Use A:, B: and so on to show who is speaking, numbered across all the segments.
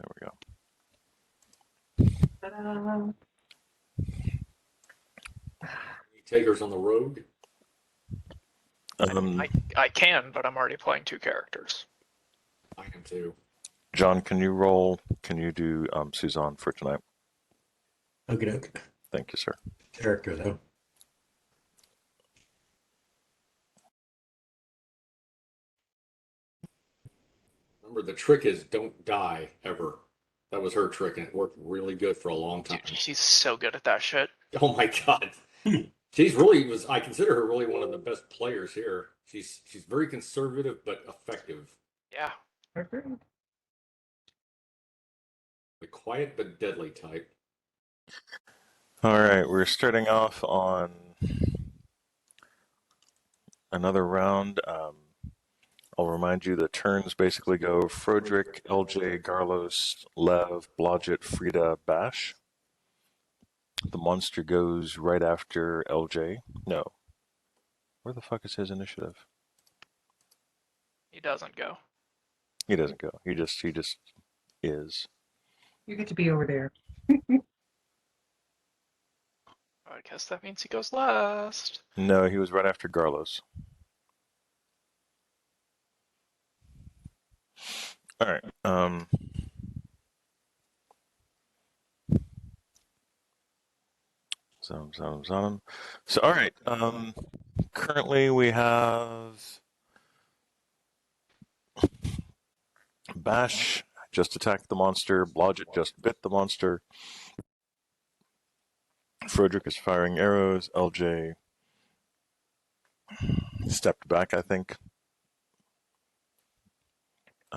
A: There
B: Ta-da.
C: Takers on the road.
A: we go.
D: I can, but I'm already playing 2 characters.
C: I am too.
A: John, can you roll? Can you do Suzanne for tonight?
E: Okay, doke.
A: Thank you, sir.
E: Character though.
C: Remember, the trick is don't die ever. That was her trick, and it worked really good for a long time.
D: Dude, she's so good at that shit.
C: Oh my god. She's really was I consider her really one of the best players here. She's very conservative but effective.
D: Yeah.
B: Agreed.
C: The quiet but deadly type.
A: All right, we're starting off on another round. I'll remind you the turns basically go Frodrick, LJ, Garlos, Lev, Blodgett, Frida, Bash. The monster goes right after LJ. No. Where the fuck is his initiative?
D: He doesn't go.
A: He doesn't go. He just is.
B: You get to be over there.
D: I guess that means he goes last.
A: No, he was right after Garlos. All right. So, all right. Currently, we have Bash just attacked the monster. Blodgett just bit the monster. Frederick is firing arrows. LJ stepped back, I think.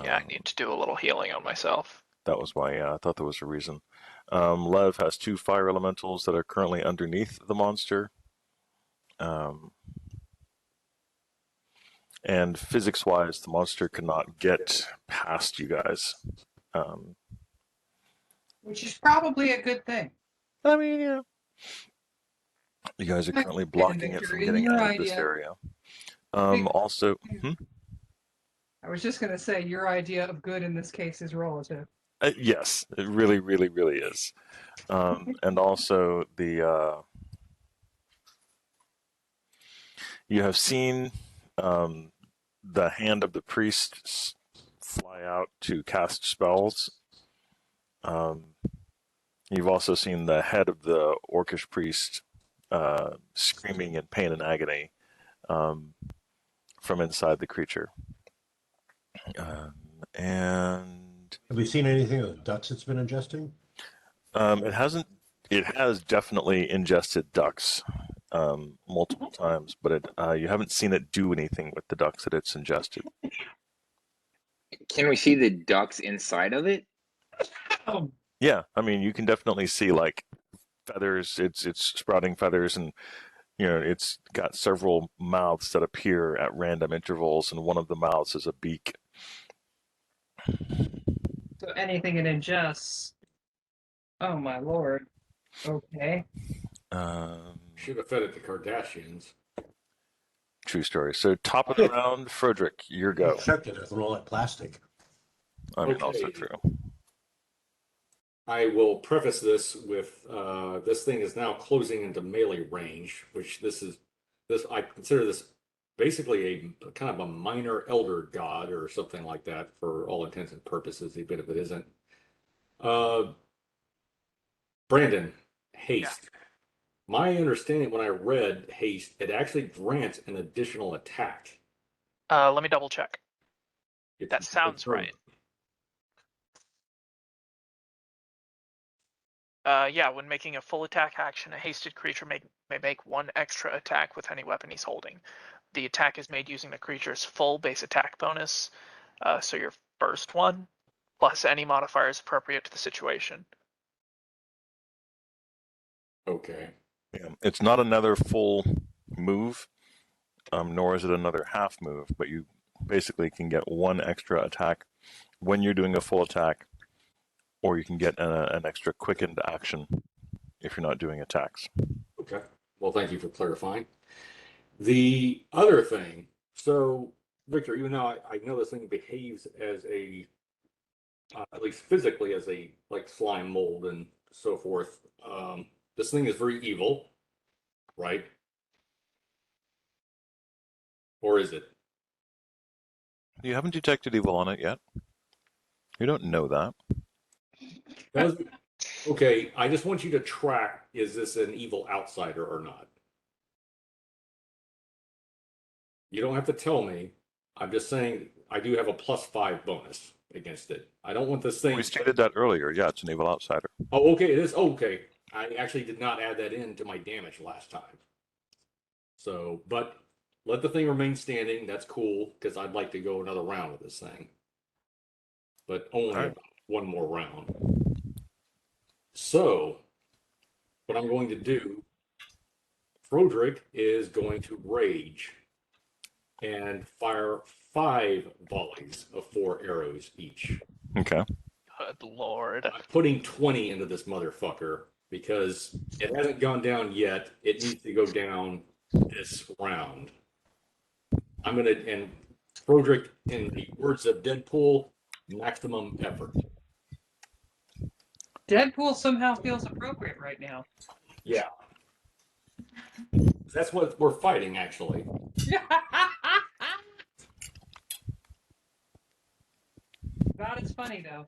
D: Yeah, I need to do a little healing on myself.
A: That was why, yeah, I thought there was a reason. Lev has 2 fire elementals that are currently underneath the monster. And physics-wise, the monster cannot get past you guys.
B: Which is probably a good thing.
A: I mean, yeah. You guys are currently blocking it from getting out of this area. Also,
B: I was just going to say, your idea of good in this case is relative.
A: yes, it really, really, really is. And also, you have seen the hand of the priest fly out to cast spells. You've also seen the head of the orcish priest screaming in pain and agony from inside the creature. And
E: Have we seen anything of the ducks it's been ingesting?
A: it hasn't. It has definitely ingested ducks multiple times, but you haven't seen it do anything with the ducks that it's ingested.
F: Can we see the ducks inside of it?
B: Oh,
A: Yeah, I mean, you can definitely see like feathers. It's sprouting feathers, and it's got several mouths that appear at random intervals, and one of the mouths is a beak.
B: so anything it ingests. Oh my lord. Okay.
C: Should have fed it to Kardashians.
A: True story. So top of the round, Frederick, your go.
E: Checked it with all that plastic.
A: I mean,
C: Okay.
A: also true.
C: I will preface this with this thing is now closing into melee range, which I consider this basically a kind of a minor elder god or something like that for all intents and purposes, even if it isn't. Brandon, haste.
D: Yeah.
C: My understanding when I read haste, it actually grants an additional attack.
D: Let me double check.
C: If
D: That
C: you
D: sounds
C: confirm.
D: right. Yeah, when making a full attack action, a hasted creature may make 1 extra attack with any weapon he's holding. The attack is made using the creature's full base attack bonus, so your first one, plus any modifiers appropriate to the situation.
C: Okay.
A: Yeah. It's not another full move, nor is it another half move, but you basically can get 1 extra attack when you're doing a full attack, or you can get an extra quickened action if you're not doing attacks.
C: Okay. Well, thank you for clarifying. The other thing, so Victor, even though I know this thing behaves as a at least physically, as a like slime mold and so forth. This thing is very evil, right? Or is it?
A: You haven't detected evil on it yet. You don't know that.
C: Doesn't Okay, I just want you to track, is this an evil outsider or not? You don't have to tell me. I'm just saying I do have a +5 bonus against it. I don't want this thing.
A: We stated that earlier. Yeah, it's an evil outsider.
C: Oh, okay, it is. Oh, okay. I actually did not add that into my damage last time. So, but let the thing remain standing. That's cool because I'd like to go another round with this thing. But only
A: All right.
C: about one more round. So, what I'm going to do, Froderick is going to rage and fire 5 volleys of 4 arrows each.
A: Okay.
D: Good lord.
C: I'm putting 20 into this motherfucker because it hasn't gone down yet. It needs to go down this round. I'm gonna, and Froderick, in the words of Deadpool, maximum effort.
B: Deadpool somehow feels appropriate right now.
C: Yeah. That's what we're fighting, actually.
B: God, it's funny though.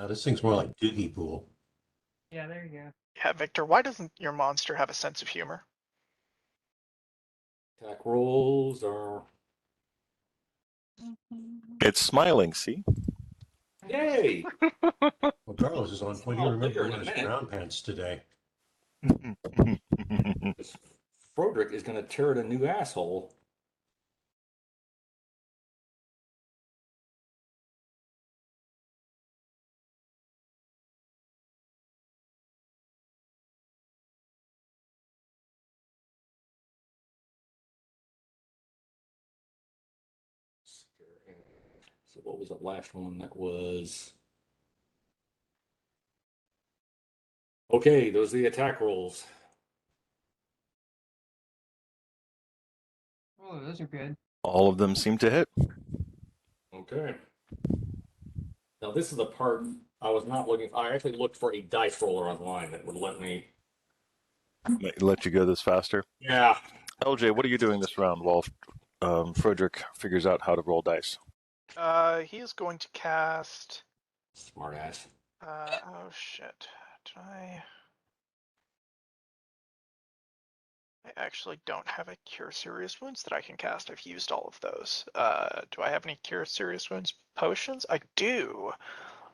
E: This thing's more like Doogie Pool.
B: Yeah, there you go.
D: Yeah, Victor, why doesn't your monster have a sense of humor?
C: Attack rolls are.
A: It's smiling, see?
C: Yay!
E: Well, Carlos is on point. He
C: Oh,
E: remembered
C: later
E: to
C: in
E: wear
C: a
E: his
C: minute.
E: brown pants today.
C: Froderick is going to tear it a new asshole. So what was that last one? That was. Okay, those are the attack rolls.
B: Oh, those are good.
A: All of them seem to hit.
C: Okay. Now this is the part I was not looking for. I actually looked for a dice roller online that would let me.
A: Let you go this faster.
C: Yeah.
A: LJ, what are you doing this round while Frederick figures out how to roll dice?
D: He is going to cast.
C: Smart ass.
D: Oh shit. Did I? I actually don't have a Cure Serious Wounds that I can cast. I've used all of those. Do I have any Cure Serious Wounds potions? I do.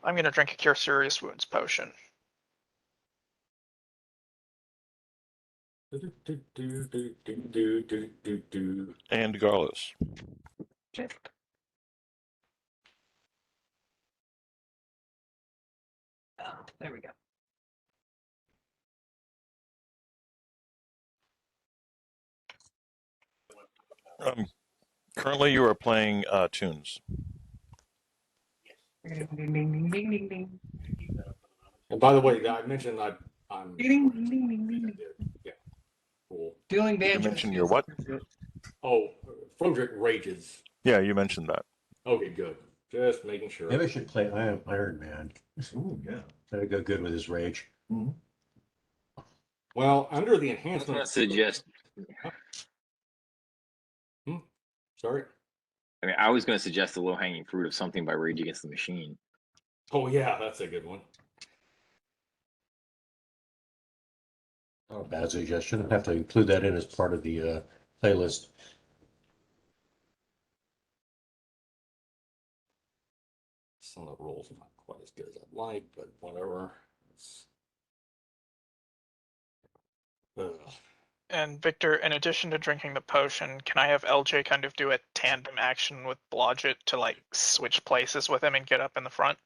D: I'm gonna drink a Cure Serious Wounds potion.
A: And Garlos.
B: Shit. Oh, there we go.
A: Currently, you are playing tunes.
B: Ding, ding, ding, ding, ding, ding, ding.
C: And by the way, I mentioned I'm.
B: Ding, ding, ding, ding, ding, ding.
C: Yeah. Cool.
B: Dueling
A: Did you
B: banjos
A: mention your
B: feels
A: what?
B: appropriate.
C: Oh, Froderick rages.
A: Yeah, you mentioned that.
C: Okay, good. Just making sure.
E: Maybe I should play Iron Man.
G: Ooh, yeah.
E: That'd go good with his rage.
C: Well, under the
F: I was
C: enhancement.
F: gonna suggest.
C: Sorry.
F: I mean, I was gonna suggest the low-hanging fruit of something by Rage Against the Machine.
C: Oh yeah, that's a good one.
E: Not a bad suggestion. I'll have to include that in as part of the playlist.
C: Some of the rolls are not quite as good as I'd like, but whatever. Ugh.
D: And Victor, in addition to drinking the potion, can I have LJ kind of do a tandem action with Blodgett to like switch places with him and get up in the front?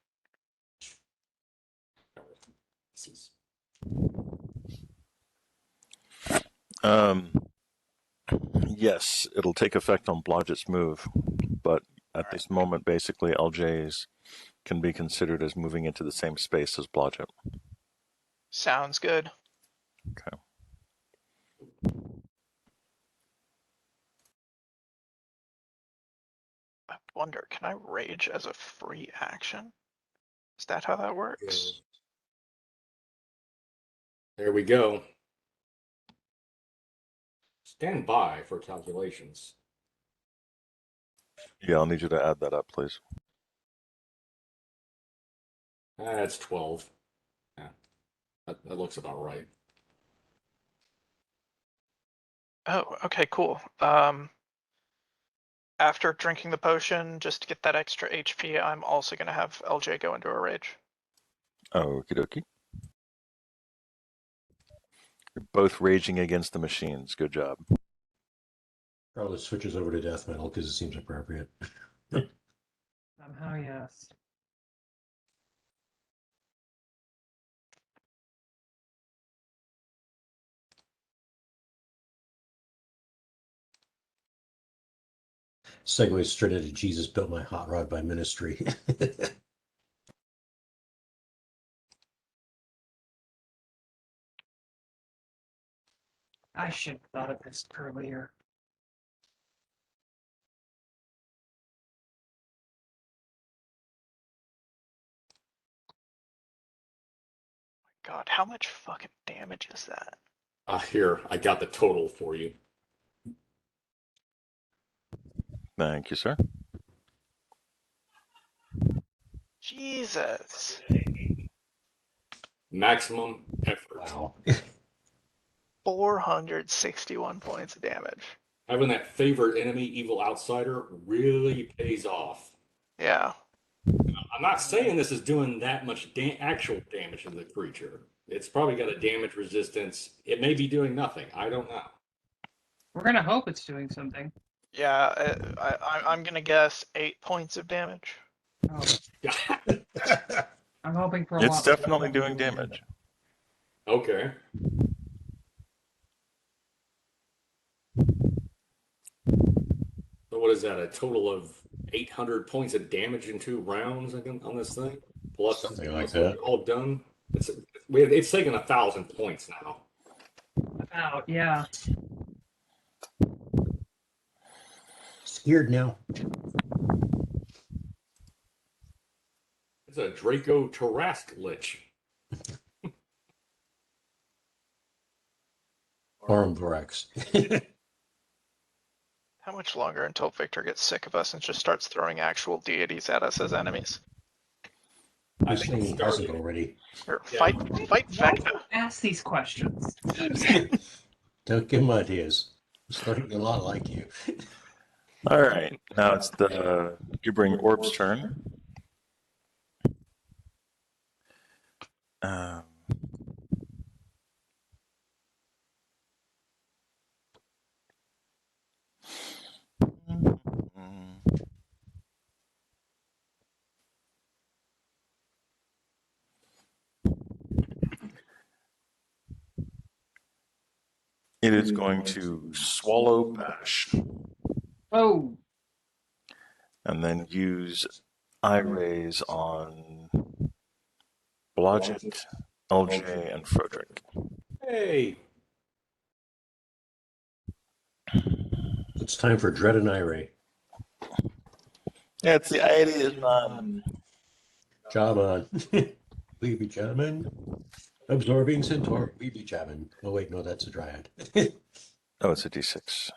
C: This is
A: Yes, it'll take effect on Blodgett's move, but at this moment, basically, LJ's can be considered as moving into the same space as Blodgett.
D: Sounds good.
A: Okay.
D: I wonder, can I rage as a free action? Is that how that works?
C: There we go. Stand by for calculations.
A: Yeah, I'll need you to add that up, please.
C: That's 12. Yeah, that looks about right.
D: Oh, okay, cool. After drinking the potion, just to get that extra HP, I'm also gonna have LJ go into a rage.
A: Okie dokie. You're both raging against the machines. Good job.
E: Probably switches over to death metal because it seems appropriate.
B: Somehow, yes.
E: Segues straight into Jesus built my hot rod by ministry.
B: I should have thought of this earlier.
D: God, how much fucking damage is that?
C: Here, I got the total for you.
A: Thank you, sir.
D: Jesus.
C: Maximum effort.
E: Wow.
D: 461 points of damage.
C: Having that favorite enemy, evil outsider, really pays off.
D: Yeah.
C: I'm not saying this is doing that much actual damage to the creature. It's probably got a damage resistance. It may be doing nothing. I don't know.
B: We're gonna hope it's doing something.
D: Yeah, I'm gonna guess 8 points of damage.
B: Oh, I'm hoping for a
A: It's
B: lot.
A: definitely doing damage.
C: Okay. So what is that? A total of 800 points of damage in 2 rounds on this thing? Plus
E: Something like
C: once
E: that.
C: we're all done. It's taken 1,000 points now.
B: About, yeah.
E: Scared now.
C: It's a Draco Tarask Lich.
E: Armvorax.
D: How much longer until Victor gets sick of us and just starts throwing actual deities at us as enemies?
C: I
E: This
C: think
E: thing
C: it started.
E: hasn't already.
D: Here,
C: Yeah.
D: fight
B: Why do
D: Vecna.
B: you ask these questions?
E: Don't give him ideas. I'm starting to a lot like you.
A: All right. Now it's the gibbering orb's turn. Um, it is going to swallow Bash
B: Oh,
A: and then use eye rays on Blodgett, LJ, and Frederick.
C: Hey,
E: It's time for Dread and Ire.
A: Yeah, it's the 80s, man.
E: Job on. We be jamming. Absorbing Centaur. We be jamming. Oh, wait, no, that's a Dryad.
A: Oh, it's a D6.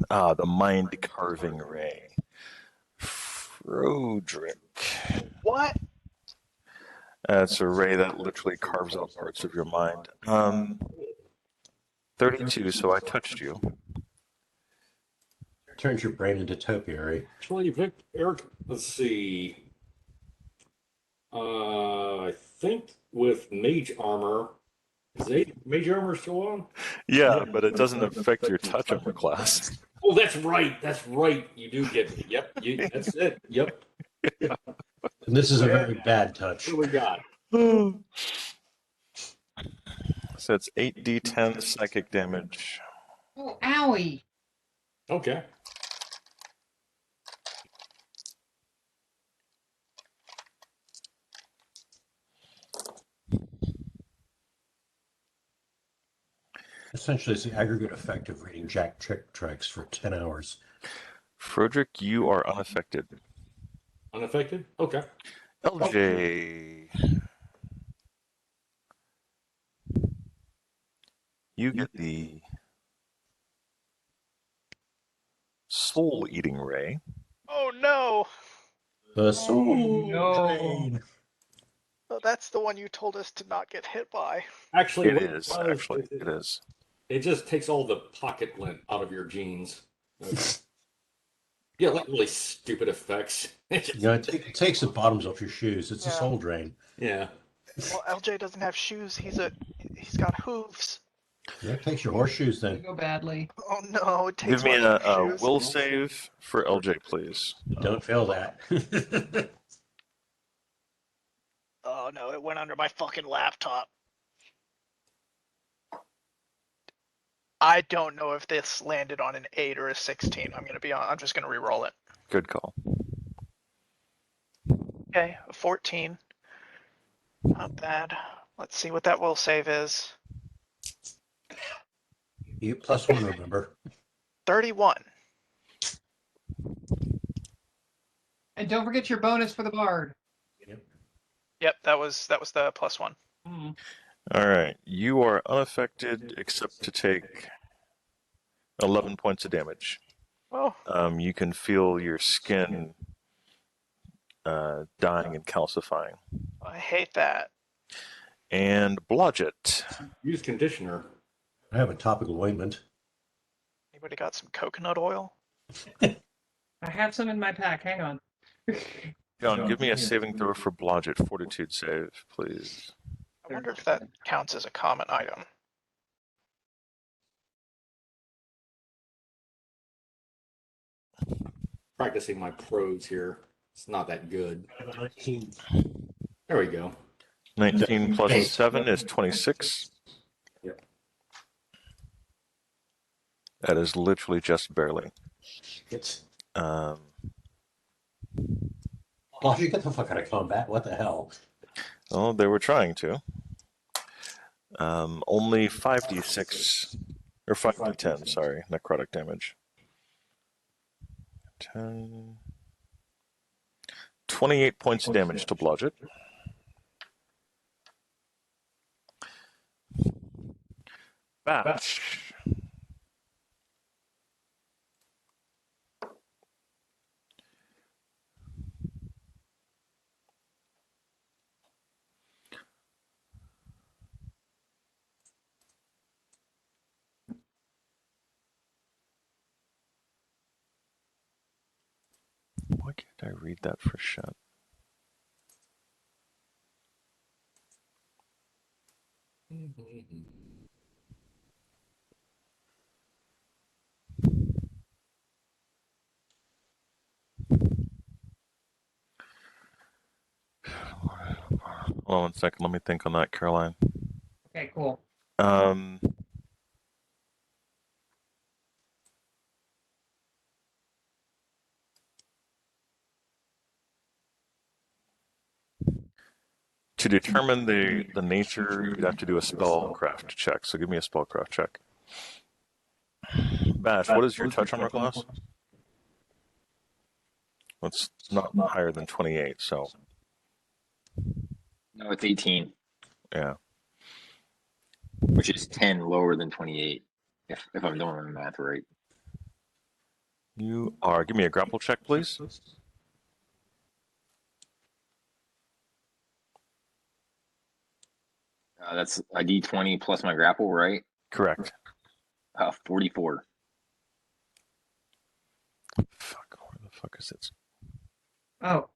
A: Ah, the mind carving ray. Frederick.
D: What?
A: It's a ray that literally carves out parts of your mind. 32, so I touched you.
E: Turns your brain into topiary.
C: actually, Eric, let's see. I think with mage armor, mage armor still on?
A: Yeah, but it doesn't affect your touch armor class.
C: Oh, that's right. That's right. You do get me. Yep. That's it. Yep.
E: And this is a very bad touch.
C: What do we got?
A: So it's 8d10 psychic damage.
B: oh, owie.
C: Okay.
E: Essentially, it's the aggregate effect of reading Jack Chick tracks for 10 hours.
A: Frederick, you are unaffected.
C: Unaffected? Okay.
A: LJ, you get the soul eating ray.
D: Oh no!
E: The soul
B: no.
E: drain.
D: Oh, that's the one you told us to not get hit by.
C: Actually,
A: It
C: what
A: is,
C: was,
A: actually. It is.
C: it just takes all the pocket lint out of your jeans. Yeah, like really stupid effects.
E: It takes the bottoms off your shoes. It's a
D: Yeah.
E: soul drain.
C: Yeah.
D: Well, LJ doesn't have shoes. He's got hooves.
E: Yeah, it takes your horseshoes
B: Gonna
E: then.
B: go badly.
D: Oh no! It takes
A: Give me
D: my
A: a
D: shoes.
A: will save for LJ, please.
E: Don't fail that.
D: Oh no! It went under my fucking laptop. I don't know if this landed on an 8 or a 16. I'm just gonna re-roll it.
A: Good call.
D: Okay, a 14. Not bad. Let's see what that will save is.
E: You +1, remember?
D: 31.
B: And don't forget your bonus for the bard.
D: Yep, that was the +1.
B: Mm.
A: All right. You are unaffected except to take 11 points of damage.
D: Oh,
A: You can feel your skin dying and calcifying.
D: I hate that.
A: And Blodgett.
C: Use conditioner.
E: I have a topical ointment.
D: Anybody got some coconut oil?
B: I have some in my pack. Hang on.
A: John, give me a saving throw for Blodgett. Fortitude save, please.
D: I wonder if that counts as a common item.
C: Practicing my prose here. It's not that good.
E: 19.
C: There we go.
A: 19 plus 7 is 26.
C: Yep.
A: That is literally just barely.
E: It's.
A: Um,
E: Oh, you get the fuck out of combat. What the hell?
A: well, they were trying to. Only 5d6, or 5d10, sorry, necrotic damage. 10. 28 points of damage to Blodgett. Batch. Why can't I read that for shit? Hold on one second. Let me think on that, Caroline.
B: Okay, cool.
A: To determine the nature, you'd have to do a spellcraft check. So give me a spellcraft check. Bash, what is your touch armor class? It's not higher than 28, so
F: No, it's 18,
A: yeah.
F: which is 10 lower than 28, if I'm doing the math right.
A: You are. Give me a grapple check, please.
F: That's a d20 plus my grapple, right?
A: Correct.
F: 44.
A: Fuck, where the fuck is it?
B: Oh,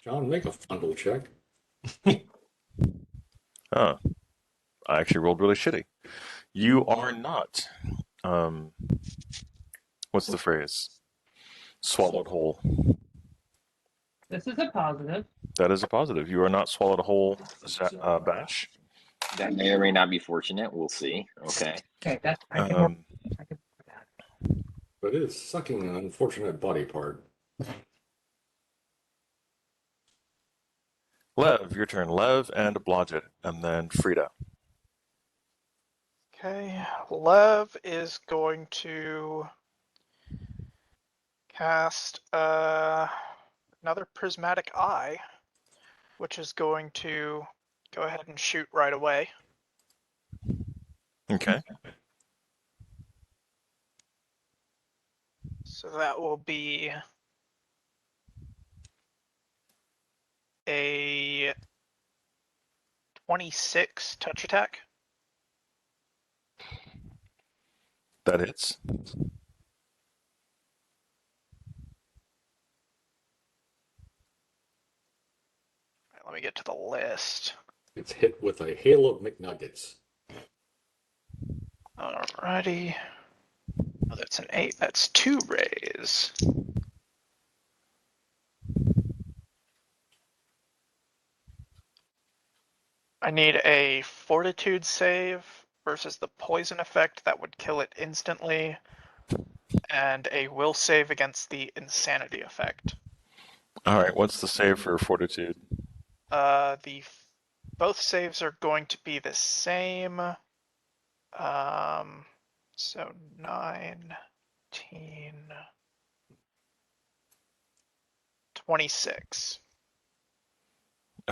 C: John, make a fundle check.
A: Oh, I actually rolled really shitty. You are not. What's the phrase? Swallowed whole.
B: this is a positive.
A: That is a positive. You are not swallowed whole, Bash.
F: That may or may not be fortunate. We'll see. Okay.
B: Okay, that's I can work with that.
C: But it is sucking an unfortunate body part.
A: Lev, your turn. Lev and Blodgett, and then Frida.
D: Okay, Lev is going to cast another prismatic eye, which is going to go ahead and shoot right away.
A: Okay.
D: So that will be a 26 touch attack.
A: That hits.
D: Right, let me get to the list.
C: It's hit with a hail of McNuggets.
D: Alrighty. Oh, that's an 8. That's 2 rays. I need a fortitude save versus the poison effect that would kill it instantly, and a will save against the insanity effect.
A: All right. What's the save for fortitude?
D: Both saves are going to be the same. So 19, 26.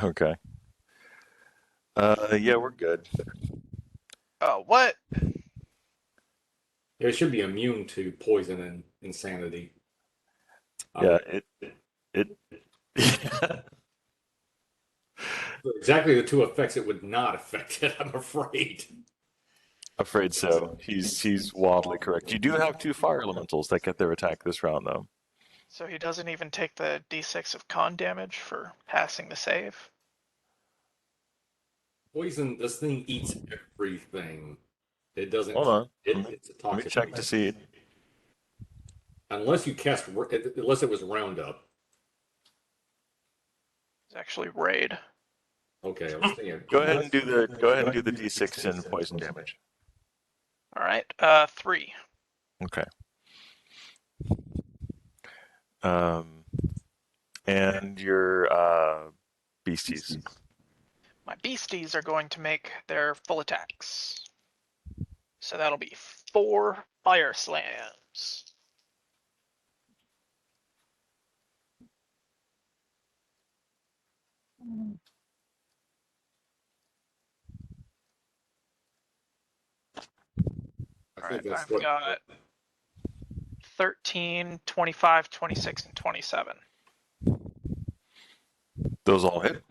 A: Okay. Yeah, we're good.
D: Oh, what?
C: It should be immune to poison and insanity.
A: Yeah, it
C: Exactly the two effects it would not affect it, I'm afraid.
A: afraid so. He's wildly correct. You do have 2 fire elementals that get their attack this round, though.
D: So he doesn't even take the d6 of con damage for passing the save?
C: Poison, this thing eats everything. It doesn't.
A: Hold on.
C: It's a
A: Let me
C: toxic.
A: check to see.
C: Unless you cast, unless it was Roundup.
D: It's actually raid.
C: Okay, I was thinking.
A: Go ahead and do the d6 and poison damage.
D: All right, 3.
A: Okay. And your beasties.
D: My beasties are going to make their full attacks. So that'll be 4 fire slams.
C: I
D: All
C: think
D: right,
C: that's
D: I've
C: what.
D: got 13, 25, 26, and 27.
A: Those all hit.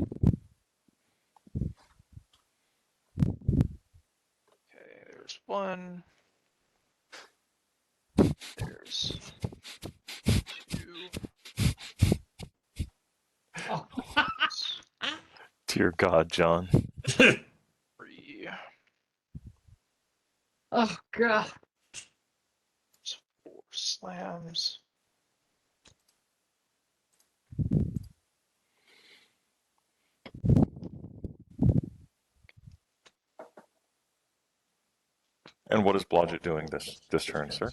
D: Okay, there's 1. There's 2.
B: Oh,
A: Dear God, John.
D: 3.
B: oh God.
D: There's 4 slams.
A: And what is Blodgett doing this turn, sir?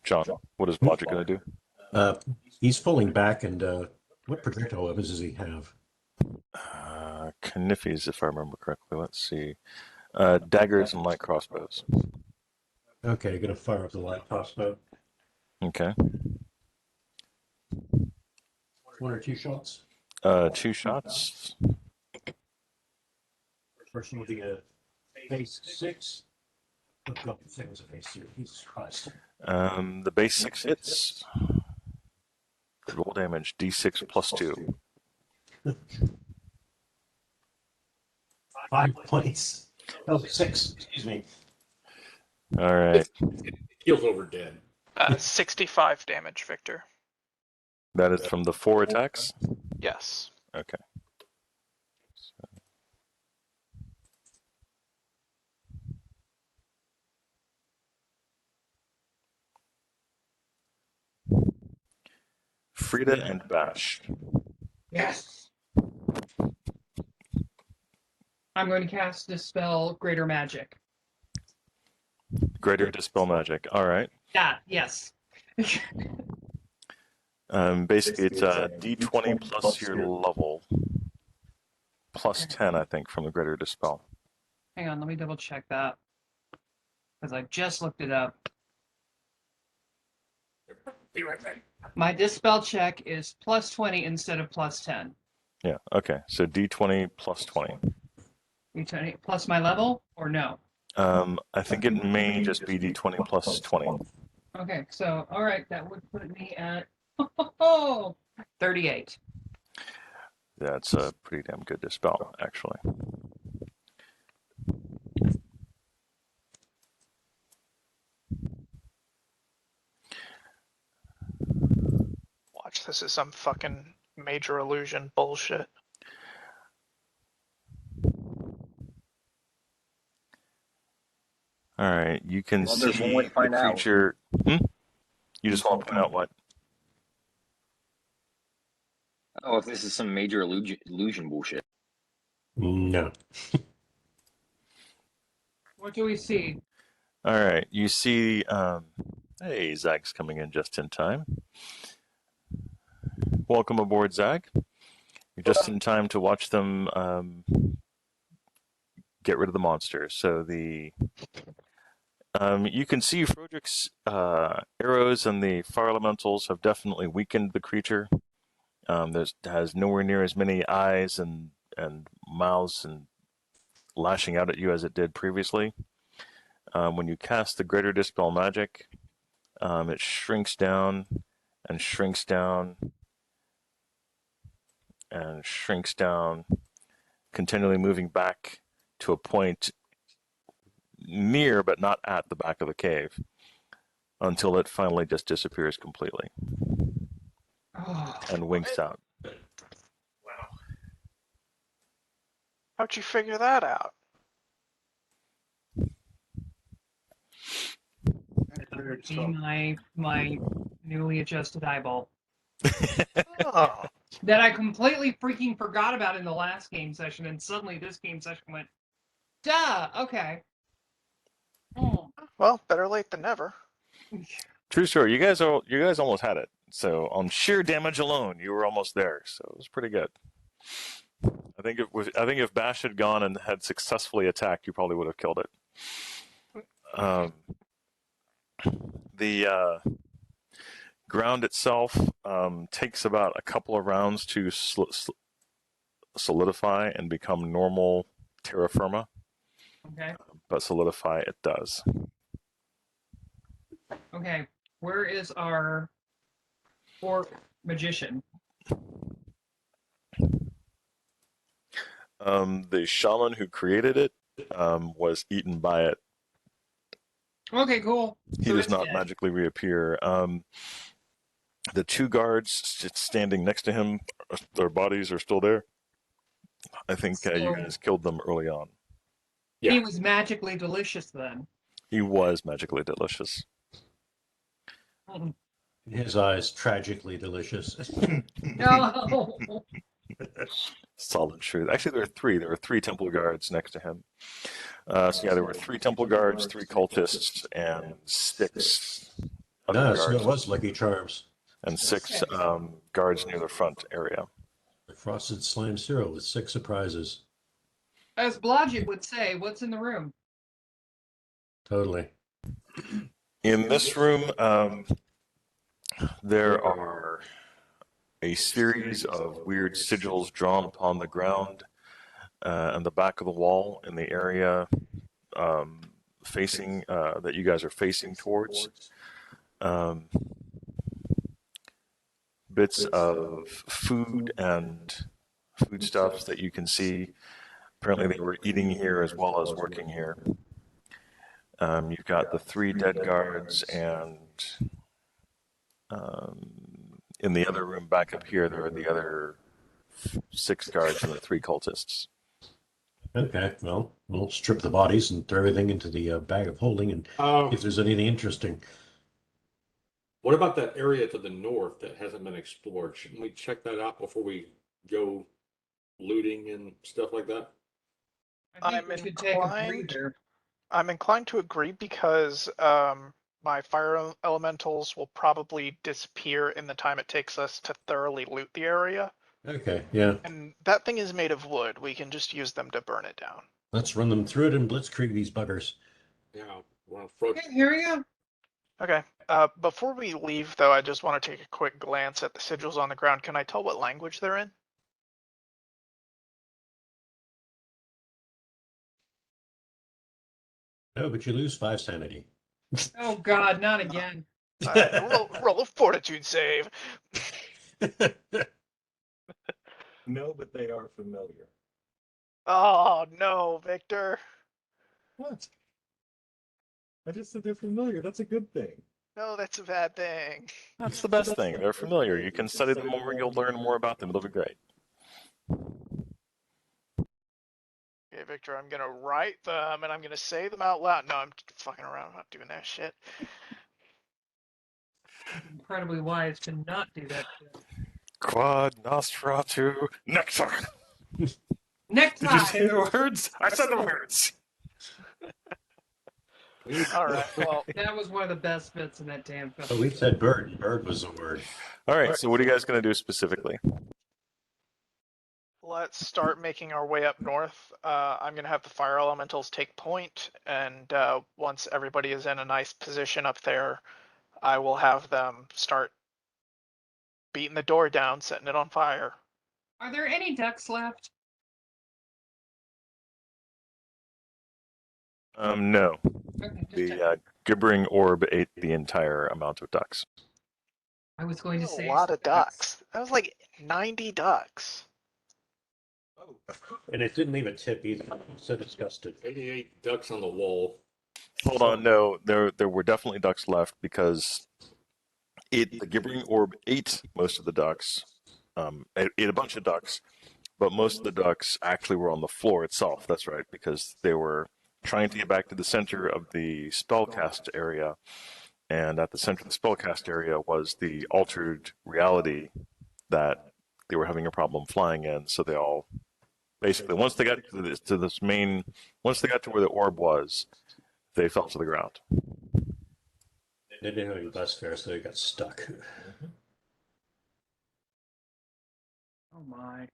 A: John, what is Blodgett going to do?
E: He's pulling back, and what projectile weapons does he have?
A: Kniffys, if I remember correctly. Let's see. Daggers and light crossbows.
E: Okay, gonna fire up the light crossbow.
A: Okay.
E: 1 or 2 shots.
A: 2 shots.
E: First one will be a base 6. Oh God, second was a base 2. Jesus Christ.
A: The base 6 hits. Roll damage, d6 plus 2.
E: 5 points. Oh, 6. Excuse me.
A: All right.
C: It heals over dead.
D: 65 damage, Victor.
A: That is from the 4 attacks?
D: Yes.
A: Okay. Frida and Bash.
B: Yes. I'm going to cast Dispel Greater Magic.
A: Greater Dispel Magic. All right.
B: Yeah, yes.
A: Basically, it's a D20 plus your level, plus 10, I think, from the Greater Dispel.
B: Hang on, let me double check that. Because I just looked it up.
C: Be right back.
B: My dispel check is plus 20 instead of plus 10.
A: Yeah, okay. So D20 plus 20.
B: D20 plus my level or no?
A: I think it may just be D20 plus 20.
B: Okay, so all right, that would put me at 38.
A: That's a pretty damn good dispel, actually.
D: Watch, this is some fucking major illusion bullshit.
A: All right, you can
F: Well,
A: see
F: there's one way to
A: the
F: find out.
A: creature. You just want to point out what?
F: Oh, if this is some major illusion bullshit.
E: No.
B: What do we see?
A: All right, you see. Hey, Zag's coming in just in time. Welcome aboard, Zag. You're just in time to watch them get rid of the monster. So you can see Frodrick's arrows and the fire elementals have definitely weakened the creature. Has nowhere near as many eyes and mouths and lashing out at you as it did previously. When you cast the Greater Dispel magic, it shrinks down and shrinks down and shrinks down, continually moving back to a point near but not at the back of the cave until it finally just disappears completely
B: Oh,
A: and winks out.
D: How'd you figure that out?
B: see my newly adjusted eyeball
D: Oh,
B: that I completely freaking forgot about in the last game session, and suddenly this game session went, duh, okay. Oh.
D: well, better late than never.
A: True story. You guys almost had it. So on sheer damage alone, you were almost there. So it was pretty good. I think if Bash had gone and had successfully attacked, you probably would have killed it. The ground itself takes about a couple of rounds to solidify and become normal terra firma,
B: Okay.
A: but solidify it does.
B: Okay. Where is our orc magician?
A: The shaman who created it was eaten by it.
B: Okay, cool.
A: He
B: So
A: does
B: it's
A: not
B: dead.
A: magically reappear. The two guards standing next to him, their bodies are still there. I think you
B: So-
A: guys killed them early on.
C: Yeah.
B: He was magically delicious then.
A: He was magically delicious.
B: Mm.
E: In his eyes, tragically delicious.
B: No.
A: Solid truth. Actually, there were three. There were three temple guards next to him. So yeah, there were three temple guards, three cultists, and six other
E: No, so it
A: guards,
E: was Lucky Charms.
A: and six guards near the front area.
E: The Frosted Slime Cereal with 6 surprises.
B: As Blodgett would say, what's in the room?
E: Totally.
A: In this room, there are a series of weird sigils drawn upon the ground and the back of the wall in the area facing that you guys are facing towards. Bits of food and foodstuffs that you can see. Apparently, they were eating here as well as working here. You've got the 3 dead guards, and in the other room back up here, there are the other 6 guards and the 3 cultists.
E: Okay, well, we'll strip the bodies and throw everything into the bag of holding and if there's anything interesting.
C: What about that area to the north that hasn't been explored? Shouldn't we check that out before we go looting and stuff like that?
B: I think
D: I'm
B: we should take a
D: inclined-
B: breather.
D: I'm inclined to agree because my fire elementals will probably disappear in the time it takes us to thoroughly loot the area.
E: Okay, yeah.
D: And that thing is made of wood. We can just use them to burn it down.
E: Let's run them through it and blitzkrieg these buggers.
C: Yeah, we're on front.
B: Okay, here we go.
D: Okay. Before we leave, though, I just want to take a quick glance at the sigils on the ground. Can I tell what language they're in?
E: No, but you lose 5 sanity.
B: Oh God, not again.
D: Roll a fortitude save.
G: No, but they are familiar.
D: Oh no, Victor.
G: What? I just said they're familiar. That's a good thing.
D: No, that's a bad thing.
A: That's the best thing. They're familiar. You can study them more. You'll learn more about them. It'll be great.
D: Okay, Victor, I'm gonna write them and I'm gonna say them out loud. No, I'm fucking around. I'm not doing that shit.
B: Incredibly wise to not do that shit.
A: Quad Nosferatu Nectar.
B: Next
A: Did you
B: time.
A: say the words? I said the words.
D: All right. Well,
B: That was one of the best bits in that damn film.
E: Oh, we said bird, and bird was the word.
A: All right. So what are you guys going to do specifically?
D: let's start making our way up north. I'm gonna have the fire elementals take point, and once everybody is in a nice position up there, I will have them start beating the door down, setting it on fire.
B: Are there any ducks left?
A: No.
B: Okay, just
A: The
B: checking.
A: gibbering orb ate the entire amount of ducks.
B: I was going to
D: That's a
B: say
D: lot of
B: something else.
D: ducks. That was like 90 ducks.
E: And it didn't leave a tip either. I'm so disgusted.
C: 88 ducks on the wall.
A: Hold on, no, there were definitely ducks left because the gibbering orb ate most of the ducks. It ate a bunch of ducks, but most of the ducks actually were on the floor itself. That's right, because they were trying to get back to the center of the spellcast area, and at the center of the spellcast area was the altered reality that they were having a problem flying in. So they all basically, once they got to this main, once they got to where the orb was, they fell to the ground.
E: They didn't have any bus fare, so they got stuck.
B: Oh my.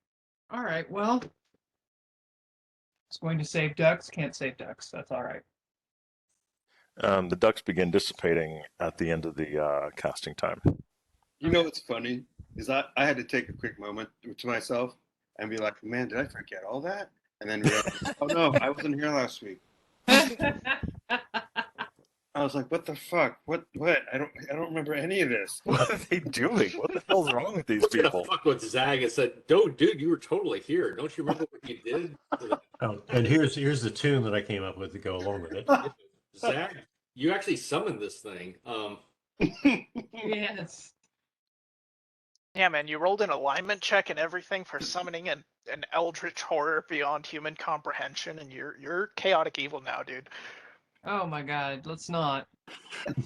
B: All right, well. It's going to save ducks, can't save ducks. That's all right.
A: The ducks begin dissipating at the end of the casting time.
H: You know what's funny is I had to take a quick moment to myself and be like, man, did I forget all that? And then realize, oh no, I wasn't here last week. I was like, what the fuck? What? I don't remember any of this.
A: What are they doing? What the hell's wrong with these
C: What's gonna
A: people?
C: fuck with Zag and said, "No, dude, you were totally here. Don't you remember what you did?"
E: Oh, and here's the tune that I came up with to go along with it.
C: Zag, you actually summoned this thing.
B: Yes.
D: Yeah, man, you rolled an alignment check and everything for summoning an eldritch horror beyond human comprehension, and you're chaotic evil now, dude.
B: Oh my god, let's not.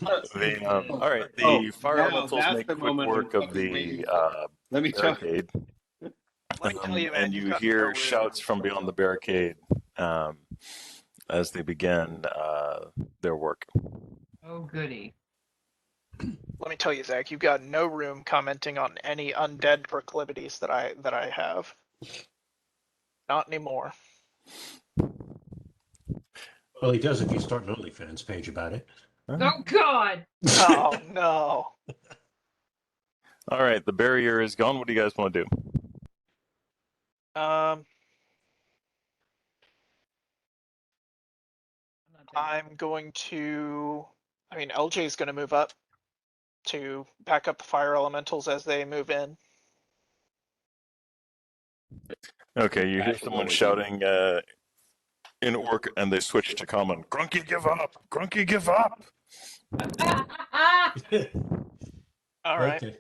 A: All right, the fire
H: now
A: elementals
H: that's
A: make
H: the
A: quick
H: moment
A: work
H: I'm
A: of
H: fucking waiting
A: the
H: for. Let me tell you.
A: barricade.
D: Let me tell you, man,
A: And
D: you've
A: you
D: got
A: hear
D: no
A: shouts from beyond the barricade as they begin their work.
B: Oh goody.
D: Let me tell you, Zach, you've got no room commenting on any undead proclivities that I have. Not anymore.
E: Well, he does if you start an OnlyFans page about it.
B: Oh god!
D: Oh no.
A: All right, the barrier is gone. What do you guys want to do?
B: I'm not taking-
D: I'm going to. I mean, LJ is going to move up to back up the fire elementals as they move in.
A: Okay, you hear
F: Bash
A: someone
F: along with
A: shouting in orc, and they switch to common. Grunky, give up! Grunky, give up!
D: All right.
E: Okay.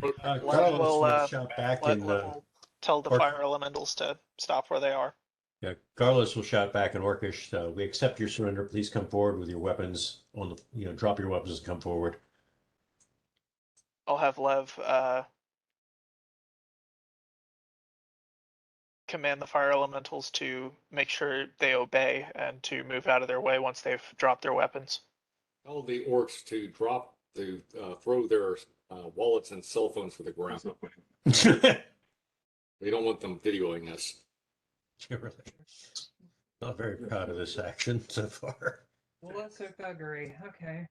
D: Lev
E: Carlos
D: will,
E: will shout back
D: Lev
E: and
D: will tell the
E: Orc-
D: fire elementals to stop where they are.
E: yeah, Carlos will shout back in Orcish. We accept your surrender. Please come forward with your weapons on the. Drop your weapons and come forward.
D: I'll have Lev command the fire elementals to make sure they obey and to move out of their way once they've dropped their weapons.
C: Tell the orcs to throw their wallets and cell phones to the ground. They don't want them videoing us.
E: You're really not very proud of this action so far.
B: Well, that's so thuggery. Okay.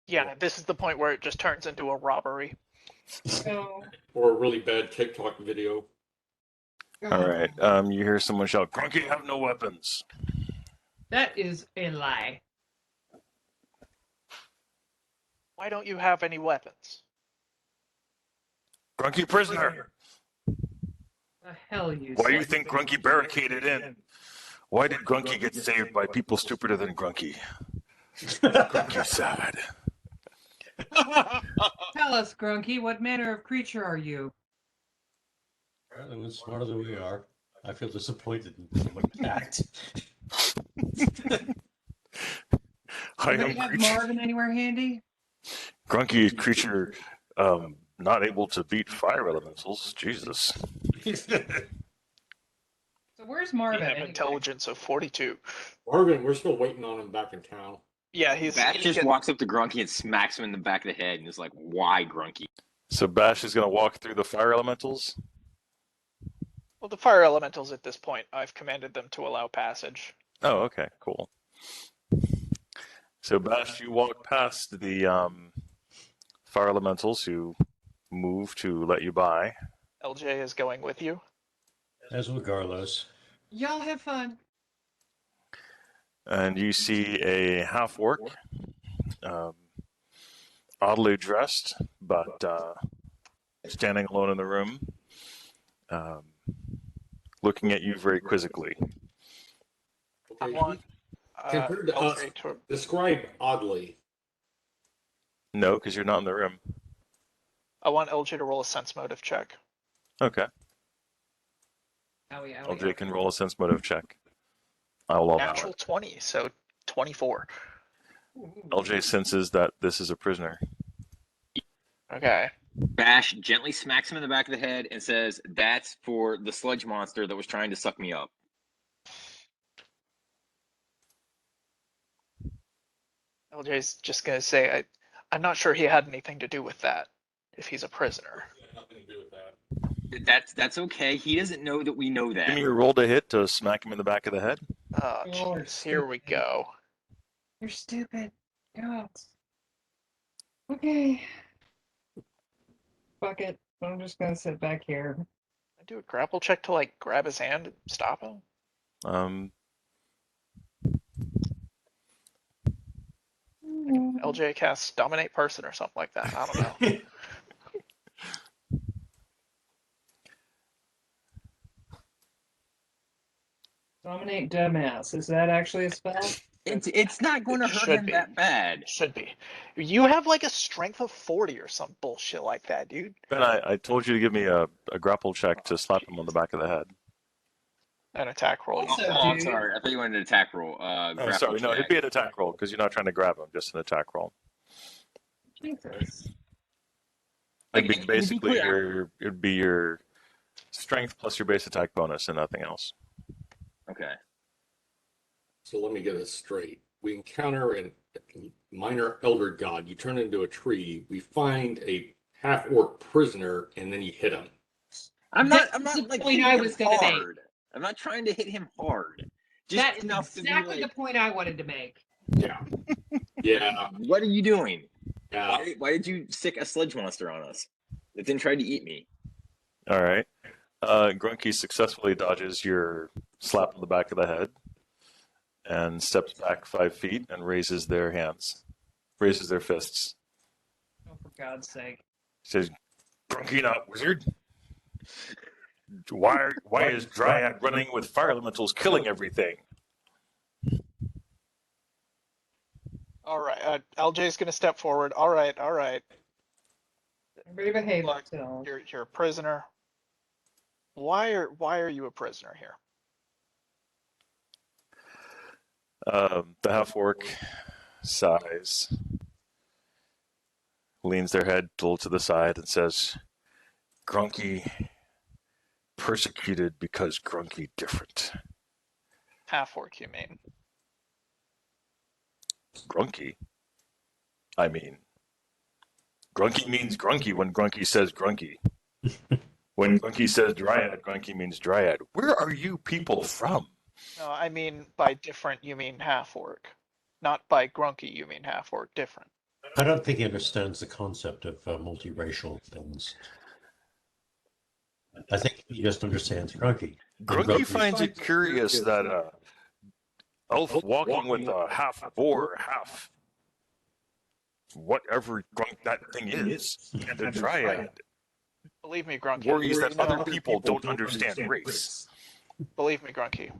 D: Yeah, this is the point where it just turns into a robbery.
B: So.
C: Or a really bad TikTok video.
A: All right. You hear someone shout, "Grunky, have no weapons."
B: That is a lie.
D: Why don't you have any weapons?
A: Grunky prisoner.
B: The hell you
A: Why do
B: say.
A: you think Grunky barricaded in? Why did Grunky get saved by people stupider than Grunky? Grunky sad.
B: Tell us, Grunky, what manner of creature are you?
E: Apparently, it's smarter than we are. I feel disappointed in someone attacked.
A: I am
B: Anybody have
A: creature.
B: Marvin anywhere handy?
A: Grunky creature, not able to beat fire elementals. Jesus.
B: So where's
D: You
B: Marvin?
D: have
B: Anyway?
D: intelligence of 42.
C: Marvin, we're still waiting on him back in town.
D: Yeah, he's
F: Bash just
D: getting-
F: walks up to Grunky and smacks him in the back of the head and is like, "Why, Grunky?"
A: So Bash is going to walk through the fire elementals?
D: Well, the fire elementals at this point, I've commanded them to allow passage.
A: Oh, okay, cool. So Bash, you walk past the fire elementals who move to let you by.
D: LJ is going with you.
E: As with Garlos.
B: Y'all have fun.
A: And you see a half-orc, oddly dressed, but standing alone in the room, looking at you very quizzically.
D: I
C: Okay,
D: want
C: compared to us,
D: LJ to
C: describe oddly.
A: No, because you're not in the room.
D: I want LJ to roll a sense motive check.
A: Okay.
B: Owie, owie,
A: LJ can roll a sense motive check. I will allow
D: Natural
A: it.
D: 20, so 24.
A: LJ senses that this is a prisoner.
D: Okay.
F: Bash gently smacks him in the back of the head and says, "That's for the sludge monster that was trying to suck me up."
D: LJ's just gonna say, I'm not sure he had anything to do with that, if he's a prisoner.
C: Nothing to do with that.
F: That's okay. He doesn't know that we know
A: Give me
F: that.
A: a roll to hit to smack him in the back of the head.
D: Oh,
B: You're
D: jeez, here we
B: stupid.
D: go.
B: You're stupid. God. Okay. Fuck it. I'm just gonna sit back here.
D: I do a grapple check to like grab his hand and stop him. LJ casts dominate person or something like that. I don't know.
B: Dominate dumbass. Is that actually a spell?
F: It's not going to
D: It
F: hurt
D: should
F: him
D: be.
F: that bad.
D: Should be. You have like a strength of 40 or some bullshit like that, dude.
A: Ben, I told you to give me a grapple check to slap him on the back of the head.
D: An attack roll.
B: Also,
F: I'm
B: dude.
F: sorry. I thought you wanted an attack roll.
A: Oh,
F: Grapple
A: sorry, no, it'd
F: check.
A: be an attack roll because you're not trying to grab him, just an attack roll.
B: Jesus.
A: It'd be
F: And to be
A: basically
F: clear,
A: it'd be your strength plus your base attack bonus and nothing else.
F: Okay.
C: So let me get this straight. We encounter a minor elder god. You turn into a tree. We find a half-orc prisoner, and then you hit him.
F: I'm
B: That's
F: not
B: the
F: like
B: point
F: hitting
B: I
F: him
B: was gonna make.
F: hard. I'm not trying to hit him hard. Just
B: That's
F: enough to be
B: exactly
F: like,
B: the point I wanted to make.
C: Yeah. Yeah.
F: "What are you doing?
C: Yeah.
F: Why did you stick a sludge monster on us? It then tried to eat me."
A: All right. Grunky successfully dodges your slap on the back of the head and steps back 5 feet and raises their fists.
B: Oh, for God's sake.
A: Says, "Grunky, not wizard. Why is Dryad running with fire elementals killing everything?"
D: All right. LJ's gonna step forward. All right.
B: Everybody behave
D: Look,
B: yourself.
D: You're a prisoner. Why are you a prisoner here?
A: The half-orc sighs, leans their head a little to the side and says, "Grunky persecuted because Grunky different."
D: half-ork, you mean?
A: Grunky. I mean, Grunky means Grunky when Grunky says Grunky. When Grunky says Dryad, Grunky means Dryad. Where are you people from?
D: No, I mean by different, you mean half-ork. Not by Grunky, you mean half-ork different.
E: I don't think he understands the concept of multiracial things. I think he just understands Grunky.
A: Grunky finds it curious that elf walking with a half boar, half whatever grunk that thing is, and a Dryad
D: Believe me, Grunky.
A: worries that
D: you know-
A: other people don't understand race.
D: Believe me, Grunky.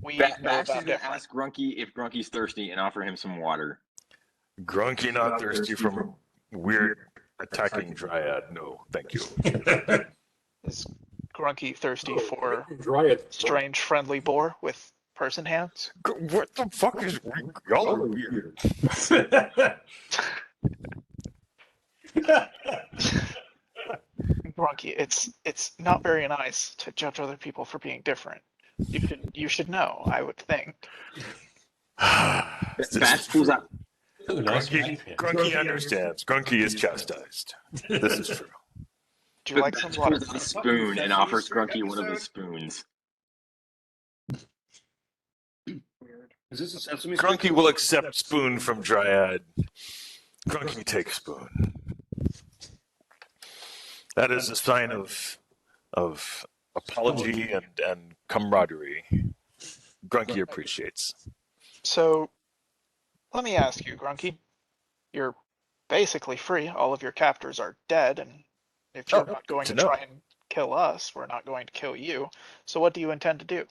D: We
F: Bash
D: know
F: is
D: about
F: gonna
D: different.
F: ask Grunky if Grunky's thirsty and offer him some water.
A: Grunky not thirsty from weird attacking Dryad. No, thank you.
D: Is Grunky thirsty for
C: Dryad.
D: strange friendly boar with person hands?
A: What the fuck is y'all are weird?
D: Grunky, it's not very nice to judge other people for being different. You should know, I would think.
A: This
F: Bash
A: is
F: pulls
A: true.
F: out.
E: Ooh, nice
A: Grunky understands. Grunky is chastised. This is true.
D: Do you like some water?
F: Pulls out a spoon and offers Grunky one of the spoons.
H: Is this a Sesame Street?
A: Grunky will accept spoon from Dryad. Grunky takes spoon. That is a sign of apology and camaraderie. Grunky appreciates.
D: So, let me ask you, Grunky. You're basically free. All of your captors are dead, and if you're not going to try and kill us, we're not going to kill you. So what do you intend to do?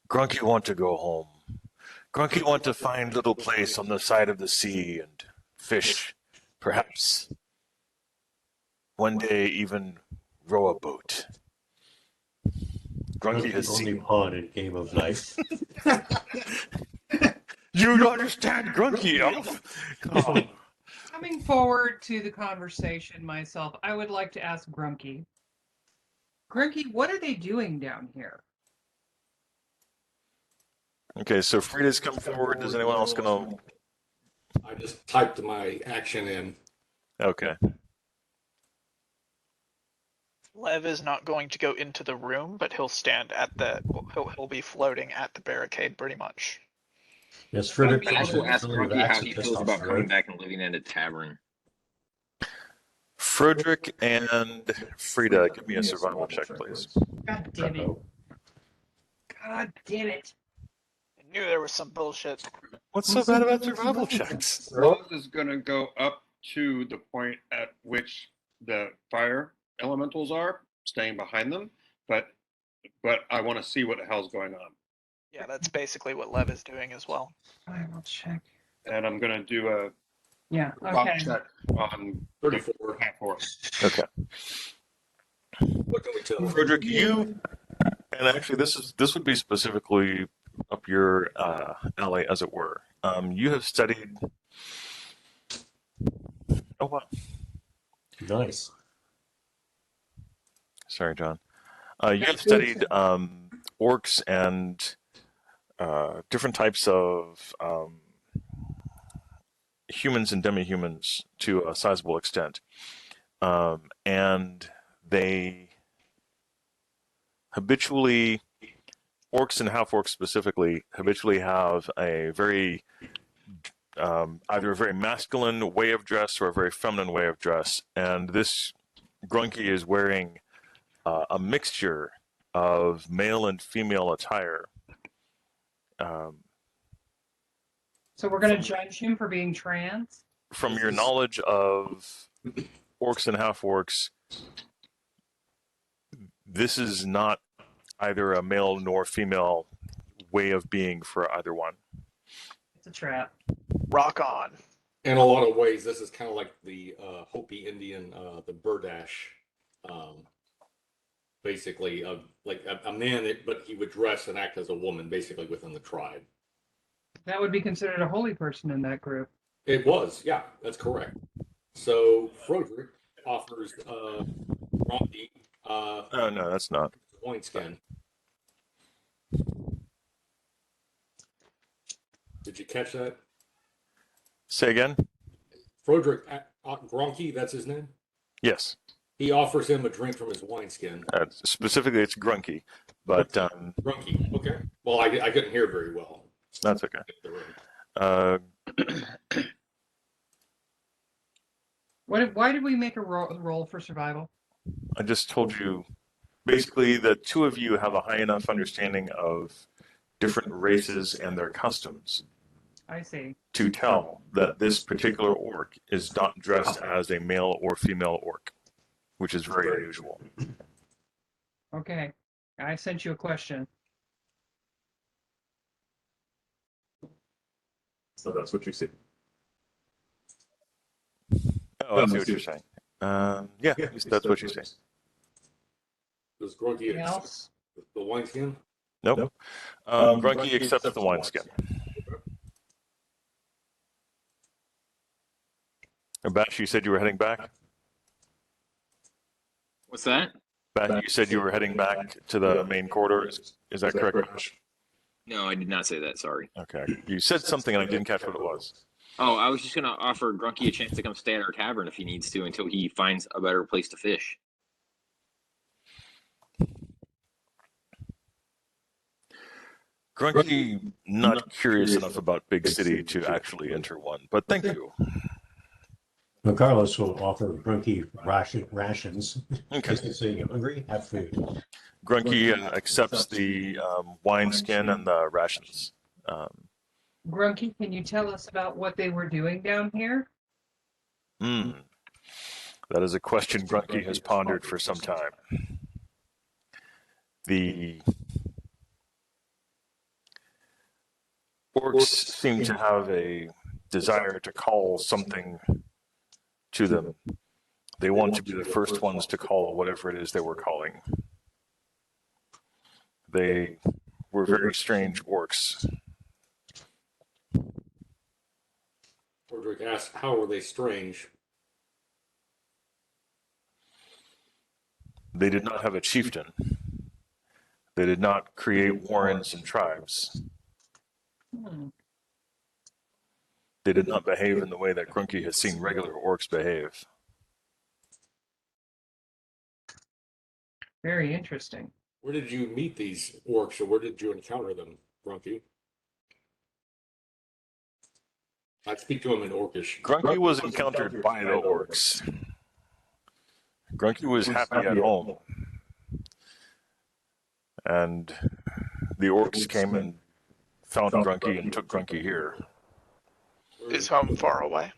A: Grunky want to go home. Grunky want to find little place on the side of the sea and fish, perhaps. One day even row a boat. Grunky has
E: only
A: seen.
E: pawn in Game of Life.
A: You don't understand Grunky, elf. Oh.
B: Coming forward to the conversation myself, I would like to ask Grunky. Grunky, what are they doing down here?
A: Okay, so Frida's come forward. Is anyone else gonna?
C: I just typed my action in.
A: Okay.
D: Lev is not going to go into the room, but he'll stand at the. He'll be floating at the barricade, pretty much.
E: Yes, Frederick.
F: Bash will ask
E: Really
F: Grunky how
E: relaxed
F: he
E: and
F: feels about coming
E: testosterone.
F: back and living at a tavern.
A: Frederick and Frida, give me a survival check, please.
B: God damn it. God damn it.
D: I knew there was some bullshit.
A: What's so bad about survival checks?
H: Rose is going to go up to the point at which the fire elementals are, staying behind them, but I want to see what the hell's going on.
D: Yeah, that's basically what Lev is doing as well.
B: I will check.
H: And I'm going to do a
B: Yeah,
H: rock
B: okay.
H: check on
C: 34.
H: half-ork.
A: Okay.
C: What can we tell?
A: Frederick, you and actually this would be specifically up your alley, as it were. You have studied. Oh wow.
E: Nice.
A: Sorry, John. You have studied orcs and different types of humans and demi-humans to a sizable extent. And they habitually, orcs and half-orcs specifically, habitually have a very, either a very masculine way of dress or a very feminine way of dress. And this Grunky is wearing a mixture of male and female attire.
B: So we're going to judge him for being trans?
A: From your knowledge of orcs and half-orcs, this is not either a male nor female way of being for either one.
B: It's a trap.
D: Rock on.
C: In a lot of ways, this is kind of like the Hopi Indian, the Burdash, basically, like a man, but he would dress and act as a woman, basically within the tribe.
B: That would be considered a holy person in that group.
C: It was, yeah, that's correct. So Frederick offers Rocky
A: Oh no, that's not.
C: point skin. Did you catch that?
A: Say again?
C: Frederick Grunky, that's his name.
A: Yes.
C: He offers him a drink from his wineskin.
A: Specifically, it's Grunky, but
C: Grunky. Okay. Well, I couldn't hear very well.
A: that's okay. Uh,
B: Why did we make a roll for survival?
A: I just told you, basically, the two of you have a high enough understanding of different races and their customs
B: I see.
A: to tell that this particular orc is not dressed as a male or female orc, which is very unusual.
B: Okay. I sent you a question.
G: So that's what you see.
A: Oh, I see what you're saying. Yeah, that's what you say.
C: Does Grunky
B: Anything
C: accept
B: else?
C: the wineskin?
A: Nope. Grunky accepts the wineskin. Bash, you said you were heading back?
F: What's that?
A: Bash, you said you were heading back to the main corridor. Is that correct, Bash?
F: No, I did not say that. Sorry.
A: Okay. You said something and I didn't catch what it was.
F: Oh, I was just gonna offer Grunky a chance to come stay at our tavern if he needs to until he finds a better place to fish.
A: Grunky, not curious enough about Big City to actually enter one, but thank you.
E: Well, Carlos will offer Grunky rations.
A: Okay.
E: Just saying you're hungry, have food.
A: Grunky accepts the wineskin and the rations.
B: Grunky, can you tell us about what they were doing down here?
A: That is a question Grunky has pondered for some time. The orcs seem to have a desire to call something to them. They want to be the first ones to call whatever it is they were calling. They were very strange orcs.
C: Frederick asks, how are they strange?
A: They did not have a chieftain. They did not create warrens and tribes. They did not behave in the way that Grunky has seen regular orcs behave.
B: Very interesting.
C: Where did you meet these orcs, or where did you encounter them, Grunky? I speak to him in Orcish.
A: Grunky was encountered by the orcs. Grunky was happy at home. And the orcs came and found Grunky and took Grunky here.
D: Is home far away?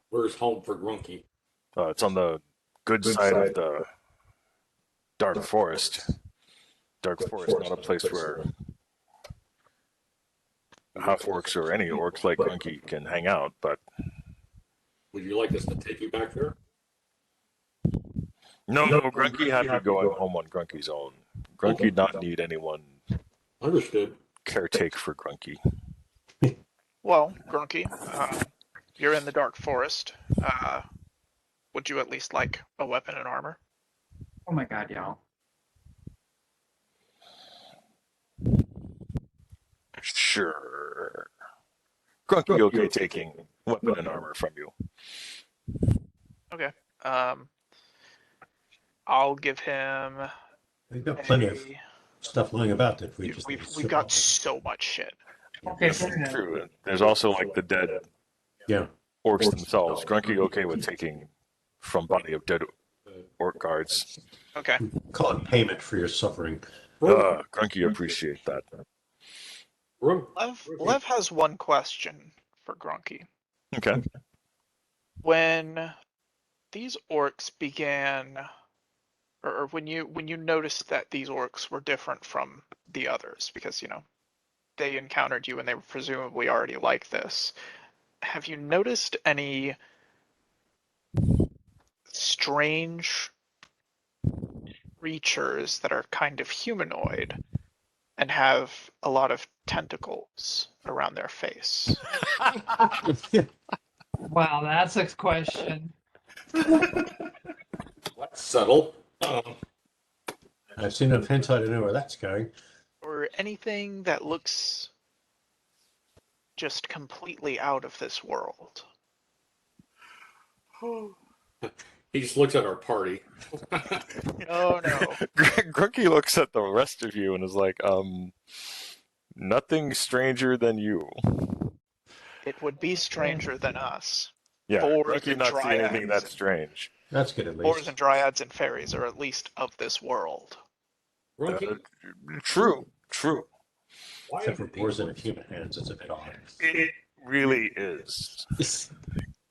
C: Where's home for Grunky?
A: It's on the good side of the Dark Forest. Dark Forest, not a place where half-orcs or any orcs like Grunky can hang out, but...
C: Would you like us to take you back there?
A: No, Grunky happy going home on Grunky's own. Grunky not need anyone
C: Understood.
A: caretake for Grunky.
D: Well, Grunky, you're in the Dark Forest. Would you at least like a weapon and armor?
B: Oh my god, y'all.
A: Sure. Grunky okay taking weapon and armor from you.
D: Okay. I'll give him.
E: We've got plenty of stuff lying about that we just
D: We've got so much shit.
B: Okay,
A: This
B: fair
A: is
B: enough.
A: true. There's also like the dead
E: Yeah.
A: orcs themselves. Grunky okay with taking from body of dead orc guards.
D: Okay.
E: Call it payment for your suffering.
A: Grunky appreciate that.
D: Lev has one question for Grunky.
A: Okay.
D: When these orcs began, or when you noticed that these orcs were different from the others, because they encountered you and they were presumably already like this, have you noticed any strange creatures that are kind of humanoid and have a lot of tentacles around their face?
B: Wow, that's a question.
C: That's subtle.
E: I've seen enough hentai to know where that's going.
D: Or anything that looks just completely out of this world.
C: He just looks at our party.
D: Oh no.
A: Grunky looks at the rest of you and is like, nothing stranger than you.
D: It would be stranger than us.
A: Yeah,
D: Boars
A: Grunky
D: and
A: not see anything
D: dryads.
A: that strange.
E: That's good at
D: Boars
E: least.
D: and dryads and fairies are at least of this world.
C: Grunky,
A: True.
C: why
E: Except
C: is
E: for
C: it
E: boars in human hands, it's a bit odd.
A: It really is.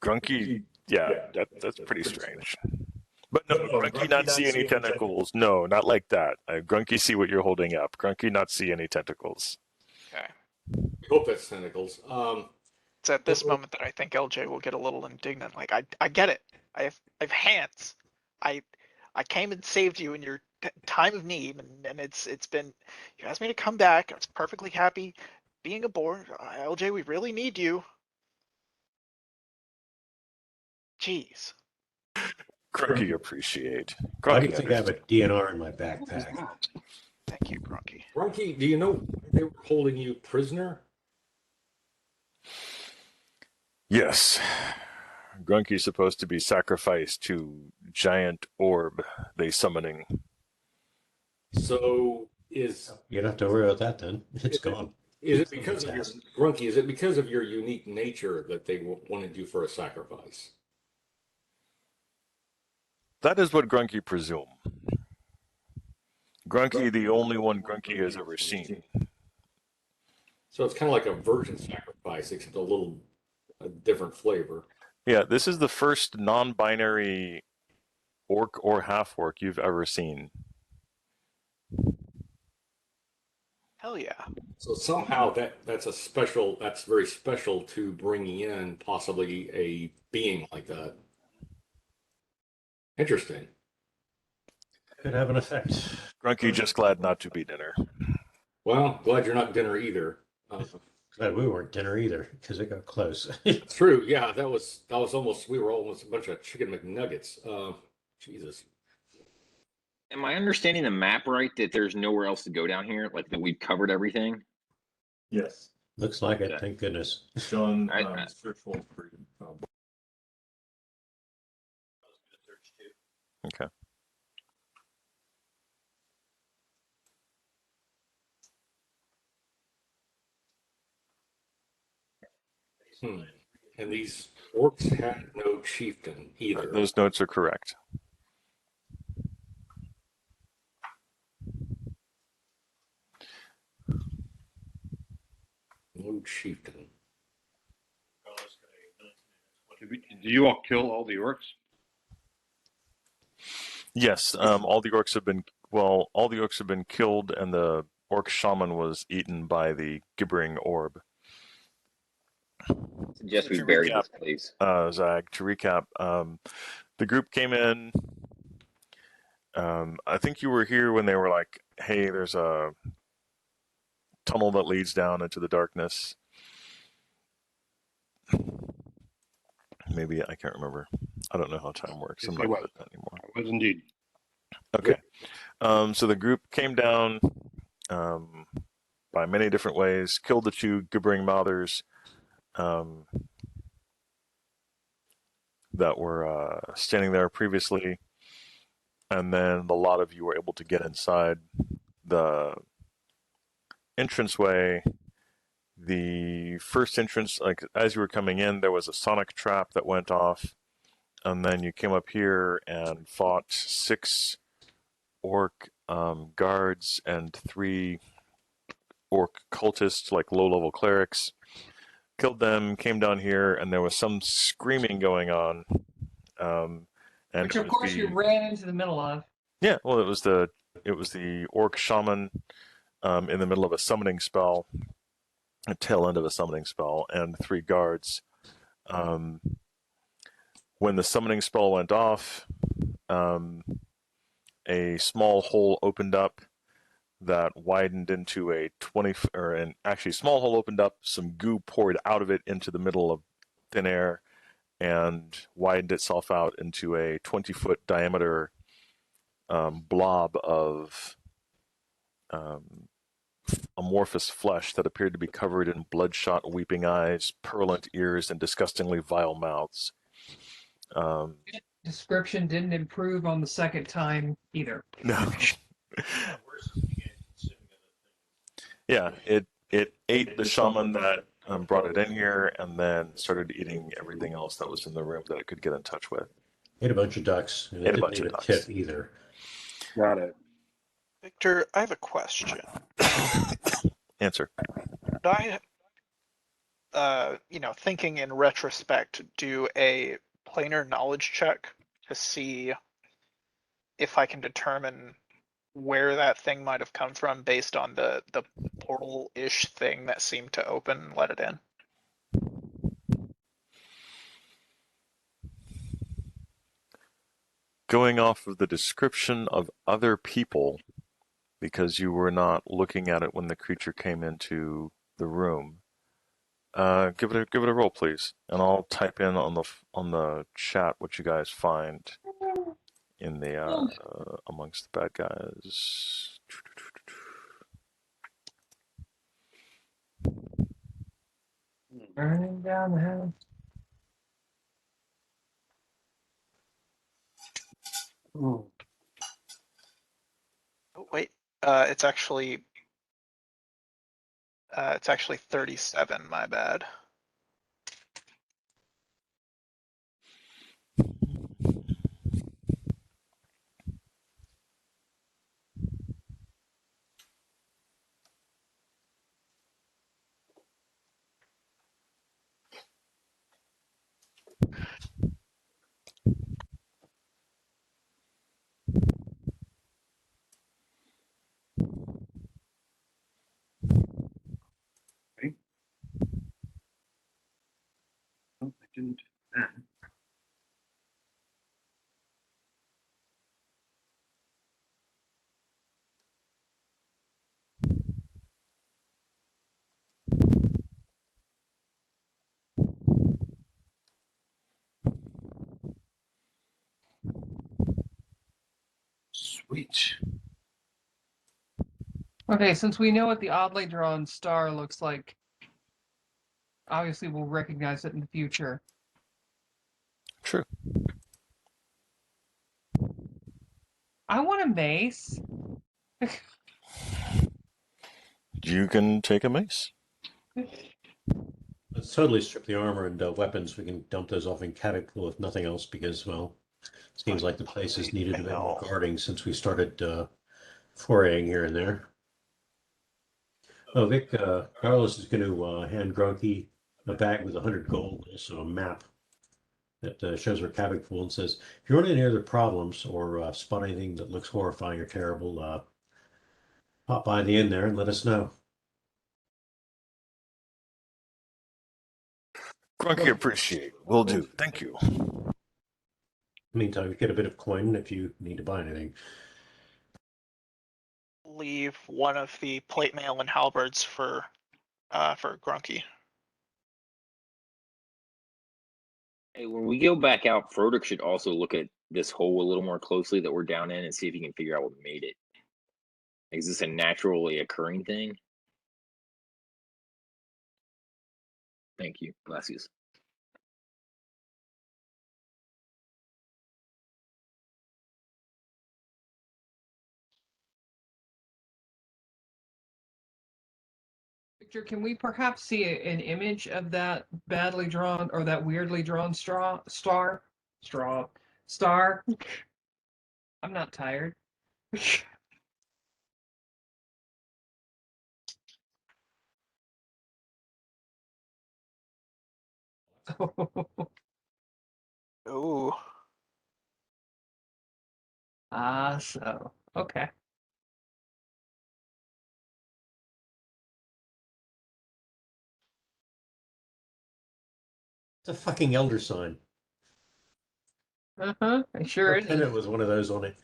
A: Grunky, yeah, that's pretty strange. But no, Grunky not see any tentacles. No, not like that. Grunky see what you're holding up. Grunky not see any tentacles.
D: Okay.
C: We hope that's tentacles.
D: It's at this moment that I think LJ will get a little indignant. Like, I get it. I have hands. I came and saved you in your time of need, and it's been, you asked me to come back. I was perfectly happy being aboard. LJ, we really need you. Jeez.
A: Grunky appreciate.
E: Why do you
A: Grunky
E: think I have a
A: understand.
E: DNR in my backpack?
D: Thank you, Grunky.
C: Grunky, do you know why they were holding you prisoner?
A: Yes. Grunky's supposed to be sacrificed to giant orb they summoning.
C: So is
E: You don't have to worry about that then. It's gone.
C: it because of your Grunky? Is it because of your unique nature that they wanted you for a sacrifice?
A: That is what Grunky presume. Grunky, the only one Grunky has ever seen.
C: So it's kind of like a virgin sacrifice, except a different flavor.
A: Yeah, this is the first non-binary orc or half-orc you've ever seen.
D: Hell yeah.
C: So somehow that's very special to bringing in possibly a being like that. Interesting.
E: Could have an effect.
A: Grunky just glad not to be dinner.
C: Well, glad you're not dinner either.
E: Glad we weren't dinner either, because it got close.
C: True. Yeah, that was almost, we were almost a bunch of chicken McNuggets. Jesus.
F: Am I understanding the map right that there's nowhere else to go down here? Like that we've covered everything?
G: Yes.
E: Looks like it, thank goodness.
G: Sean,
F: I-
G: search for
A: Okay.
C: And these orcs had no chieftain either.
A: Those notes are correct.
C: No chieftain.
H: Did you all kill all the orcs?
A: Yes, all the orcs have been killed, and the orc shaman was eaten by the gibbering orb.
F: Suggest we
A: To
F: bury
A: recap,
F: this place.
A: Zag, to recap, the group came in. I think you were here when they were like, hey, there's a tunnel that leads down into the darkness. Maybe, I can't remember. I don't know how time works. I'm
H: Yes,
A: not
H: I was.
A: good at that anymore.
H: I was indeed.
A: Okay. So the group came down by many different ways, killed the two gibbering mouthers that were standing there previously, and then a lot of you were able to get inside the entranceway. The first entrance, like as you were coming in, there was a sonic trap that went off, and then you came up here and fought 6 orc guards and 3 orc cultists, like low-level clerics. Killed them, came down here, and there was some screaming going on. And
B: Which of course you ran into the middle of.
A: Yeah, well, it was the orc shaman in the middle of a summoning spell, a tail end of a summoning spell, and 3 guards. When the summoning spell went off, a small hole opened up that widened into a 20, or an actually small hole opened up, some goo poured out of it into the middle of thin air and widened itself out into a 20-foot diameter blob of amorphous flesh that appeared to be covered in bloodshot weeping eyes, purulent ears, and disgustingly vile mouths.
B: Description didn't improve on the second time either.
A: No. Yeah, it ate the shaman that brought it in here, and then started eating everything else that was in the room that it could get in touch with.
E: Ate a bunch of ducks, and it
A: Ate a
E: didn't
A: bunch
E: leave
A: of
E: a
A: ducks.
E: tip either.
H: Got it.
D: Victor, I have a question.
A: Answer.
D: Could I, thinking in retrospect, do a planar knowledge check to see if I can determine where that thing might have come from based on the portal-ish thing that seemed to open and let it in?
A: Going off of the description of other people, because you were not looking at it when the creature came into the room, give it a roll, please, and I'll type in on the chat what you guys find in the amongst the bad guys.
B: Burning down the house.
H: Oh.
D: Oh, wait, it's actually 37. My bad.
H: Oh, I didn't. Ah. Sweet.
B: Okay, since we know what the oddly drawn star looks like, obviously we'll recognize it in the future.
A: True.
B: I want a mace.
A: You can take a mace.
E: Let's totally strip the armor and weapons. We can dump those off in Cataclysm if nothing else, because, well, seems like the place has needed a bit more guarding since we started foraying here and there. Oh, Vic, Carlos is going to hand Grunky a bag with 100 gold, also a map that shows where Kavik Pool, and says, if you run into any other problems or spot anything that looks horrifying or terrible, pop by the inn there and let us know.
A: Grunky appreciate. Will do. Thank you.
E: Meantime, you get a bit of coin if you need to buy anything.
D: Leave one of the plate mail and halberds for Grunky.
F: Hey, when we go back out, Froderick should also look at this hole a little more closely that we're down in and see if he can figure out what made it. Is this a naturally occurring thing? Thank you. Gracias.
B: Victor, can we perhaps see an image of that badly drawn or that weirdly drawn star? I'm not tired.
D: Ooh.
B: So okay.
E: It's a fucking elder sign.
B: It sure
E: Her
B: is.
E: pennant was one of those on it.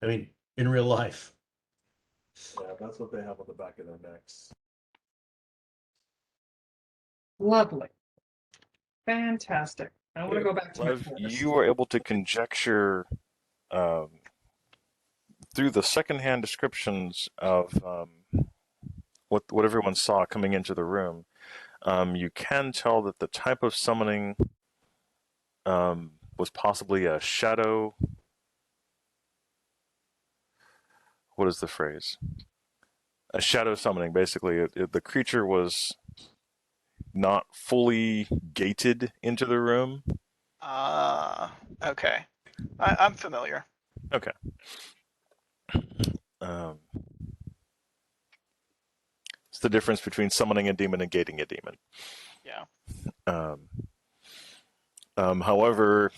E: I mean, in real life.
G: Yeah, that's what they have on the back of their necks.
B: Lovely. Fantastic. I want to go back to my
A: Lev,
B: forest.
A: you were able to conjecture through the secondhand descriptions of what everyone saw coming into the room, you can tell that the type of summoning was possibly a shadow. What is the phrase? A shadow summoning. Basically, the creature was not fully gated into the room.
D: Okay. I'm familiar.
A: Okay. Um, it's the difference between summoning a demon and gating a demon.
D: Yeah.
A: However,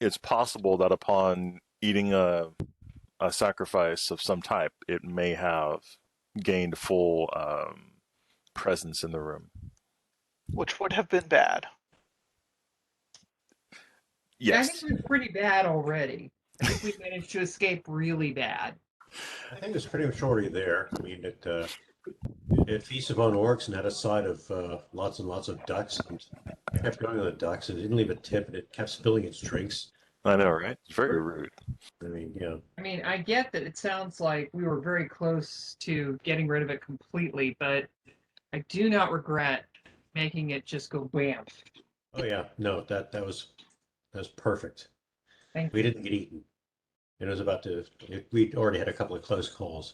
A: it's possible that upon eating a sacrifice of some type, it may have gained full presence in the room.
D: Which would have been bad.
B: Yeah, I
A: Yes.
B: think it was pretty bad already. I think we managed to escape really bad.
E: I think it's pretty much already there. I mean, it feasts upon orcs and had a side of lots and lots of ducks, and it kept going on the ducks, and it didn't leave a tip, and it kept spilling its drinks.
A: I know, right? It's very rude.
E: I mean, yeah.
B: I mean, I get that it sounds like we were very close to getting rid of it completely, but I do not regret making it just go bam.
E: Oh yeah, no, that was perfect.
B: Thank
E: We
B: you.
E: didn't get eaten. It was about to. We'd already had a couple of close calls.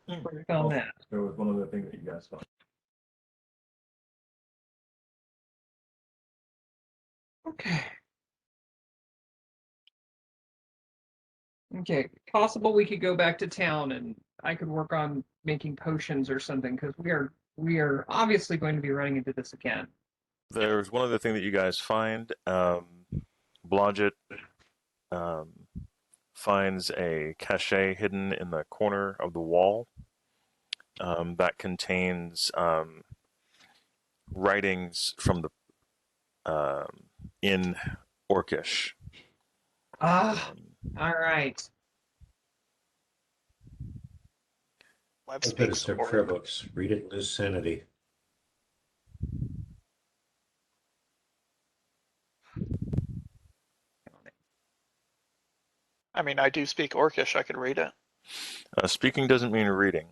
B: Work on that.
G: There was one other thing that you guys found.
B: Okay. Okay. Possible we could go back to town and I could work on making potions or something because we are obviously going to be running into this again.
A: There's one other thing that you guys find. Blodgett finds a cachet hidden in the corner of the wall that contains writings from the in Orcish.
B: Ah, all right.
D: Web
E: As good as
D: speaks
E: their prayer books. Read it and lose sanity.
D: I mean, I do speak Orcish. I could read it.
A: Speaking doesn't mean reading.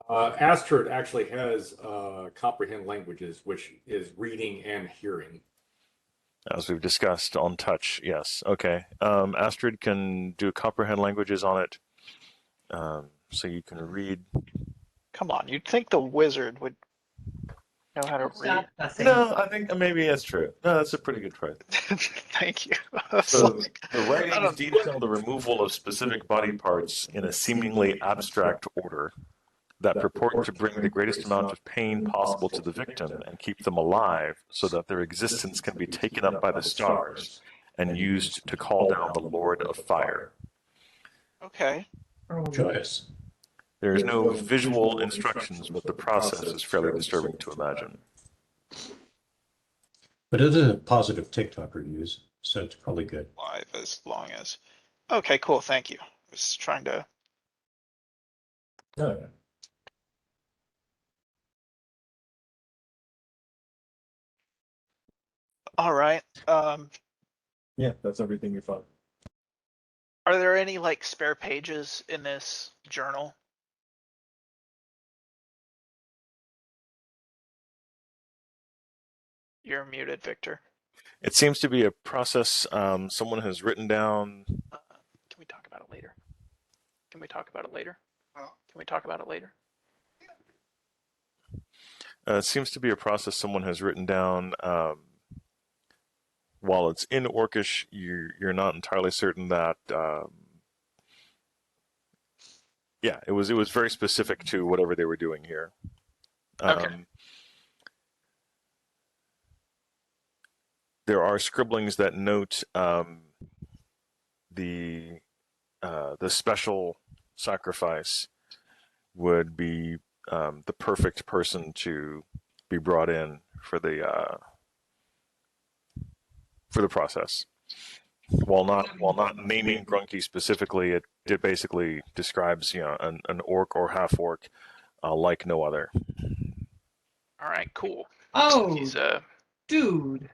C: Astrid actually has comprehend languages, which is reading and hearing.
A: As we've discussed on touch, yes. Okay. Astrid can do comprehend languages on it. So you can read.
D: Come on, you'd think the wizard would know how to read.
B: Stop fussing.
A: No, I think maybe that's true. No, that's a pretty good try.
D: Thank you. I was
A: So
D: like,
A: the
D: I
A: writings
D: don't-
A: detail the removal of specific body parts in a seemingly abstract order that purport to bring the greatest amount of pain possible to the victim and keep them alive so that their existence can be taken up by the stars and used to call down the Lord of Fire.
D: Okay.
E: Joyous.
A: There is no visual instructions, but the process is fairly disturbing to imagine.
E: But it is a positive TikTok reviews, so it's probably good.
D: Live as long as. Okay, cool. Thank you. I was trying to.
G: Oh, yeah.
D: All right.
G: Yeah, that's everything you found.
D: Are there any like spare pages in this journal? You're muted, Victor.
A: It seems to be a process someone has written down.
D: Can we talk about it later? Can we talk about it later? Can we talk about it later?
A: It seems to be a process someone has written down. While it's in Orcish, you're not entirely certain that. Yeah, it was very specific to whatever they were doing here.
D: Okay.
A: There are scribblings that note the special sacrifice would be the perfect person to be brought in for the process. While not naming Grunky specifically, it basically describes an orc or half-orc like no other.
D: All right, cool.
B: Oh,
D: He's
B: dude.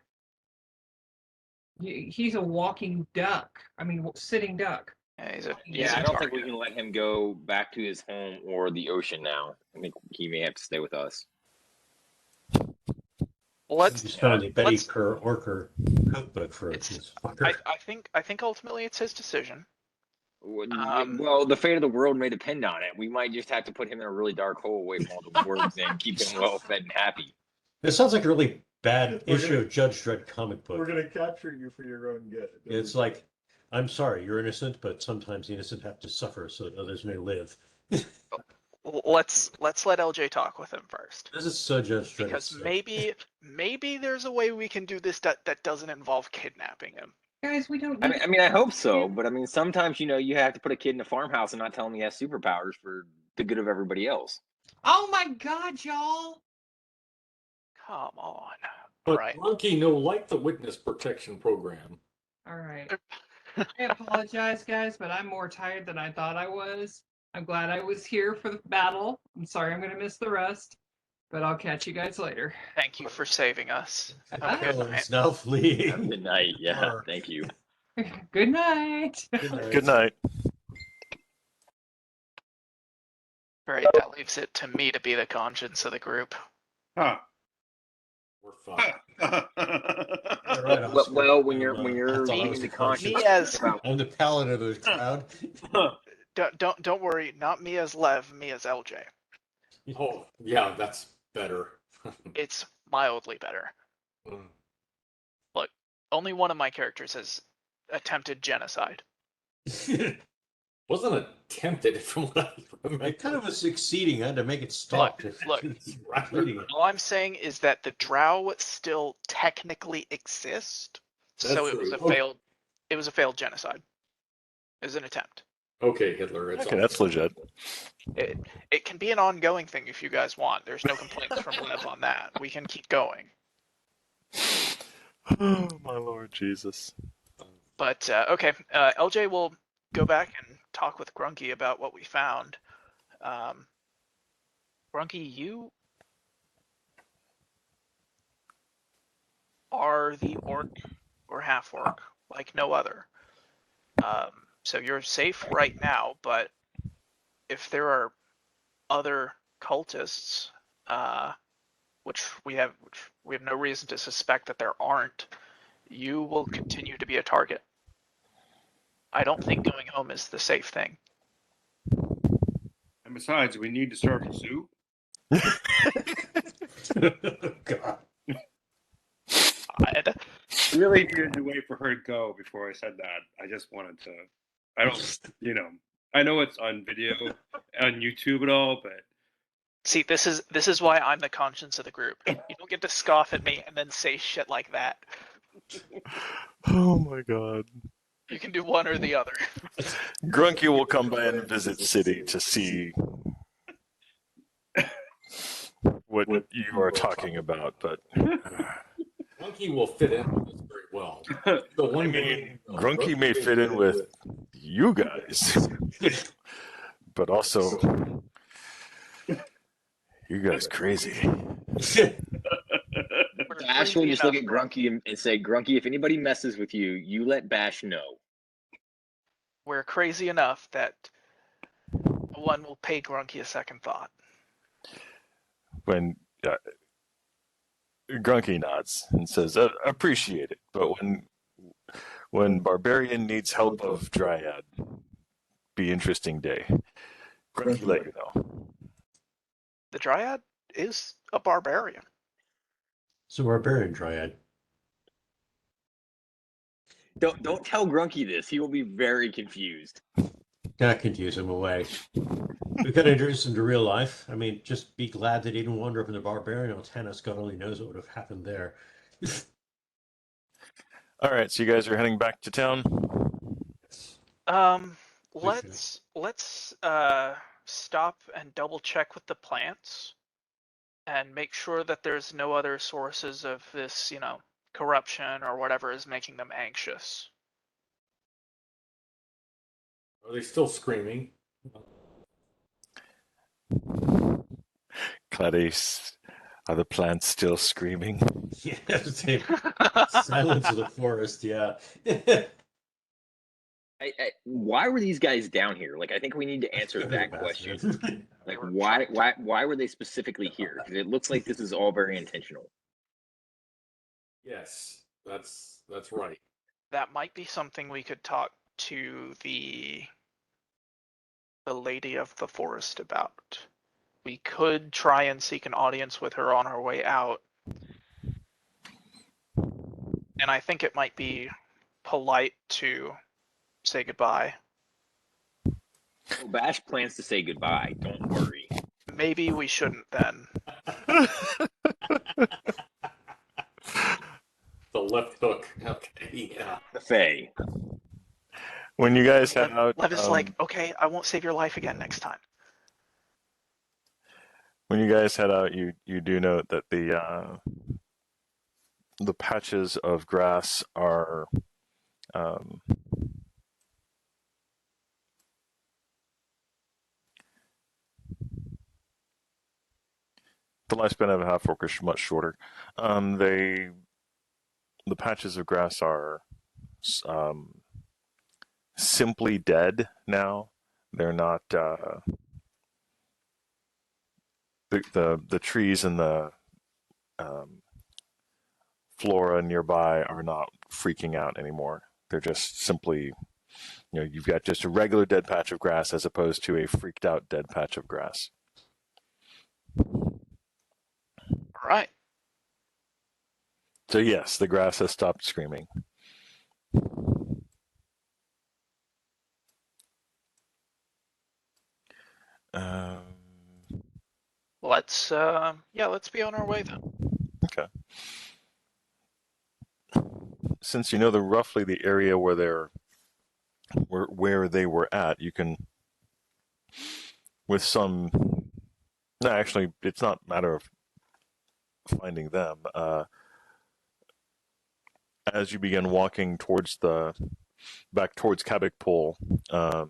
B: He's a walking duck. I mean, sitting duck.
D: Yeah, he's a
F: Yeah, I don't think we
D: target.
F: can let him go back to his home or the ocean now. I think he may have to stay with us.
D: Let's
E: Just found the Betty
D: let's.
E: Kerr Orker cookbook for
D: It's.
E: this fucker.
D: I think ultimately it's his decision.
F: Well, the fate of the world may depend on it. We might just have to put him in a really dark hole away from all the words and keep him well fed and happy.
E: This sounds like a really bad
G: We're
E: issue
G: gonna-
E: of Judge Dredd comic book.
G: We're gonna capture you for your own good.
E: It's like, I'm sorry, you're innocent, but sometimes the innocent have to suffer so that others may live.
D: Let's let LJ talk with him first.
E: This is so Judge Dredd.
D: Because maybe there's a way we can do this that doesn't involve kidnapping him.
B: Guys, we don't.
F: I mean, I hope so, but I mean, sometimes you have to put a kid in a farmhouse and not tell him he has superpowers for the good of everybody else.
B: Oh my God, y'all!
D: Come on.
C: But
D: Right.
C: Grunky no like the witness protection program.
B: All right. I apologize, guys, but I'm more tired than I thought I was. I'm glad I was here for the battle. I'm sorry I'm going to miss the rest, but I'll catch you guys later.
D: Thank you for saving us. Have a
B: Ah.
D: good
E: Oh,
D: night.
E: it's now fleeing.
F: Good night. Yeah,
E: Sure.
F: thank you.
B: Good night.
A: Good night.
D: Great. That leaves it to me to be the conscience of the group.
H: Huh.
C: We're fine.
E: All right, Oscar.
F: Well, when you're
E: I thought I
F: being
E: was
F: the
E: the
F: conscience
D: Me as
F: about
E: I'm the paladin of the crowd.
D: don't worry, not me as Lev, me as LJ.
C: Oh, yeah, that's better.
D: It's mildly better.
C: Mm.
D: Look, only one of my characters has attempted genocide.
C: Wasn't attempted from what I remember.
E: It kind of was succeeding. I had to make it stop.
D: Look.
E: Reading it.
D: All I'm saying is that the drow still technically exist. So
C: That's
D: it was
C: true.
D: a failed it was a failed genocide. It was an attempt.
C: Okay, Hitler. It's
A: Okay,
C: all-
A: that's legit.
D: It can be an ongoing thing if you guys want. There's no complaints from Lev on that. We can keep going.
A: Oh, my Lord Jesus.
D: But okay, LJ will go back and talk with Grunky about what we found. Grunky, you are the orc or half-orc like no other. So you're safe right now, but if there are other cultists, which we have no reason to suspect that there aren't, you will continue to be a target. I don't think going home is the safe thing.
H: And besides, we need to start a zoo.
E: God.
D: I
H: Really needed to wait for her to go before I said that. I just wanted to. I don't, I know it's on video on YouTube and all, but
D: See, this is why I'm the conscience of the group. You don't get to scoff at me and then say shit like that.
A: Oh, my God.
D: You can do one or the other.
A: Grunky will come by and visit City to see what you are talking about, but
C: Grunky will fit in with us very well. The
A: I
C: one
A: mean, Grunky may fit in with you guys, but also, you guys crazy.
D: We're
F: Bash will
D: crazy
F: just look at
D: enough, bro.
F: Grunky and say, Grunky, if anybody messes with you, you let Bash know.
D: We're crazy enough that no one will pay Grunky a second thought.
A: When Grunky nods and says, "Appreciate it," but when Barbarian needs help of Dryad, be interesting day. Grunky let you know.
D: The Dryad is a barbarian.
E: It's a barbarian dryad.
F: Don't tell Grunky this. He will be very confused.
E: Not confuse him away. We could introduce him to real life. I mean, just be glad that he didn't wander up in the barbarian antennas. God only knows what would have happened there.
A: All right, so you guys are heading back to town.
D: Let's stop and double check with the plants and make sure that there's no other sources of this, corruption or whatever is making them anxious.
C: Are they still screaming?
A: Clarice, are the plants still screaming?
E: Yeah, silence of the forest. Yeah.
F: Why were these guys down here? Like, I think we need to answer that question.
D: They
F: Like,
D: were
F: why were they specifically here? Because it looks like this is all very intentional.
C: Yes, that's right.
D: That might be something we could talk to the lady of the forest about. We could try and seek an audience with her on our way out. And I think it might be polite to say goodbye.
F: Well, Bash plans to say goodbye. Don't worry.
D: Maybe we shouldn't then.
C: The left hook. Okay, yeah.
F: The Fae.
A: When you guys head out,
D: Lev is like, okay, I won't save your life again next time.
A: when you guys head out, you do note that the patches of grass are the lifespan of a half-orc is much shorter. The patches of grass are simply dead now. They're not the trees and the flora nearby are not freaking out anymore. They're just simply, you've got just a regular dead patch of grass as opposed to a freaked out dead patch of grass.
D: All right.
A: So yes, the grass has stopped screaming.
D: Let's be on our way then.
A: Okay. Since you know roughly the area where they were at, you can, with some. No, actually, it's not a matter of finding them. As you begin walking back towards Kabik Pool, the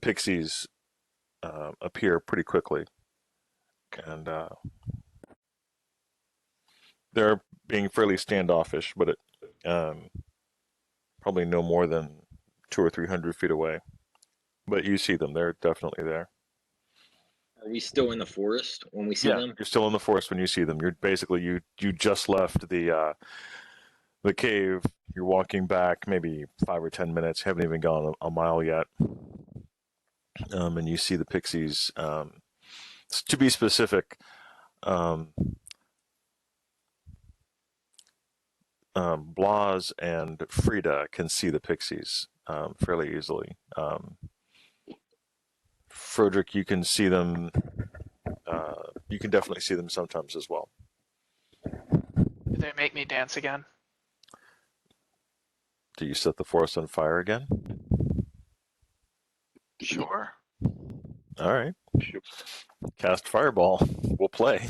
A: pixies appear pretty quickly, and they're being fairly standoffish, but probably no more than 200 or 300 feet away. But you see them; they're definitely there.
F: Are we still in the forest when we see them?
A: You're still in the forest when you see them. You're basically you just left the cave. You're walking back maybe 5 or 10 minutes. Haven't even gone a mile yet, and you see the pixies. To be specific, Blas and Frida can see the pixies fairly easily. Frederick, you can see them. You can definitely see them sometimes as well.
D: Do they make me dance again?
A: Do you set the forest on fire again?
D: Sure.
A: All right. Cast Fireball. We'll play.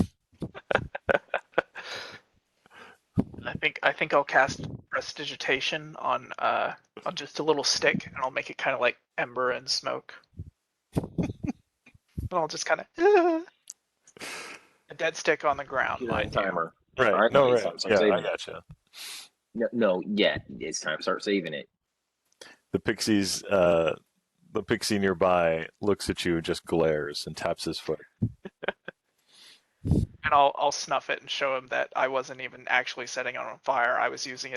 D: I think I'll cast Prestidigitation on just a little stick, and I'll make it kind of like ember and smoke. And I'll just kind of a dead stick on the ground.
F: Get that timer.
A: Right.
F: All right,
A: No,
F: okay,
A: right.
F: start
A: Yeah,
F: saving
A: I
F: it.
A: gotcha.
F: No, yeah, it's time to start saving it.
A: The pixie nearby looks at you, just glares, and taps his foot.
D: And I'll snuff it and show him that I wasn't even actually setting it on fire. I was using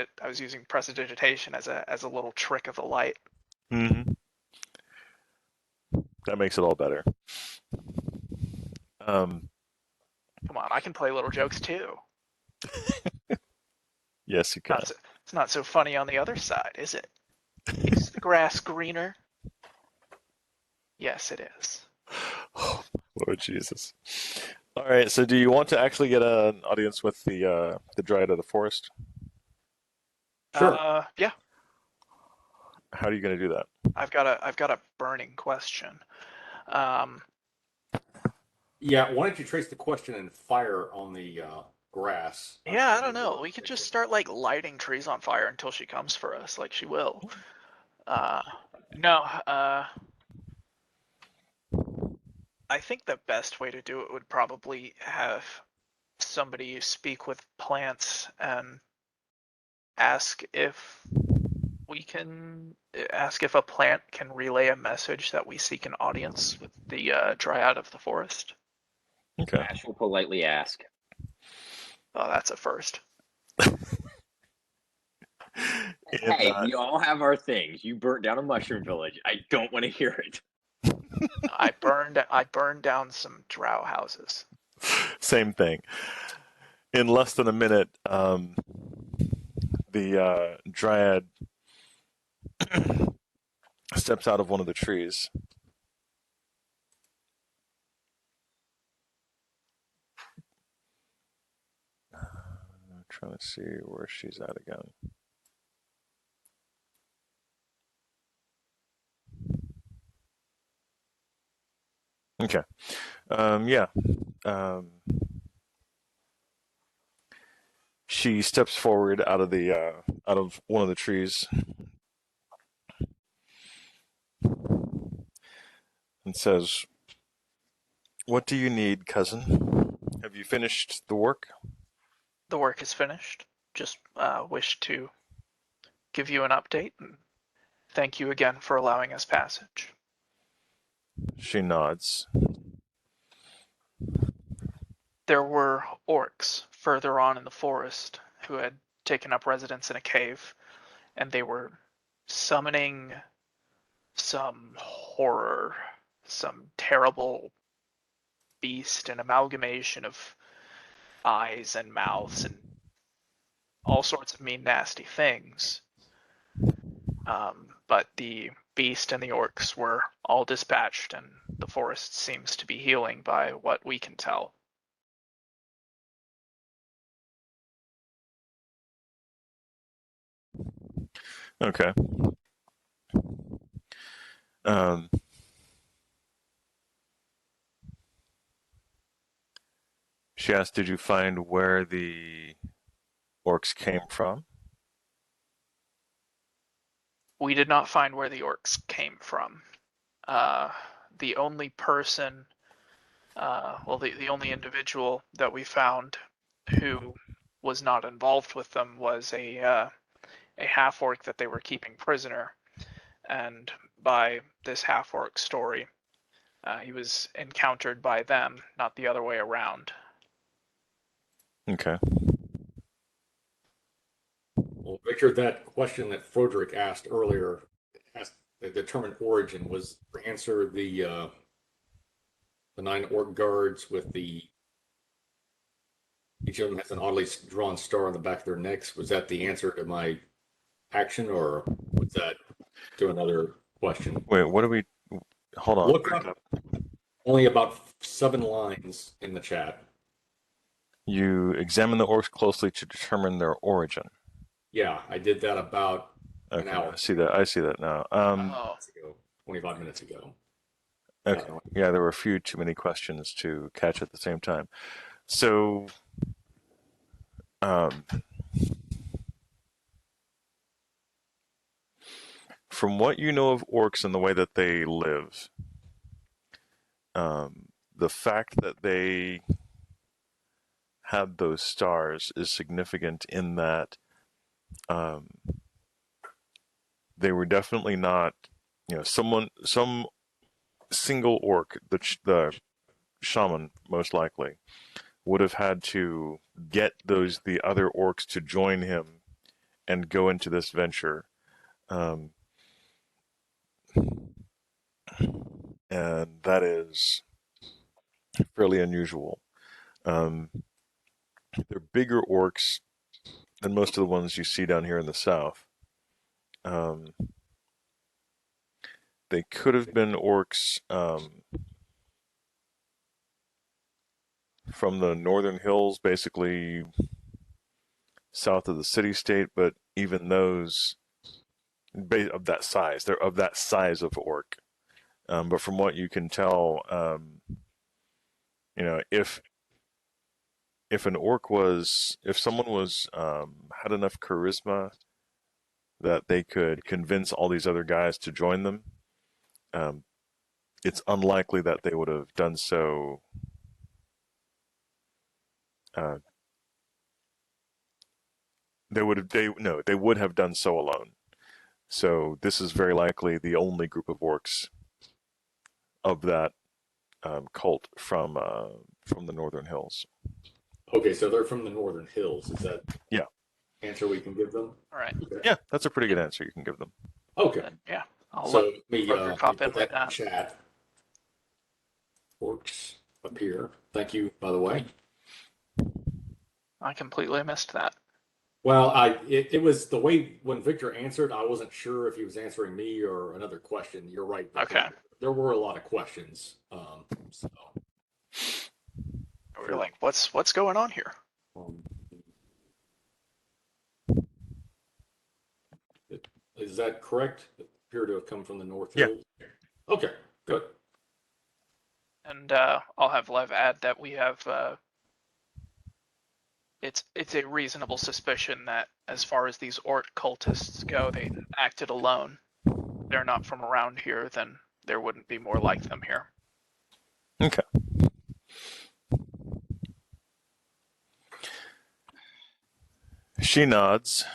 D: Prestidigitation as a little trick of the light.
A: Mm-hmm. That makes it all better.
D: Come on, I can play little jokes too.
A: Yes, you can.
D: It's not so funny on the other side, is it? Is the grass greener? Yes, it is.
A: Oh, Lord Jesus. All right, so do you want to actually get an audience with the Dryad of the Forest?
C: Sure.
D: Yeah.
A: How are you going to do that?
D: I've got a burning question.
C: Yeah, why don't you trace the question and fire on the grass?
D: Yeah, I don't know. We could just start like lighting trees on fire until she comes for us, like she will. No, I think the best way to do it would probably have somebody speak with plants and ask if We can ask if a plant can relay a message that we seek an audience with the dryad of the forest.
A: Okay.
F: Ash will politely ask.
D: Oh, that's a first.
F: Hey, we all have our things. You burnt down a mushroom village. I don't want to hear it.
D: I burned down some drow houses.
A: Same thing. In less than a minute, the dryad steps out of one of the trees. I'm trying to see where she's at again. Okay. Yeah. She steps forward out of one of the trees and says, "What do you need, cousin? Have you finished the work?"
D: The work is finished. Just wish to give you an update and thank you again for allowing us passage.
A: She nods.
D: There were orcs further on in the forest who had taken up residence in a cave, and they were summoning some horror, some terrible beast, an amalgamation of eyes and mouths and all sorts of mean, nasty things. But the beast and the orcs were all dispatched, and the forest seems to be healing by what we can tell.
A: Okay. She asked, "Did you find where the orcs came from?"
D: We did not find where the orcs came from. The only person, the only individual that we found who was not involved with them was a half-ork that they were keeping prisoner. And by this half-ork story, he was encountered by them, not the other way around.
A: Okay.
C: Well, Victor, that question that Frederick asked earlier, asked the determined origin, was to answer the 9 orc guards with each of them has an oddly drawn star on the back of their necks. Was that the answer to my action, or was that to another question?
A: Wait, what do we? Hold on.
C: Look up only about 7 lines in the chat.
A: You examine the orcs closely to determine their origin.
C: Yeah, I did that about an
A: Okay,
C: hour.
A: I see that now.
D: Oh,
C: 25 minutes ago.
A: Okay. Yeah, there were a few too many questions to catch at the same time. So, from what you know of orcs and the way that they live, the fact that they had those stars is significant in that they were definitely not, some single orc, the shaman most likely, would have had to get the other orcs to join him and go into this venture. Um, and that is fairly unusual. They're bigger orcs than most of the ones you see down here in the south. They could have been orcs from the northern hills, basically south of the city-state, but even those of that size, they're of that size of orc. But from what you can tell, if if someone was had enough charisma that they could convince all these other guys to join them, it's unlikely that they would have done so. They would have done so alone. So this is very likely the only group of orcs of that cult from the Northern Hills.
C: Okay, so they're from the Northern Hills. Is that
A: Yeah.
C: answer we can give them?
D: All right.
C: Okay.
A: Yeah, that's a pretty good answer you can give them.
C: Okay.
D: Then, yeah. I'll
C: So
D: let
C: let me
D: Frederick hop in
C: put
D: with
C: that in
D: that.
C: chat. Orcs appear. Thank you, by the way.
D: I completely missed that.
C: Well, it was the way when Victor answered, I wasn't sure if he was answering me or another question. You're right, Victor.
D: Okay.
C: There were a lot of questions. So
D: We were like, what's going on here?
C: um, is that correct? It appear to have come from the North
A: Yeah.
C: Hills? Okay, good.
D: And I'll have Lev add that we have it's a reasonable suspicion that as far as these orc cultists go, they acted alone. They're not from around here, then there wouldn't be more like them here.
A: Okay. She nods,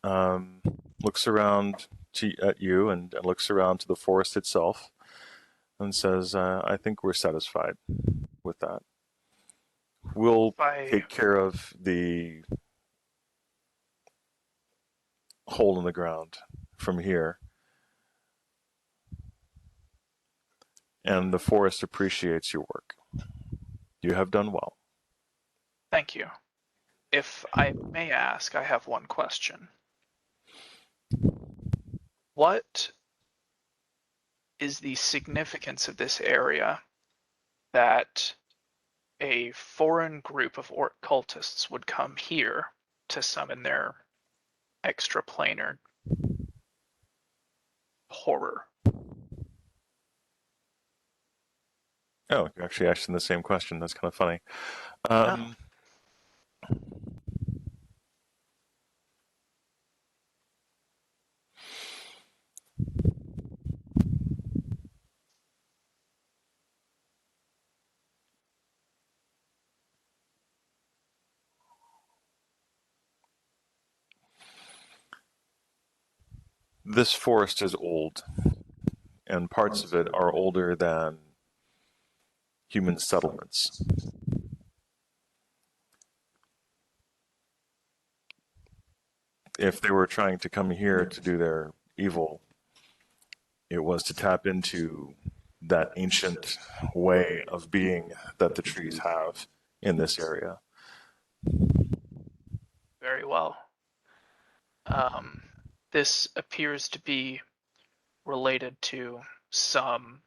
A: looks around at you and looks around to the forest itself and says, I think we're satisfied with that. We'll take care of the hole in the ground from here. And the forest appreciates your work. You have done well.
D: Thank you. If I may ask, I have one question. What is the significance of this area that a foreign group of orc cultists would come here to summon their extraplanar horror?
A: Oh, you're actually asking the same question. That's kind of funny. This forest is old, and parts of it are older than human settlements. If they were trying to come here to do their evil, it was to tap into that ancient way of being that the trees have in this area.
D: Very well. This appears to be related to some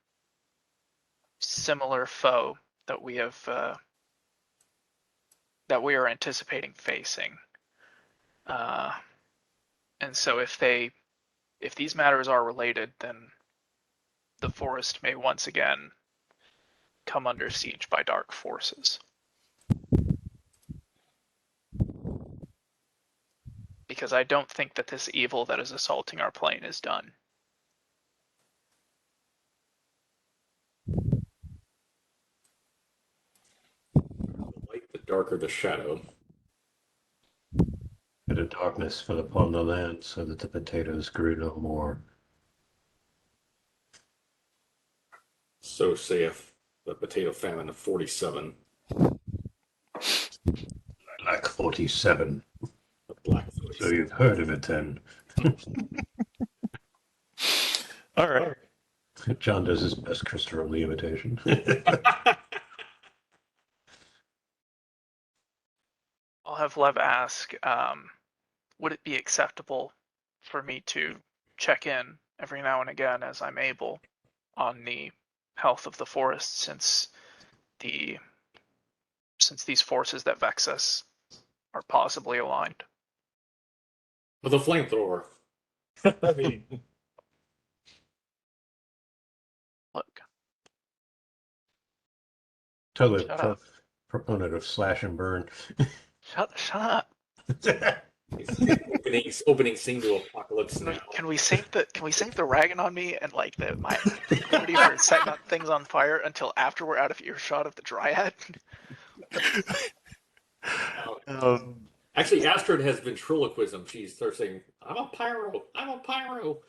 D: similar foe that we have that we are anticipating facing. And so if these matters are related, then the forest may once again come under siege by dark forces. Because I don't think that this evil that is assaulting our plane is done.
C: The light, the darker the shadow.
E: Bit of darkness fell upon the land so that the potatoes grew no more.
C: So saith the potato famine of 47.
E: Black 47.
C: The black 47.
E: So you've heard of it then.
A: All right.
E: John does his best Christopher Lee imitation.
D: I'll have Lev ask, would it be acceptable for me to check in every now and again as I'm able on the health of the forest, since these forces that vex us are possibly aligned?
C: With a flamethrower.
G: I mean,
D: Look,
E: Totally
D: Shut up.
E: proponent of slash and burn.
D: shut up.
C: Opening scene to Apocalypse Now.
D: Can we save the ragging on me and like my ability for setting up things on fire until after we're out of earshot of the dryad?
C: Actually, Astrid has ventriloquism. She starts saying, "I'm a pyro. I'm a pyro."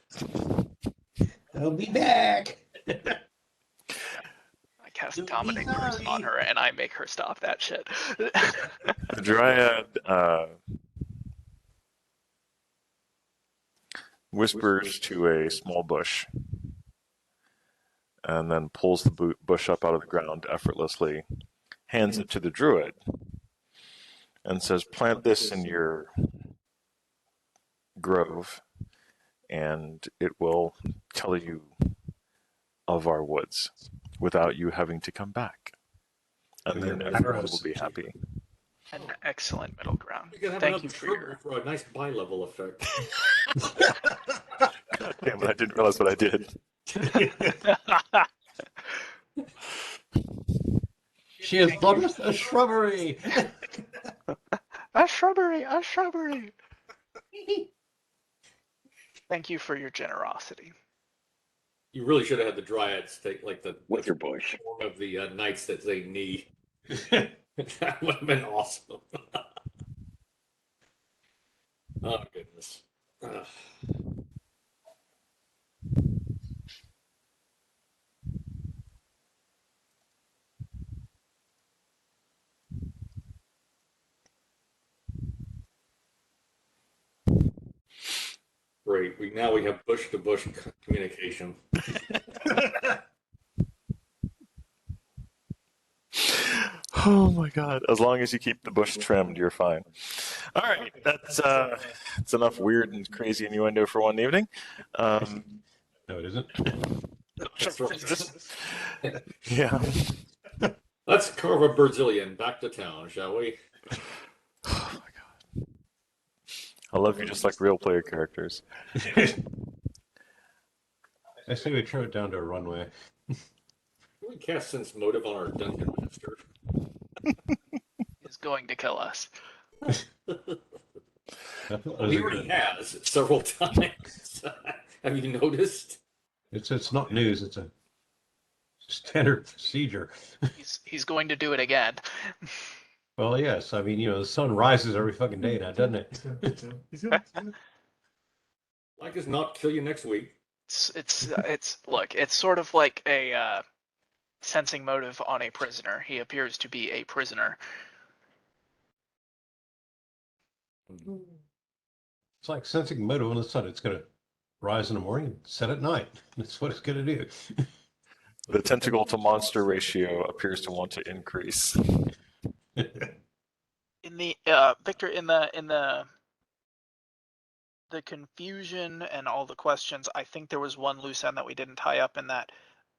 E: I'll be back.
D: I cast Dominate Curse on her, and I make her stop that shit.
A: The Dryad whispers to a small bush and then pulls the bush up out of the ground effortlessly, hands it to the druid, and says, "Plant this in your grove, and it will tell you of our woods without you having to come back. And then everyone will be happy."
D: An excellent middle ground.
C: You can have
D: Thank
C: another
D: you for your.
C: shrubbery for a nice bi-level effect.
A: God damn it, I didn't realize what I did.
E: She has brought us a shrubbery.
D: A shrubbery, a shrubbery. Thank you for your generosity.
C: You really should have had the dryads take like the
F: Wither bush.
C: form of the knights that say knee. That would have been awesome. Oh goodness. Great. We have bush to bush communication.
A: Oh my god. As long as you keep the bush trimmed, you're fine. All right. That's enough weird and crazy innuendo for one evening.
E: No, it isn't.
C: That's right.
A: Yeah.
C: Let's carve a Brazilian back to town, shall we?
A: Oh my god. I love you just like real player characters.
E: I say we trim it down to a runway.
C: Can we cast sense motive on our dungeon master?
D: He's going to kill us.
C: He already has several times. Have you noticed?
E: It's not news. It's a standard procedure.
D: He's going to do it again.
E: Well, yes. I mean, the sun rises every fucking day now, doesn't it?
C: Like as not kill you next week.
D: It's look. It's sort of like a sensing motive on a prisoner. He appears to be a prisoner.
E: It's like sensing motive on the sun. It's going to rise in the morning and set at night. That's what it's going to do.
A: The tentacle to monster ratio appears to want to increase.
D: In the Victor, in the confusion and all the questions, I think there was one loose end that we didn't tie up in that.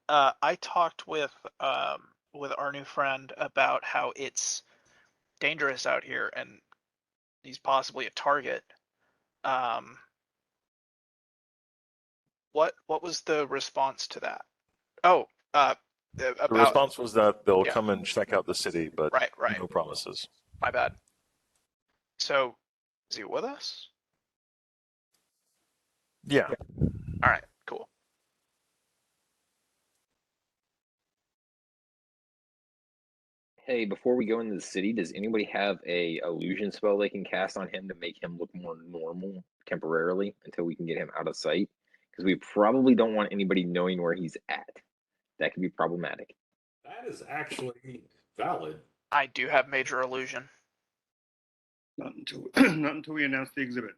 D: I talked with our new friend about how it's dangerous out here and he's possibly a target. What was the response to that? Oh,
A: The
D: about
A: response was that they'll
D: Yeah.
A: come and check out the city, but
D: right.
A: no promises.
D: My bad. So, is he with us?
A: Yeah.
D: All right, cool.
F: Hey, before we go into the city, does anybody have a illusion spell they can cast on him to make him look more normal temporarily until we can get him out of sight? Because we probably don't want anybody knowing where he's at. That could be problematic.
C: That is actually valid.
D: I do have major illusion.
H: Not until we announce the exhibit.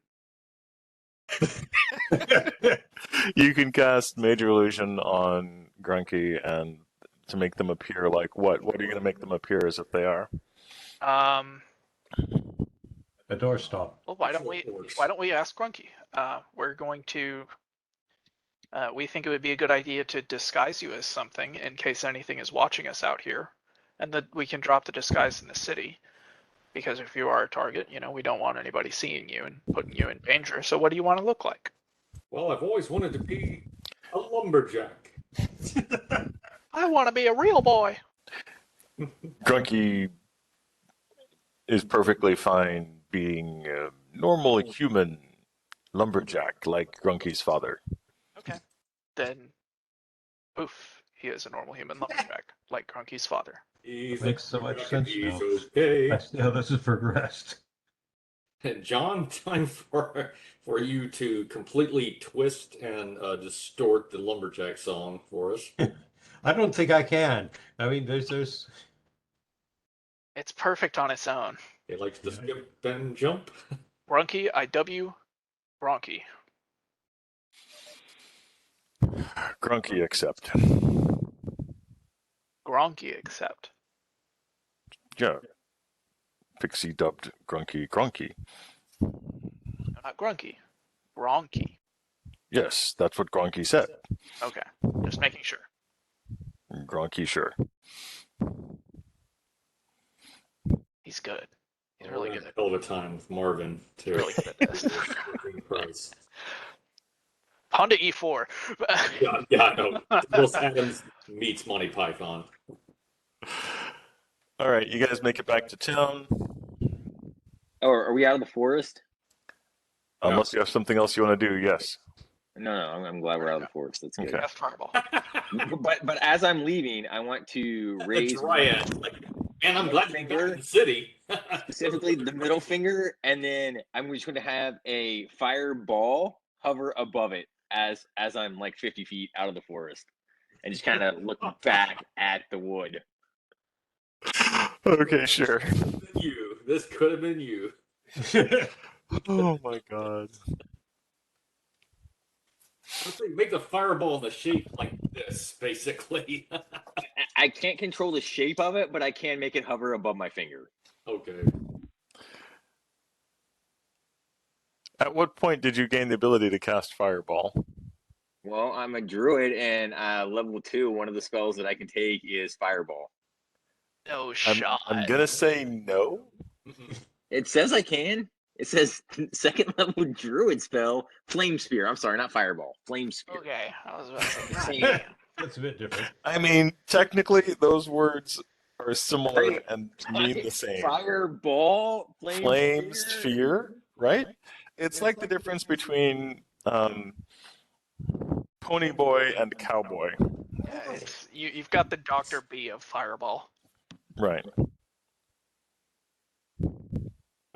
A: You can cast Major Illusion on Grunky and to make them appear like what? What are you going to make them appear as if they are?
E: A doorstop.
D: Well, why don't we ask Grunky? We're going to. We think it would be a good idea to disguise you as something in case anything is watching us out here, and that we can drop the disguise in the city. Because if you are a target, we don't want anybody seeing you and putting you in danger. So what do you want to look like?
C: Well, I've always wanted to be a lumberjack.
D: I want to be a real boy.
A: Grunky is perfectly fine being a normal human lumberjack like Grunky's father.
D: Okay. Then, oof, he is a normal human lumberjack like Grunky's father.
C: He's
E: Makes so much sense
C: he's
E: now.
C: okay.
E: That's how this has progressed.
C: John, time for you to completely twist and distort the lumberjack song for us.
E: I don't think I can. I mean, there's
D: It's perfect on its own.
C: He likes to skip and jump.
D: Grunky, IW, Grunky.
A: Grunky accept.
D: Grunky accept.
A: Yeah. Pixie dubbed Grunky Grunky.
D: Not Grunky. Gronky.
A: Yes, that's what Grunky said.
D: Okay. Just making sure.
A: Grunky, sure.
D: He's good. He's really
C: We're
D: good.
C: having a hell of a time with Marvin too.
D: Really good at this.
C: Price.
D: Pawn to E4.
C: Yeah, I know. Douglas Adams meets Monty Python.
A: All right, you guys make it back to town.
F: Oh, are we out of the forest?
A: Unless you have something else you want to do, yes.
F: No, I'm glad we're out of the forest. That's good.
A: Okay.
D: That's fireball.
F: But as I'm leaving, I want to
C: The
F: raise
C: dryad. Like, man, I'm glad to be back in the city.
F: specifically the middle finger, and then I'm just going to have a fireball hover above it as I'm like 50 feet out of the forest, and just kind of look back at the wood.
A: Okay, sure.
C: You. This could have been you.
A: Oh my god.
C: Let's say make the fireball in the shape like this, basically.
F: I can't control the shape of it, but I can make it hover above my finger.
C: Okay.
A: At what point did you gain the ability to cast Fireball?
F: Well, I'm a druid, and level 2, one of the spells that I can take is fireball.
D: No
A: I'm
D: shot.
A: gonna say no.
F: It says I can. It says second level druid spell, flame spear. I'm sorry, not fireball. Flame spear.
D: Okay. I was about to say,
F: Same.
D: God damn.
E: that's a bit different.
A: I mean, technically, those words are similar
F: Right.
A: and mean the same.
F: Fireball,
A: Flame sphere, right? It's like the difference between Pony Boy and Cowboy.
D: Yeah, you've got the Dr. B of fireball.
A: Right.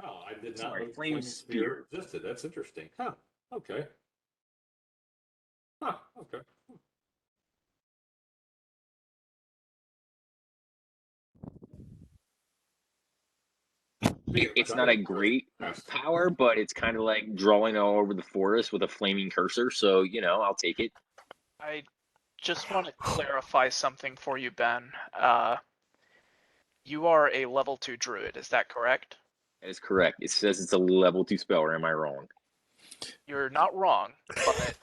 C: Oh, I did not
F: Sorry,
C: know
F: flame
C: spear existed. That's interesting. Huh. Okay. Huh. Okay.
F: It's not a great power, but it's kind of like drawing all over the forest with a flaming cursor. So, I'll take it.
D: I just want to clarify something for you, Ben. You are a level 2 druid, is that correct?
F: That is correct. It says it's a level 2 spell, or am I wrong?
D: You're not wrong, but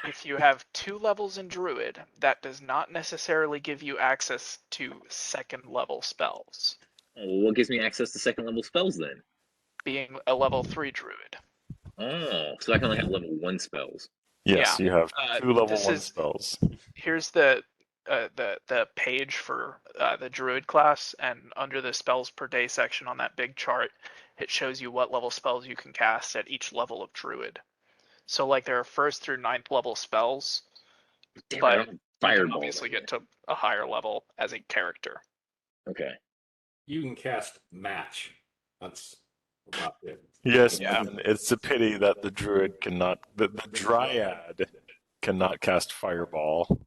D: if you have 2 levels in druid, that does not necessarily give you access to second level spells.
F: What gives me access to second level spells then?
D: Being a level 3 druid.
F: Oh, so I can only have level 1 spells.
A: Yes, you have 2 level
D: this
A: 1
D: is-
A: spells.
D: Here's the page for the druid class, and under the spells per day section on that big chart, it shows you what level spells you can cast at each level of druid. So like there are 1st through 9th level spells,
F: Damn, I
D: but
F: don't have
D: you can
F: fireball.
D: obviously get to a higher level as a character.
F: Okay.
C: You can cast match. That's about it.
A: Yes,
D: Yeah.
A: Ben, it's a pity that the druid cannot, the dryad cannot cast Fireball.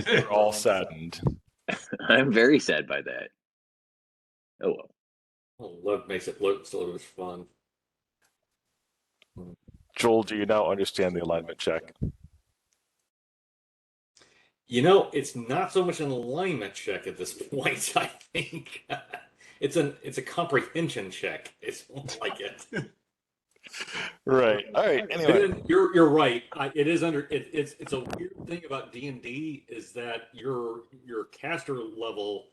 A: We're all saddened.
F: I'm very sad by that. Oh well.
C: Oh, love makes it look so much fun.
A: Joel, do you now understand the alignment check?
C: It's not so much an alignment check at this point, I think. It's a comprehension check. It's more like it.
A: Right. All right. Anyway,
C: You're right. It is under it's a weird thing about D&D is that your caster level,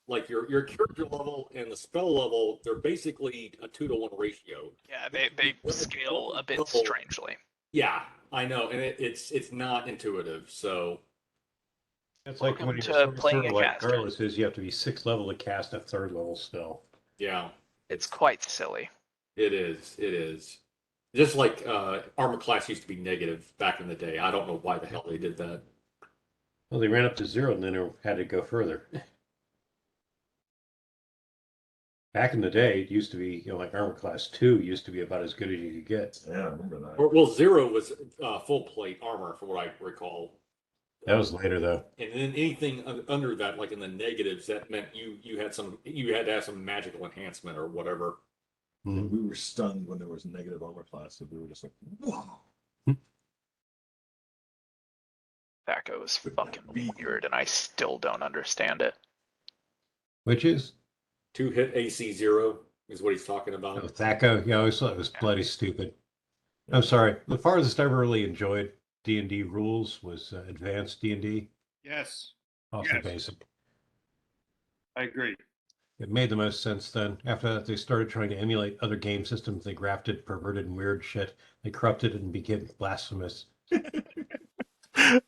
C: like your character level and the spell level, they're basically a 2-to-1 ratio.
D: Yeah, they scale a bit strangely.
C: Yeah, I know, and it's not intuitive. So
E: It's like
D: Welcome
E: when
D: to
E: you're
D: playing
E: sort of
D: a
E: like
D: caster.
E: Carlos says, you have to be 6th level to cast a 3rd level spell.
C: yeah,
D: It's quite silly.
C: it is. It is. Just like armor class used to be negative back in the day. I don't know why the hell they did that.
E: Well, they ran up to 0 and then they had to go further. Back in the day, it used to be, like Armor Class 2 used to be about as good as you could get.
G: Yeah, I remember that.
C: Well, 0 was full plate armor, from what I recall.
E: That was later, though.
C: And then anything under that, like in the negatives, that meant you had to have some magical enhancement or whatever.
E: Mhm.
G: We were stunned when there was negative armor class, and we were just like, whoa.
D: Thaco is fucking weird, and I still don't understand it.
E: Which is?
C: 2-hit AC 0 is what he's talking about.
E: Oh, Thaco. Yeah, I always thought it was bloody stupid. I'm sorry. The farthest I ever really enjoyed D&D rules was advanced D&D
H: Yes,
E: off
H: Yes.
E: the basic.
H: I agree.
E: It made the most sense then. After that, they started trying to emulate other game systems. They grafted, perverted, and weird shit. They corrupted it and became blasphemous.
A: All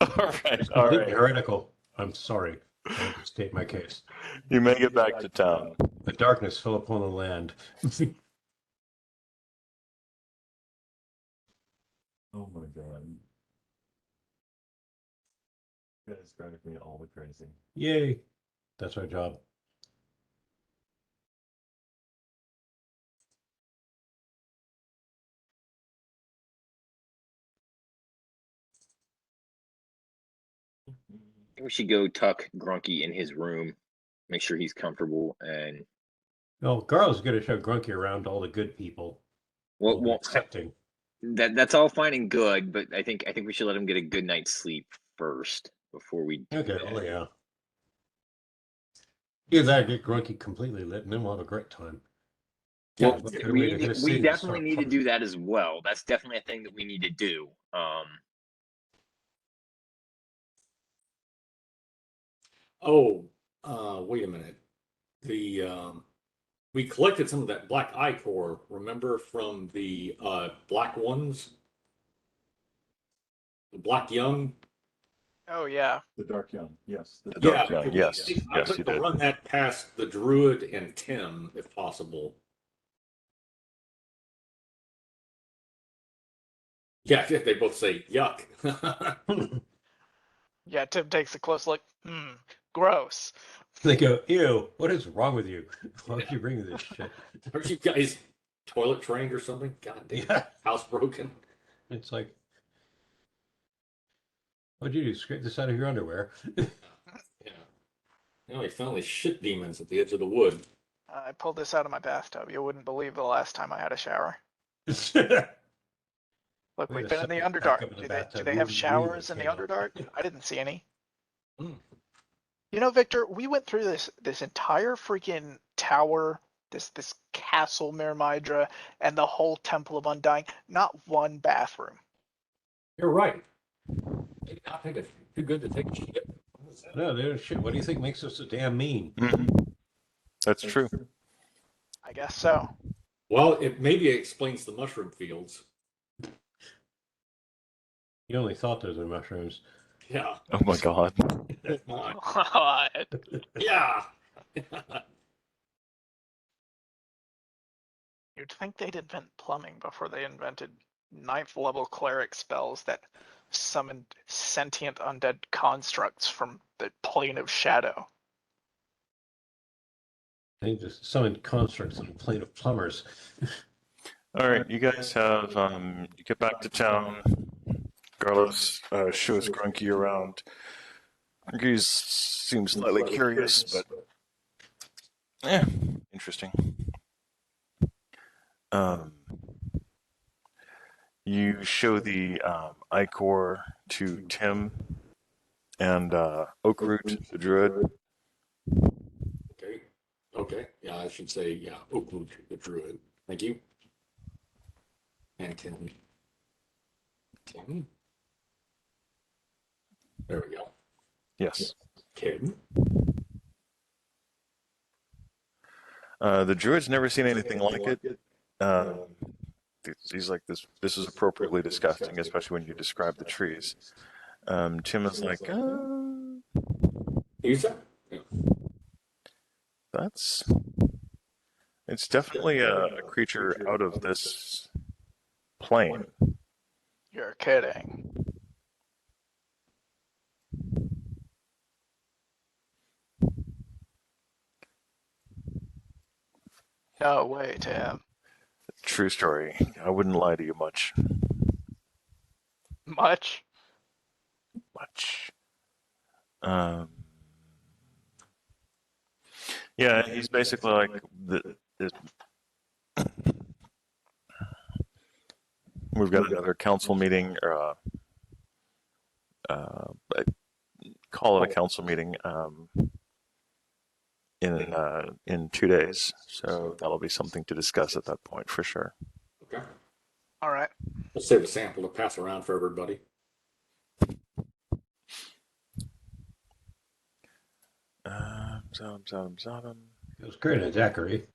A: right, all
E: Completely
A: right.
E: heretical. I'm sorry. I had to state my case.
A: You make it back to town.
E: The darkness fell upon the land.
G: Oh my god. You guys driving me all the crazy.
E: Yay. That's our job.
F: I think we should go tuck Grunky in his room, make sure he's comfortable, and
E: Well, Garl's going to show Grunky around to all the good people.
F: well,
E: We'll be accepting.
F: that's all fine and good, but I think we should let him get a good night's sleep first before we do
E: Okay,
F: that.
E: well, yeah. Either that or get Grunky completely lit, and then we'll have a great time.
F: Well,
E: what better way to hit a
F: we
E: scene
F: definitely
E: start
F: need to
E: fun?
F: do that as well. That's definitely a thing that we need to do.
C: Wait a minute. We collected some of that black ichor, remember, from the black ones? The black young?
D: Oh yeah.
G: The Dark Young, yes.
A: The Dark Young,
C: could
A: yes.
C: I'd
A: Yes,
C: like
A: you
C: to
A: did.
C: run that past the druid and Tim, if possible. Yeah, they both say yuck.
D: Yeah, Tim takes a close look. Gross.
E: They go, ew, what is wrong with you? Why would you bring this shit?
C: Aren't you guys toilet trained or something? God damn,
E: Yeah.
C: housebroken.
E: It's like, what'd you do? Scrape this out of your underwear?
C: Yeah. Now we found these shit demons at the edge of the wood.
D: I pulled this out of my bathtub. You wouldn't believe the last time I had a shower. Look,
E: We
D: we've
E: had a
D: been in the
E: septic tank
D: Underdark.
E: up in the
D: Do
E: bathtub.
D: they
E: We
D: have
E: were
D: showers in the
E: came up.
D: Underdark? I didn't see any.
C: Hmm.
D: You know, Victor, we went through this entire freaking tower, this castle Myrmidra, and the whole Temple of Undying. Not one bathroom.
C: You're right. Maybe I think it's too good to take a shit.
E: No, dude, shit. What do you think makes us so damn mean?
A: That's true.
D: I guess so.
C: Well, it maybe explains the mushroom fields.
E: You only thought those were mushrooms.
C: Yeah.
A: Oh my god.
D: God.
C: Yeah.
D: You'd think they'd invent plumbing before they invented 9th level cleric spells that summoned sentient undead constructs from the plane of shadow.
E: They just summoned constructs on the plane of plumbers.
A: All right, you guys have you get back to town. Carlos shows Grunky around. Grunky seems slightly curious, but interesting. You show the ichor to Tim and Oakroot, the druid.
C: Okay. Okay. Yeah, I should say, yeah, Oakwood, the druid. Thank you. And Tim. Tim? There we go.
A: Yes.
C: Tim?
A: The druid's never seen anything like it. He's like, this is appropriately disgusting, especially when you describe the trees. Tim is like,
C: Use that? Yeah.
A: it's definitely a creature out of this plane.
D: You're kidding. No way, Tim.
A: True story. I wouldn't lie to you much.
D: Much.
A: Much. Yeah, he's basically like we've got another council meeting, or call it a council meeting, in 2 days. So that'll be something to discuss at that point for sure.
C: Okay.
D: All right.
C: Let's save a sample to pass around for everybody.
E: It was great at Zachary.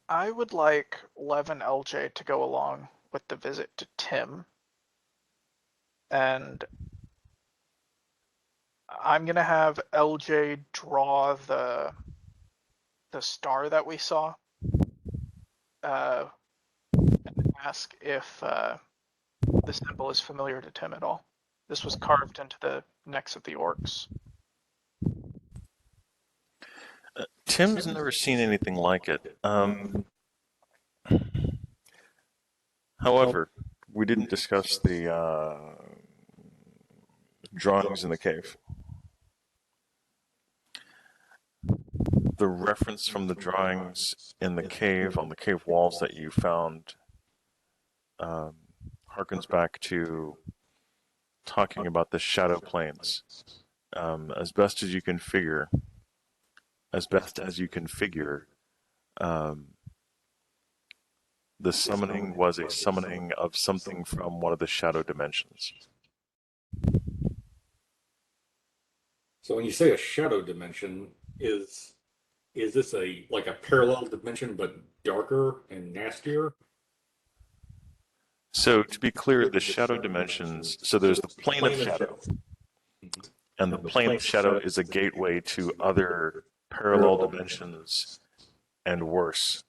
D: I would like Lev and LJ to go along with the visit to Tim. And I'm gonna have LJ draw the star that we saw. And ask if this symbol is familiar to Tim at all. This was carved into the necks of the orcs.
A: Tim's never seen anything like it. However, we didn't discuss the drawings in the cave. The reference from the drawings in the cave, on the cave walls that you found, harkens back to talking about the shadow planes. As best as you can figure, the summoning was a summoning of something from one of the shadow dimensions.
C: So when you say a shadow dimension, is this like a parallel dimension but darker and nastier?
A: So to be clear, the shadow dimensions, so there's the plane of shadow, and the plane of shadow is a gateway to other parallel dimensions and worse,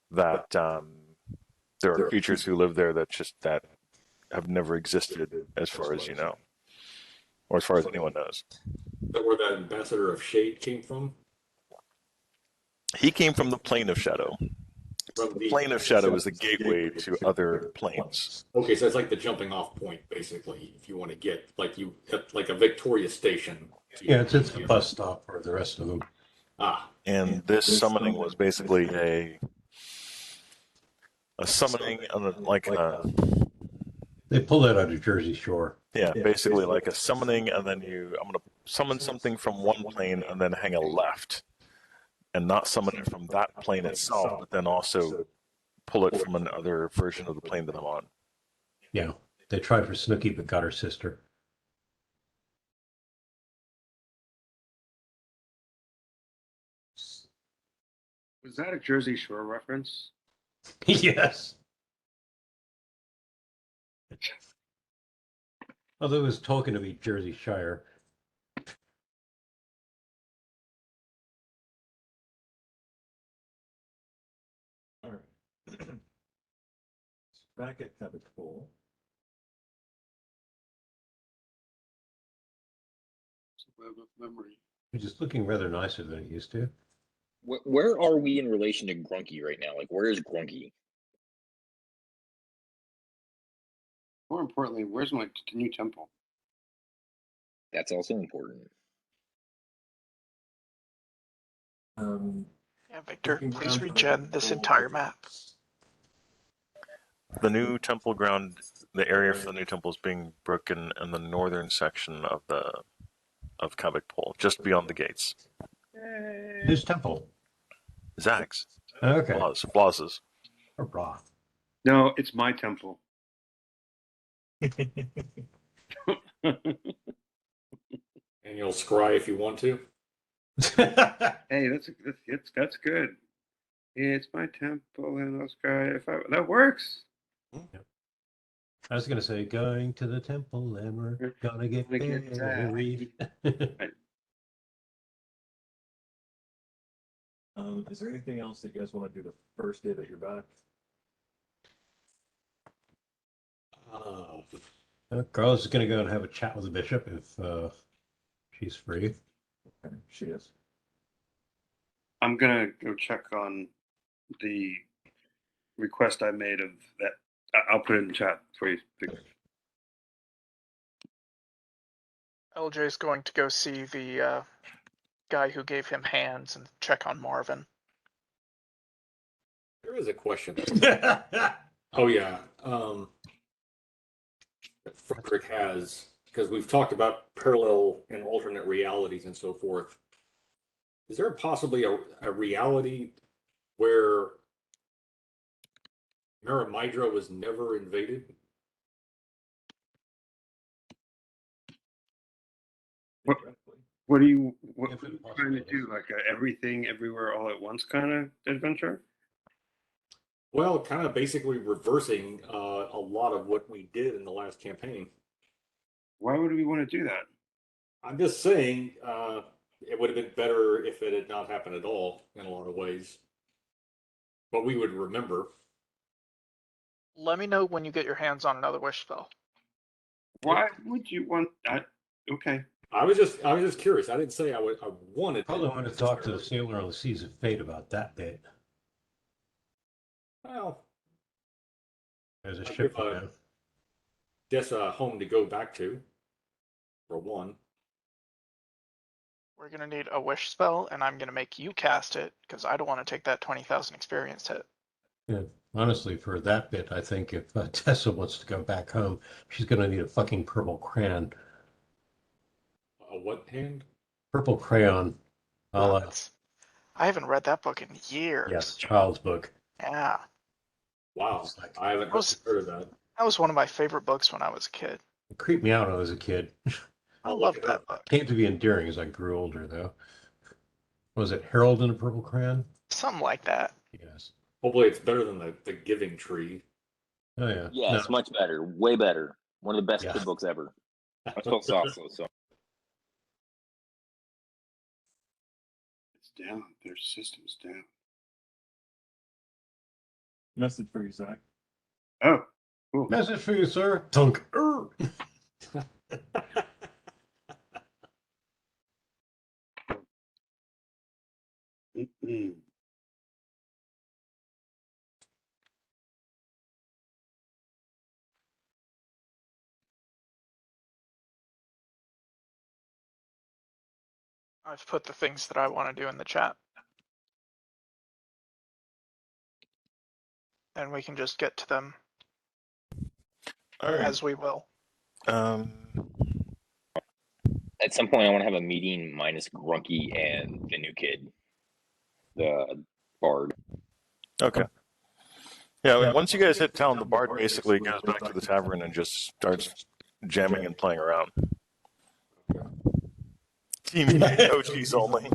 A: that there are creatures who live there that have never existed as far as you know, or as far as anyone knows.
C: Is that where that ambassador of shade came from?
A: He came from the plane of shadow.
C: From
A: The plane of shadow is the gateway to other planes.
C: Okay, so it's like the jumping off point, basically, if you want to get like a Victoria station.
E: Yeah, it's a bus stop for the rest of them.
A: And this summoning was basically a summoning,
E: They pulled that out of Jersey Shore.
A: yeah, basically like a summoning, and then I'm going to summon something from one plane and then hang a left, and not summon it from that plane itself, but then also pull it from another version of the plane that I'm on.
E: Yeah, they tried for Snooky but got her sister.
H: Was that a Jersey Shore reference?
E: Yes. Although it was talking to be Jersey Shire.
G: All right. Back at Cabot Pool.
H: Web of memory.
E: It's just looking rather nicer than it used to.
F: Where are we in relation to Grunky right now? Like, where is Grunky?
H: More importantly, where's my new temple?
F: That's also important.
D: Yeah, Victor, please regen this entire map.
A: The new temple ground, the area for the new temple is being broken in the northern section of Kabak Pol, just beyond the gates.
E: Whose temple?
A: Zag's.
E: Okay.
A: Blaz's.
E: Hurrah.
H: No, it's my temple.
C: And you'll scry if you want to.
H: Hey, that's good. It's my temple and I'll scry that works.
E: I was going to say, going to the temple and we're going to get married.
G: Is there anything else that you guys want to do the first day that you're back?
E: Carla's going to go and have a chat with the bishop if she's free.
G: Okay, she is.
H: I'm gonna go check on the request I made of that. I'll put it in the chat for you.
D: LJ's going to go see the guy who gave him hands and check on Marvin.
C: There is a question. Oh yeah. Frederick has, because we've talked about parallel and alternate realities and so forth. Is there possibly a reality where Miramidra was never invaded?
H: What are you
E: If it
H: trying to
E: possibly
H: do?
E: is.
H: Like a everything, everywhere, all at once kind of adventure?
C: Well, kind of basically reversing a lot of what we did in the last campaign.
H: Why would we want to do that?
C: I'm just saying, it would have been better if it had not happened at all in a lot of ways. But we would remember.
D: Let me know when you get your hands on another wish spell.
H: Why would you want that? Okay.
C: I was just curious. I didn't say I wanted.
E: Probably want to talk to the sailor on the seas of fate about that bit.
C: Well,
E: There's a
C: I'll
E: ship
C: give
E: now.
C: just a home to go back to, for one.
D: We're gonna need a wish spell, and I'm gonna make you cast it because I don't want to take that 20,000 experience hit.
E: Yeah, honestly, for that bit, I think if Tessa wants to go back home, she's going to need a fucking purple crayon.
C: A what hand?
E: Purple crayon. I'll,
D: I haven't read that book in
E: yeah,
D: years.
E: child's book.
D: Yeah,
C: Wow,
E: It's like,
C: I haven't heard of that.
D: that was one of my favorite books when I was a kid.
E: it creeped me out when I was a kid.
D: I
C: I'll look
D: loved
C: it
D: that
C: up.
D: book.
E: Came to be endearing as I grew older, though. Was it Harold in a Purple Crayon?
D: Something like that.
E: Yes.
C: Hopefully, it's better than the Giving Tree.
E: Oh, yeah.
F: Yes,
E: No.
F: much better, way better. One of the best
E: Yeah.
F: kid books ever. I still salsa, so
H: It's down. Their system's down.
G: Message for you, Zach.
H: Oh, cool.
E: Message for you, sir. Tunk.
H: Mm-mm.
D: I've put the things that I want to do in the chat. And we can just get to them
A: All right.
D: as we will.
F: at some point I want to have a meeting minus Grunky and the new kid, the bard.
A: Okay. Yeah, once you guys hit town, the bard basically goes back to the tavern and just starts jamming and playing around. Team OGs only.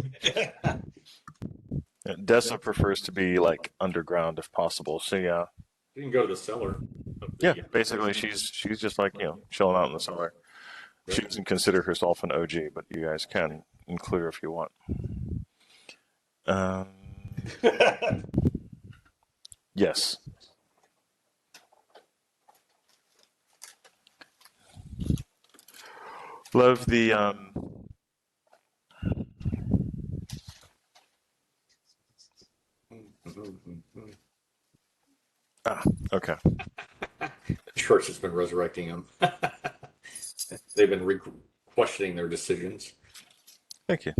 A: Dessa prefers to be like underground if possible. So yeah,
C: You can go to the cellar.
A: yeah. Basically, she's just like chilling out in the cellar. She doesn't consider herself an OG, but you guys can include her if you want. Yes. Love the okay.
C: Church has been resurrecting them. They've been questioning their decisions.
A: Thank you.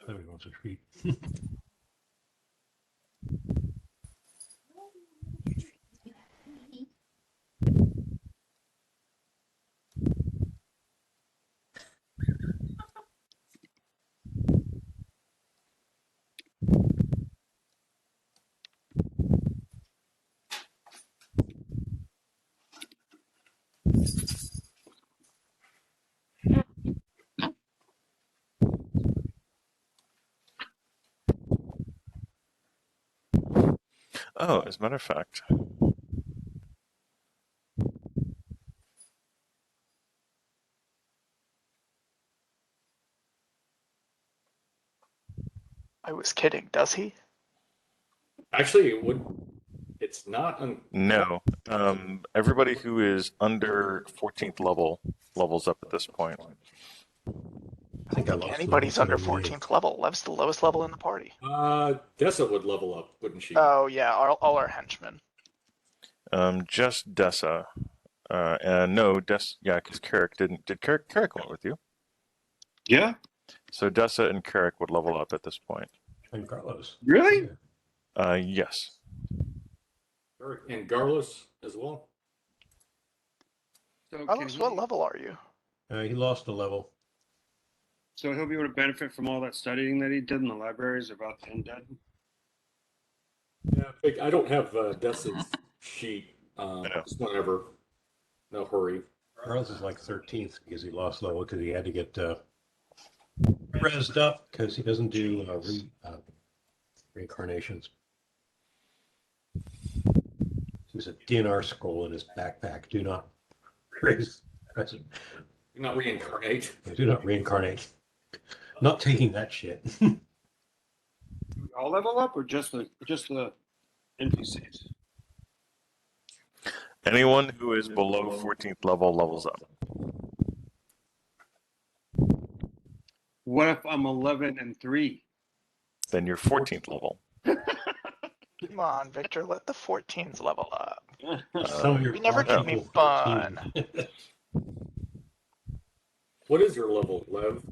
E: Everybody wants a treat.
A: Oh, as a matter of fact,
D: I was kidding, does he?
C: Actually, it would It's not
A: No. Everybody who is under 14th level levels up at this point.
E: I think I
D: think
E: lost
D: anybody's
E: level
D: under
E: 78.
D: 14th level. Lev's the lowest level in the party.
C: Dessa would level up, wouldn't she?
D: Oh yeah, all our henchmen.
A: Just Dessa. And no, yeah, because Carrick didn't. Did Carrick went with you?
H: Yeah,
A: So Dessa and Carrick would level up at this point.
E: And Carlos.
H: really?
A: Yes.
C: And Garlos as well.
H: So,
D: Carlos, what level are you?
E: He lost a level.
H: so he'll be able to benefit from all that studying that he did in the libraries about the undead.
C: Yeah, I don't have Dessa's sheet.
A: know.
C: Just whenever. No hurry.
E: Carlos is like 13th because he lost level because he had to get rezzed up because he doesn't do reincarnations. There's a DNR scroll in his backpack. Do not raise.
C: Do not reincarnate.
E: Do not reincarnate. Not taking that shit.
H: Do we all level up, or just the NPCs?
A: Anyone who is below 14th level levels up.
H: What if I'm 11 and 3?
A: Then you're 14th level.
D: Come on, Victor, let the 14s level up.
E: Some of your
D: You never
E: car
D: keep me
E: people
D: fun.
E: 14.
C: What is your level, Lev?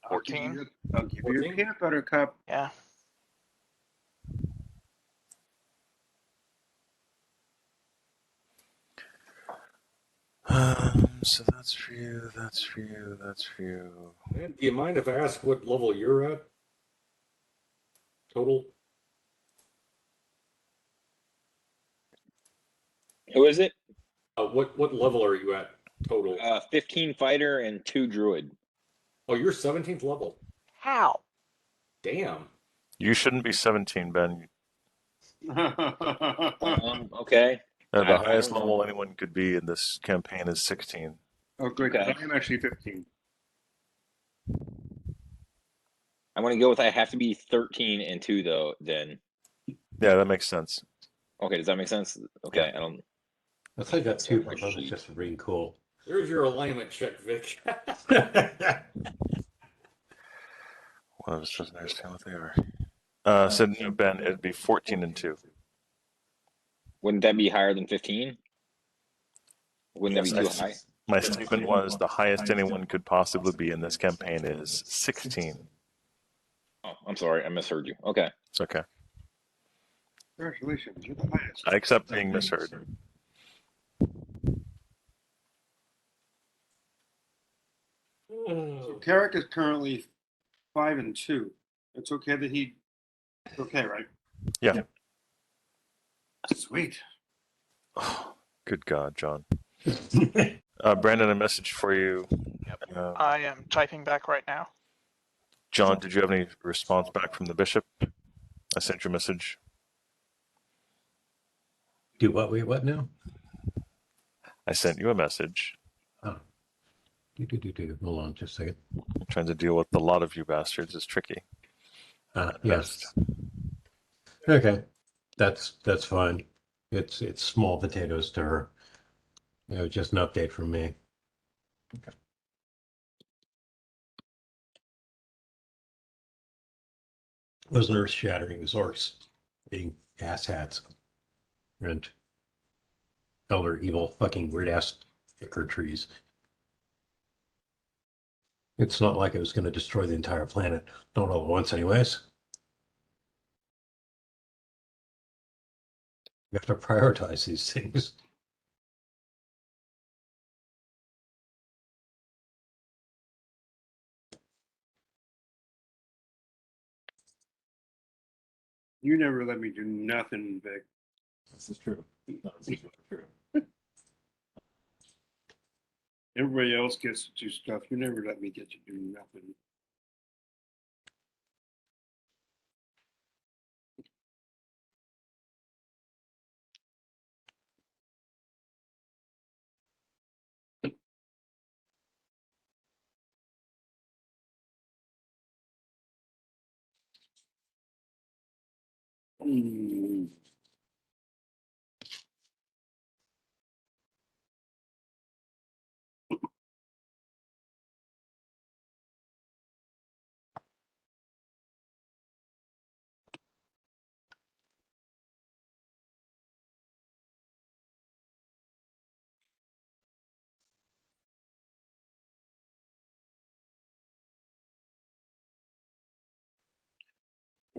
D: 14.
H: I'll give you
C: 14?
H: a peanut butter cup.
D: Yeah.
A: So that's for you, that's for you, that's for you.
C: Man, do you mind if I ask what level you're at? Total?
F: Who is it?
C: What level are you at total?
F: 15 fighter and 2 druid.
C: Oh, you're 17th level.
D: How?
C: Damn.
A: You shouldn't be 17, Ben.
F: Okay.
A: The
F: I
A: highest
F: don't know.
A: level anyone could be in this campaign is 16.
H: Oh, good.
F: Okay.
H: I am actually 15.
F: I want to go with I have to be 13 and 2 though. Then
A: Yeah, that makes sense.
F: okay, does that make sense? Okay, I don't.
E: I think that too,
F: My
E: but it's
F: sheet.
E: just for being cool.
C: There's your alignment check, Vic.
A: One of us doesn't understand what they are. So no, Ben, it'd be 14 and 2.
F: Wouldn't that be higher than 15? Wouldn't that be too high?
A: My statement was the highest anyone could possibly be in this campaign is 16.
F: Oh, I'm sorry, I misheard you. Okay.
A: It's okay.
H: Congratulations, you're the highest.
A: I accept being misheard.
H: So Carrick is currently 5 and 2. It's okay that he. Okay, right?
A: Yeah.
H: Sweet.
A: Oh, good God, John. Brandon, a message for you.
D: Yep. I am typing back right now.
A: John, did you have any response back from the bishop? I sent you a message.
E: Do what? Wait, what now?
A: I sent you a message.
E: Oh. Hold on just a second.
A: Trying to deal with a lot of you bastards is tricky.
E: Yes. Okay. That's fine. It's small potatoes to her. Just an update from me. Okay. Was earth shattering as orcs being ass hats and elder evil fucking weird ass ichor trees. It's not like it was going to destroy the entire planet. Not all at once, anyways. You have to prioritize these things.
H: You never let me do nothing, Vic.
G: This is true. No, this is true.
H: Everybody else gets to do stuff. You never let me get to do nothing.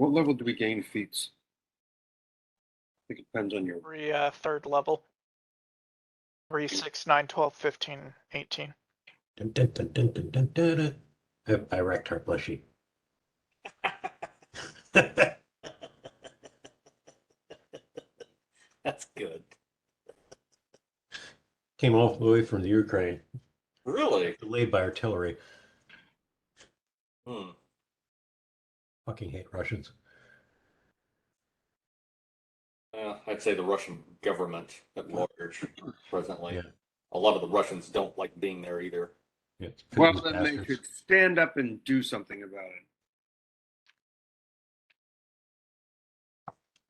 H: What level do we gain feats? I think it depends on your.
D: Every third level. 3, 6, 9, 12, 15, 18.
E: Dun, dun, dun, dun, dun, dun, dun, dun. I wrecked her plushie.
C: That's good.
E: Came all the way from the Ukraine,
C: Really?
E: delayed by artillery.
C: Hmm.
E: Fucking hate Russians.
C: I'd say the Russian government at large presently.
E: Yeah.
C: A lot of the Russians don't like being there either.
E: Yeah,
H: Well,
E: Putin's
H: then they
E: bastards.
H: should stand up and do something about it.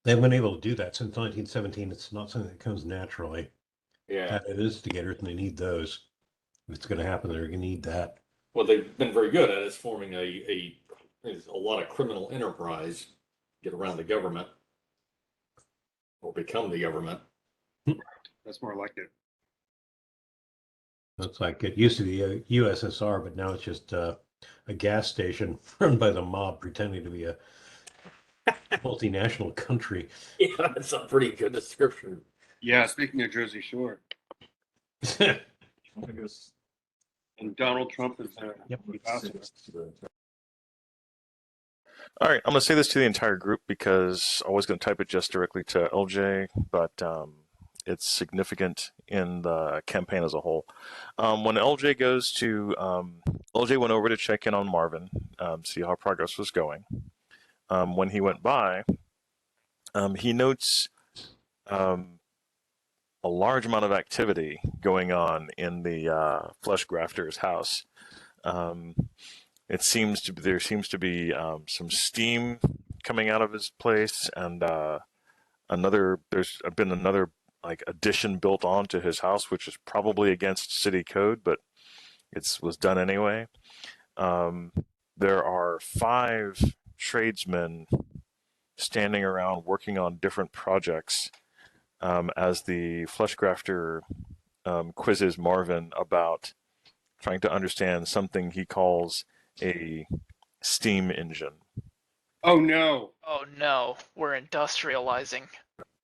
E: They haven't been able to do that since 1917. It's not something that comes naturally.
C: Yeah.
E: That it is together, and they need those. If it's going to happen, they're going to need that.
C: Well, they've been very good at it. It's forming a lot of criminal enterprise, get around the government or become the government.
H: That's more like it.
E: Looks like it used to be a USSR, but now it's just a gas station run by the mob pretending to be a multinational country.
C: Yeah, that's a pretty good description.
H: Yeah, speaking of Jersey Shore,
G: I guess
H: and Donald Trump is
E: Yep.
H: ambassador.
A: All right, I'm going to say this to the entire group because I was going to type it just directly to LJ, but it's significant in the campaign as a whole. When LJ goes to, LJ went over to check in on Marvin, see how progress was going. When he went by, he notes a large amount of activity going on in the flesh grafter's house. There seems to be some steam coming out of his place, and there's been another like addition built onto his house, which is probably against city code, but was done anyway. There are 5 tradesmen standing around working on different projects as the flesh grafter quizzes Marvin about trying to understand something he calls a steam engine.
H: Oh no!
D: Oh no, we're industrializing.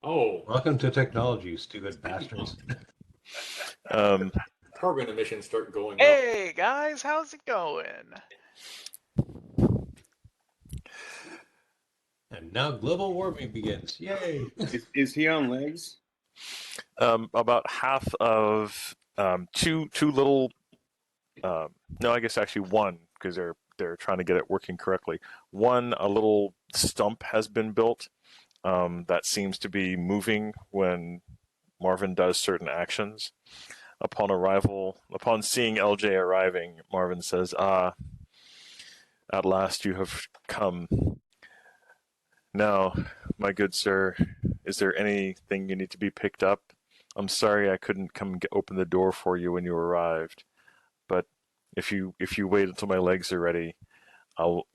C: Oh,
E: Welcome to technology, you stupid bastards.
C: carbon emissions start going up.
D: Hey guys, how's it going?
E: And now global warming begins. Yay!
H: Is he on legs?
A: About half of two little, no, I guess actually one, because they're trying to get it working correctly. A little stump has been built that seems to be moving when Marvin does certain actions. Upon seeing LJ arriving, Marvin says, "Ah, at last you have come. Now, my good sir, is there anything you need to be picked up? I'm sorry I couldn't come and open the door for you when you arrived, but if you wait until my legs are ready, I'll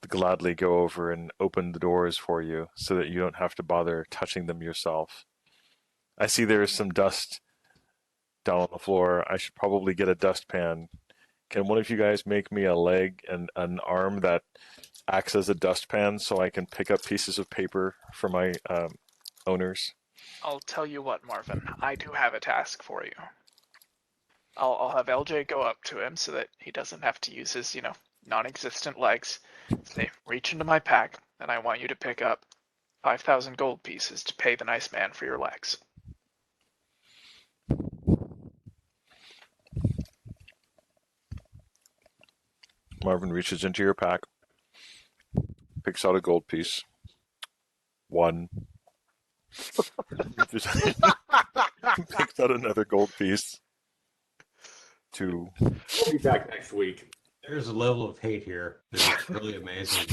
A: gladly go over and open the doors for you so that you don't have to bother touching them yourself. I see there is some dust down on the floor. I should probably get a dustpan. Can one of you guys make me a leg and an arm that acts as a dustpan so I can pick up pieces of paper for my owners?"
D: I'll tell you what, Marvin. I do have a task for you. I'll have LJ go up to him so that he doesn't have to use his, non-existent legs. Say, reach into my pack, and I want you to pick up 5,000 gold pieces to pay the nice man for your legs.
A: Marvin reaches into your pack, picks out a gold piece. 1. Picks out another gold piece. 2.
C: We'll be back next week.
E: There's a level of hate here that is really amazing.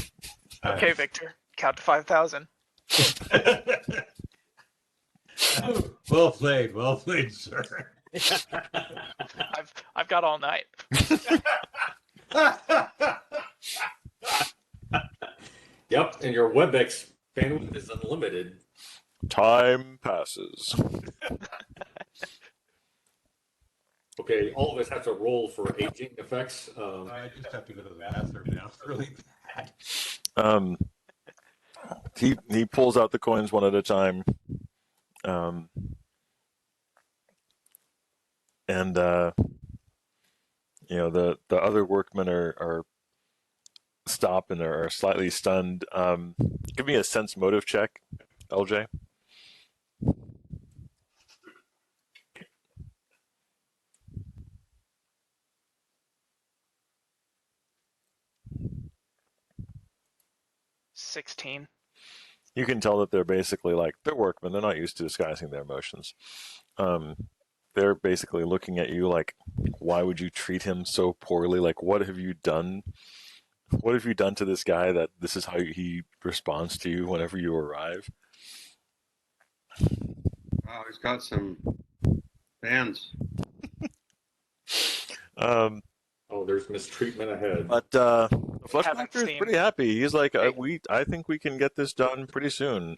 D: Okay, Victor, count to 5,000.
E: Well played, sir.
D: I've got all night.
C: Yep, and your WebEx bandwidth is unlimited.
A: Time passes.
C: Okay, all of us have to roll for aging effects.
E: I just have to go to the bathroom now. It's really bad.
A: He pulls out the coins one at a time, and the other workmen are stop and are slightly stunned. Give me a sense motive check, LJ.
D: $16.
A: You can tell that they're basically like, they're workmen. They're not used to disguising their emotions. They're basically looking at you like, why would you treat him so poorly? Like, what have you done? What have you done to this guy that this is how he responds to you whenever you arrive?
H: Wow, he's got some fans.
C: Oh, there's mistreatment ahead.
A: But the
D: Haven't
A: Fleshmaster is
D: seen-
A: pretty happy. He's like,
D: Hey.
A: I think we can get this done pretty soon.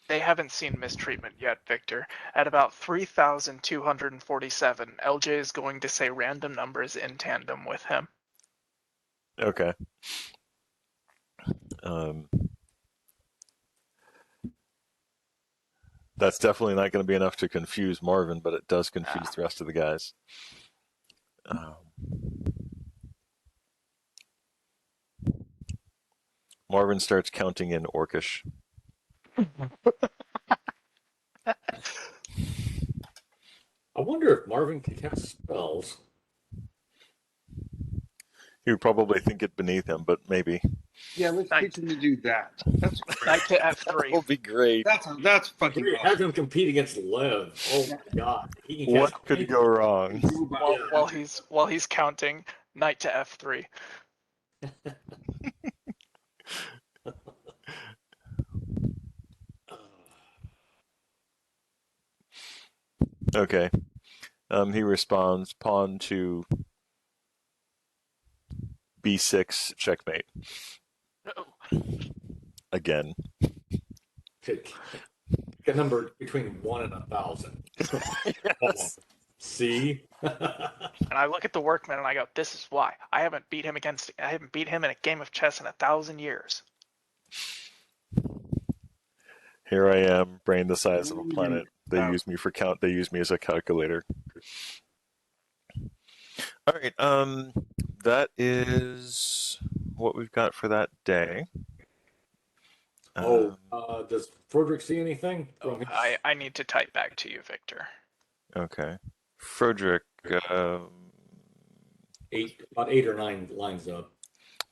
D: They haven't seen mistreatment yet, Victor. At about 3,247, LJ is going to say random numbers in tandem with him.
A: Okay. That's definitely not going to be enough to confuse Marvin, but it does confuse the rest of the guys. Marvin starts counting in Orcish.
C: I wonder if Marvin can cast spells.
A: He would probably think it beneath him, but maybe.
H: Yeah, let's
D: Nice.
H: teach him to do that. That's
D: Knight to
A: That
D: F3.
A: would be great.
H: that's fucking
C: Have
H: awesome.
C: him compete against Lev. Oh my god. He can
A: What
C: cast
A: could
C: anything.
A: go wrong?
D: While he's counting, Knight to F3.
A: Okay. He responds, pawn to B6, checkmate.
D: No.
A: Again.
C: Pick a number between 1 and 1,000.
A: Yes.
C: See?
D: And I look at the workman and I go, "This is why I haven't beat him in a game of chess in 1,000 years."
A: Here I am, brain the size of a planet. They use me for count. They use me as a calculator. All right. That is what we've got for that day.
C: Does Frederick see anything?
D: Oh, I need to type back to you, Victor.
A: Okay. Frederick
C: About 8 or 9 lines up.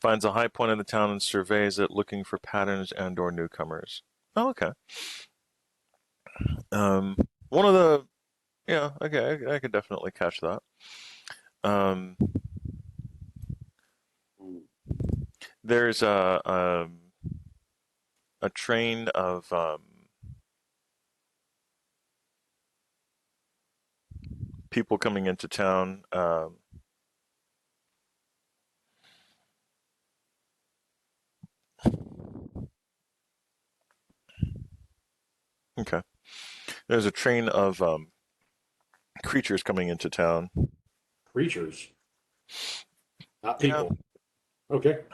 A: finds a high point in the town and surveys it, looking for patterns and/or newcomers. Oh, okay. One of the, yeah, okay, I could definitely catch that. There's a train of people coming into town. Okay. There's a train of creatures coming into town.
C: Creatures. Not
A: Yeah.
C: people. Okay.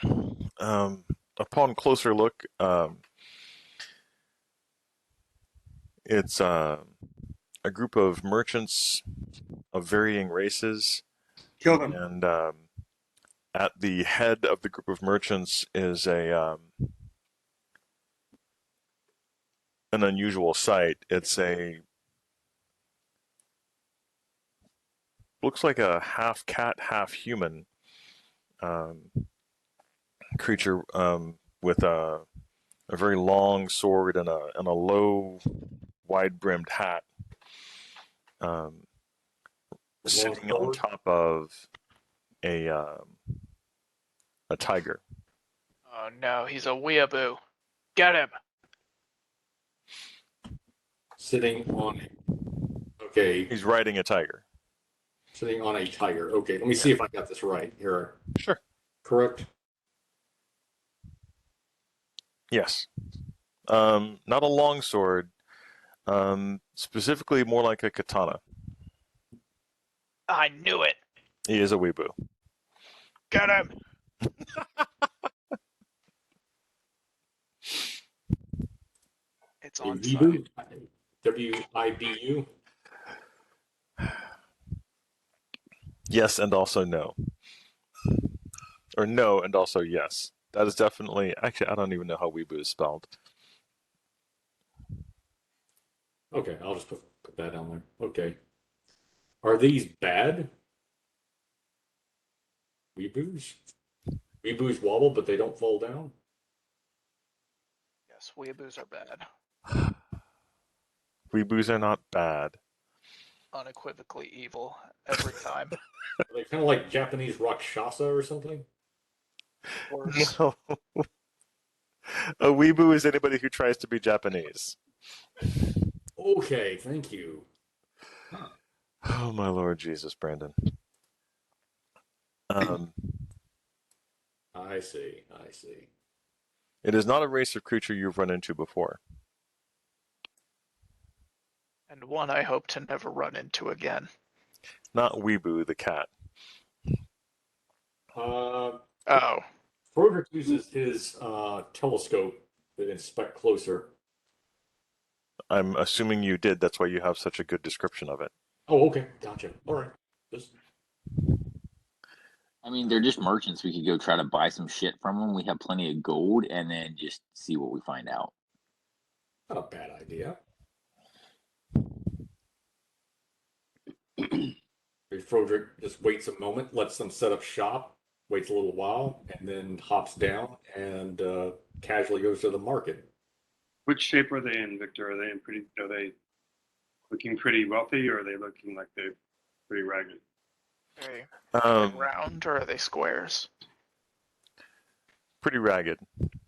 A: Upon closer look, it's a group of merchants of varying races,
H: Kill them.
A: and at the head of the group of merchants is an unusual sight. It's looks like a half cat, half human creature with a very long sword and a low, wide-brimmed hat, sitting on top of a tiger.
D: Oh no, he's a weeaboo. Get him.
C: Sitting on. Okay.
A: He's riding a tiger.
C: Sitting on a tiger. Okay. Let me see if I got this right here.
A: Sure.
C: Correct.
A: Yes. Not a long sword. Specifically more like a katana.
D: I knew it.
A: He is a weeaboo.
D: Get him.
C: Wibu? W-I-B-U?
A: Yes, and also no. Or no, and also yes. That is definitely. Actually, I don't even know how Weebu is spelled.
C: Okay, I'll just put that down there. Okay. Are these bad? Weeboos? Weeboos wobble, but they don't fall down?
D: Yes, weeaboos are bad.
A: Weebus are not bad.
D: Unequivocally evil every time.
C: Are they kind of like Japanese Rakshasa or something?
D: Worse.
A: No. A weebu is anybody who tries to be Japanese.
C: Okay, thank you.
A: Oh my Lord Jesus, Brandon. Um,
C: I see, I see.
A: it is not a race of creature you've run into before.
D: And one I hope to never run into again.
A: Not Weebu the cat.
D: Oh,
C: Froderick uses his telescope to inspect closer.
A: I'm assuming you did. That's why you have such a good description of it.
C: Oh, okay, gotcha. All right. Just
F: I mean, they're just merchants. We could go try to buy some shit from them. We have plenty of gold, and then just see what we find out.
C: not a bad idea. Froderick just waits a moment, lets them set up shop, waits a little while, and then hops down and casually goes to the market.
H: Which shape are they in, Victor? Are they in pretty? Are they looking pretty wealthy, or are they looking like they're pretty ragged?
D: are they round or are they squares?
A: Pretty ragged.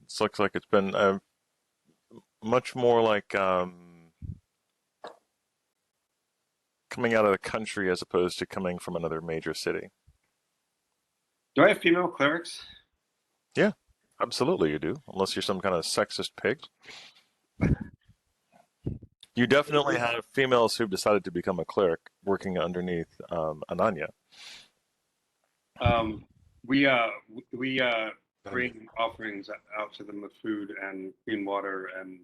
A: This looks like it's been much more like coming out of the country as opposed to coming from another major city.
H: Do I have female clerics?
A: Yeah, absolutely you do. Unless you're some kind of sexist pig. You definitely have females who've decided to become a cleric working underneath Ananya.
H: We bring offerings out to them with food and clean water and.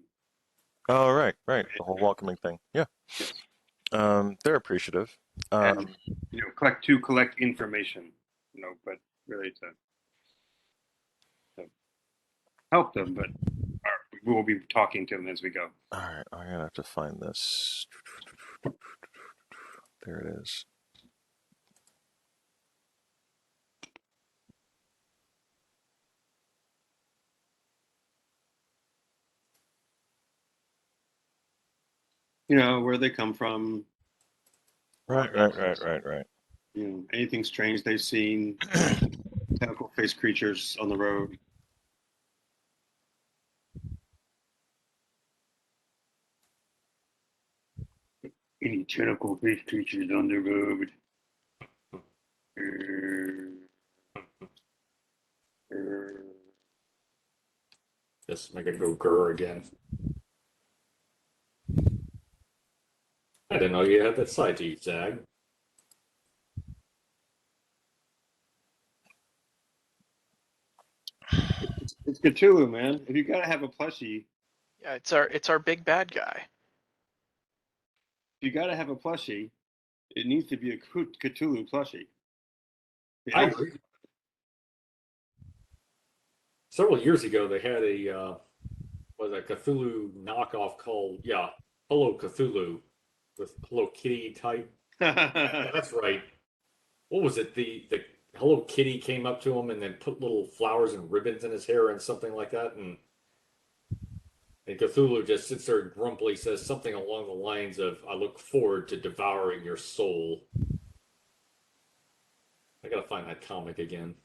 A: Oh, right. The whole welcoming thing. Yeah.
H: Yes.
A: They're appreciative.
H: And collect information, but really to help them. But we will be talking to them as we go.
A: All right, I'm gonna have to find this. There it is.
H: Where they come from.
A: Right.
H: Anything strange they've seen. Tentacle-faced creatures on the road. Any tentacle-faced creatures on the road.
C: Just make it go grr again. I didn't know you had that side to you, Zag.
H: It's Cthulhu, man. If you gotta have a plushie.
D: Yeah, it's our big bad guy.
H: If you gotta have a plushie, it needs to be a Cthulhu plushie.
C: I agree. Several years ago, they had a Cthulhu knockoff called Hello Cthulhu with Hello Kitty type. Yeah, that's right. What was it? The Hello Kitty came up to him and then put little flowers and ribbons in his hair and something like that, and Cthulhu just sits there and grumpily says something along the lines of, "I look forward to devouring your soul." I gotta find that comic again.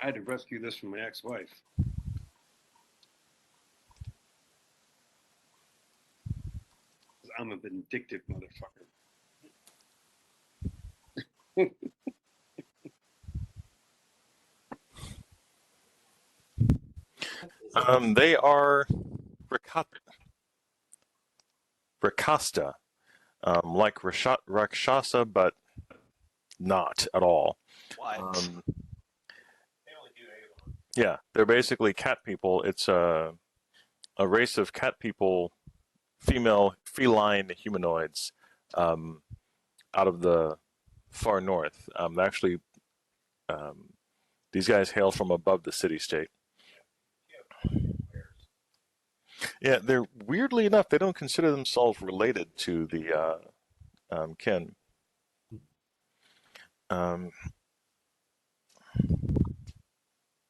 H: I had to rescue this from my ex-wife. I'm a vindictive motherfucker.
A: They are Rakasta, like Rakshasa, but not at all.
D: What?
A: Yeah, they're basically cat people. It's a race of cat people, female feline humanoids, um, out of the far north. Actually, um, these guys hail from above the city-state. Yeah, they're weirdly enough, they don't consider themselves related to the kin. Um,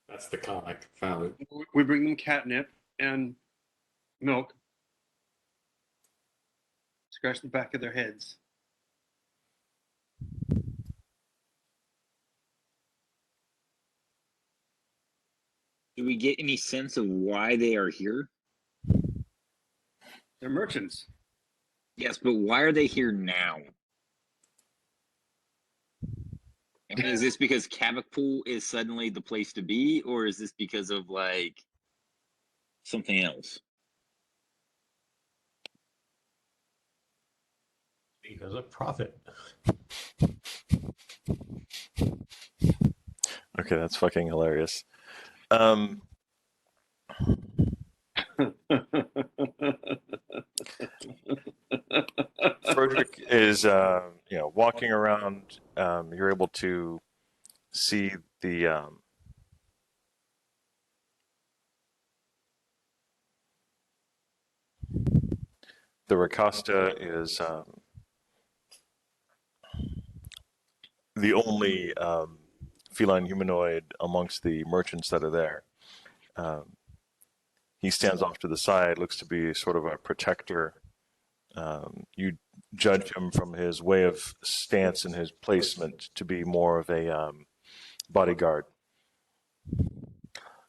C: That's the comic. Found it.
H: We bring them catnip and milk. Scratch the back of their heads.
F: Do we get any sense of why they are here?
H: They're merchants.
F: Yes, but why are they here now? I mean, is this because Cavapoo is suddenly the place to be, or is this because of like something else?
E: Because of profit.
A: okay, that's fucking hilarious. Frederick is, walking around. You're able to see the Rakasta is the only feline humanoid amongst the merchants that are there. He stands off to the side, looks to be sort of a protector. You judge him from his way of stance and his placement to be more of a bodyguard.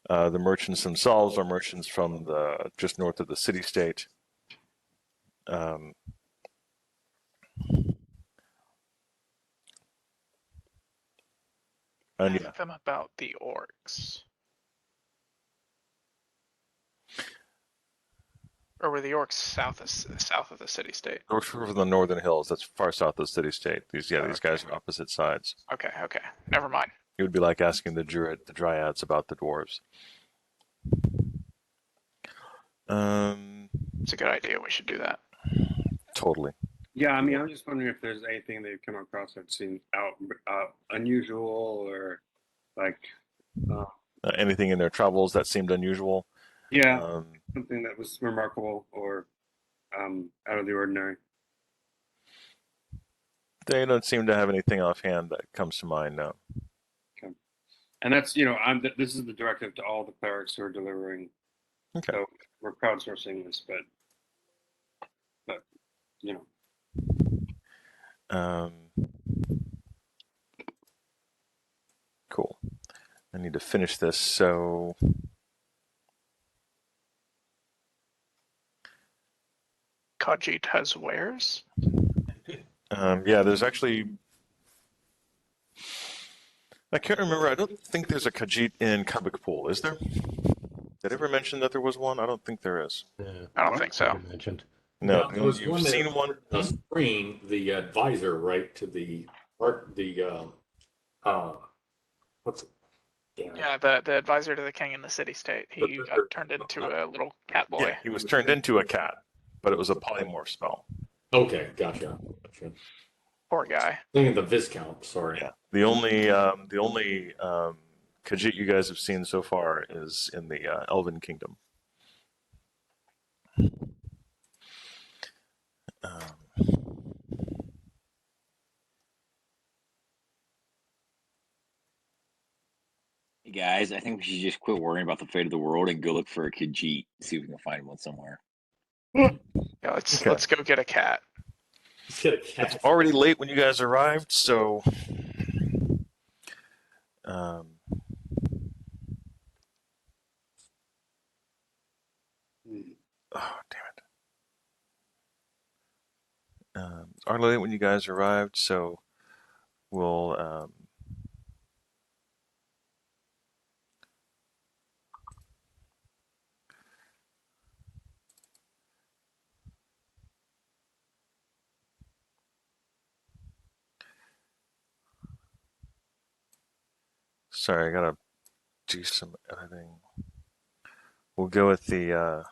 A: The merchants themselves are merchants from the just north of the city-state. Um, and yeah,
D: Ask them about the orcs. Or were the orcs south of the city state?
A: we're from the northern hills. That's far south of the city-state. These guys are opposite sides.
D: Okay, never mind.
A: It would be like asking the dryads about the dwarves.
D: It's a good idea. We should do that.
A: Totally.
H: Yeah, I mean, I'm just wondering if there's anything they've come across that seems unusual or like.
A: Anything in their travels that seemed unusual?
H: Yeah, something that was remarkable or out of the ordinary.
A: They don't seem to have anything offhand that comes to mind, no.
H: Okay. And that's, this is the directive to all the clerics who are delivering.
A: Okay.
H: So we're crowdsourcing this, but
A: Cool. I need to finish this, so
D: Khajiit has wares?
A: yeah, there's actually, I can't remember. I don't think there's a Khajiit in Kabakpool, is there? Did I ever mention that there was one? I don't think there is.
E: Yeah,
D: I don't think so.
E: mentioned.
A: No,
C: There was
A: you've
C: one
A: seen
C: that,
A: one?
C: on the screen, the advisor, right, to the what's it? Damn it.
D: Yeah, the advisor to the king in the city state. He got turned into a little cat boy.
A: Yeah, he was turned into a cat, but it was a polymorph spell.
C: Okay, gotcha.
D: Poor guy.
C: Thinking the Viscount, sorry.
A: Yeah, the only Khajiit you guys have seen so far is in the Elven Kingdom.
F: Hey guys, I think we should just quit worrying about the fate of the world and go look for a Khajiit. See if we can find one somewhere.
D: Yeah, let's go get a cat.
C: Let's get a cat.
A: It's already late when you guys arrived, so oh damn it! It's already late when you guys arrived, so we'll Sorry, I gotta do some editing. We'll go with the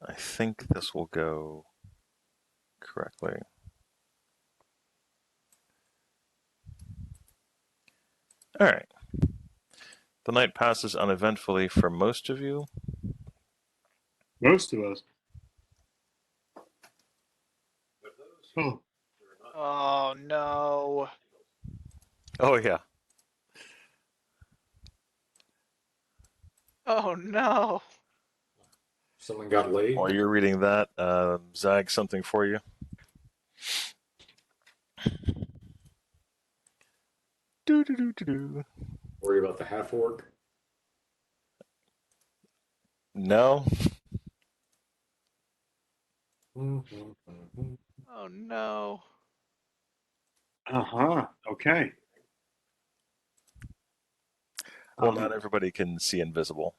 A: I think this will go correctly. All right. The night passes uneventfully for most of you.
H: Most of us. Oh,
D: Oh no.
A: Oh yeah.
D: Oh no.
C: Someone got laid.
A: While you're reading that, Zag, something for you. Do do do do do.
C: Worry about the half-ork.
A: No.
D: Oh no.
H: uh-huh. Okay.
A: Well, not everybody can see invisible.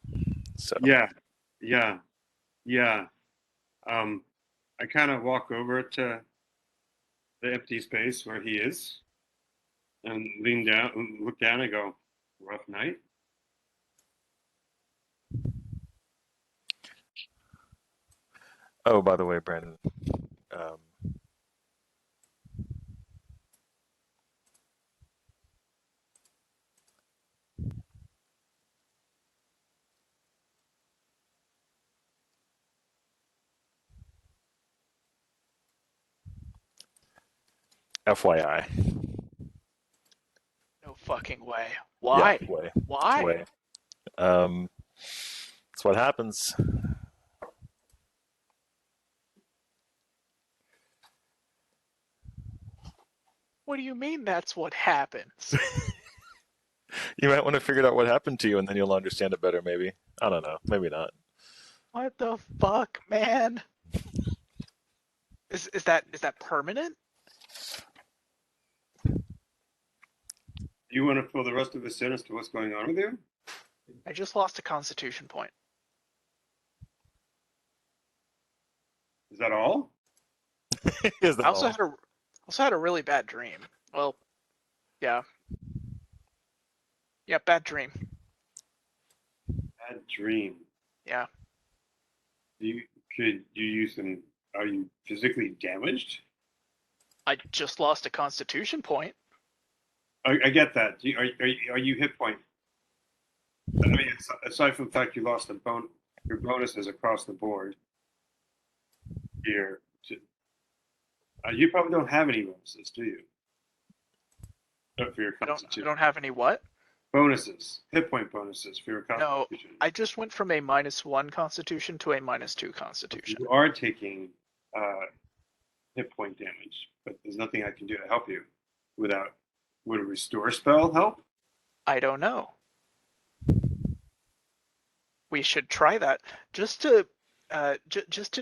A: So
H: Yeah. Yeah. Yeah. I kind of walk over to the empty space where he is and lean down and look down and go, rough night.
A: Oh, by the way, Brandon, um, FYI.
D: No fucking way. Why?
A: Yeah, way.
D: Why?
A: Way. That's what happens.
D: What do you mean that's what happens?
A: You might want to figure out what happened to you, and then you'll understand it better. Maybe. I don't know. Maybe not.
D: What the fuck, man? Is that permanent?
H: Do you want to fill the rest of this in as to what's going on with you?
D: I just lost a constitution point.
H: Is that all?
A: Is that
D: I also
A: all?
D: had a really bad dream. Well, yeah. Yeah, bad dream.
H: Bad dream.
D: Yeah.
H: Could you use some? Are you physically damaged?
D: I just lost a constitution point.
H: I get that. Are you hit point? I mean, aside from the fact you lost your bonuses across the board here, you probably don't have any bonuses, do you? For your
D: I
H: constitution.
D: don't have any what?
H: Bonuses, hit point bonuses for your
D: No,
H: constitution.
D: I just went from a -1 constitution to a -2 constitution.
H: You are taking hit point damage, but there's nothing I can do to help you. Would a restore spell help?
D: I don't know. We should try that just to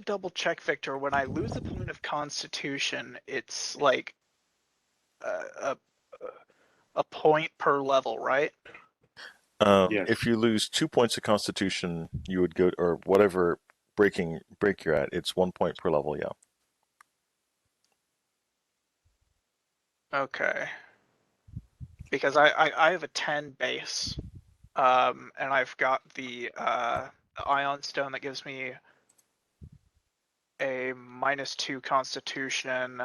D: double check, Victor. When I lose a point of constitution, it's like a point per level, right?
H: Yes.
A: If you lose 2 points of Constitution, you would go, or whatever break you're at. It's 1 point per level. Yeah.
D: Okay. Because I have a 10 base, and I've got the Ion Stone that gives me a -2 Constitution.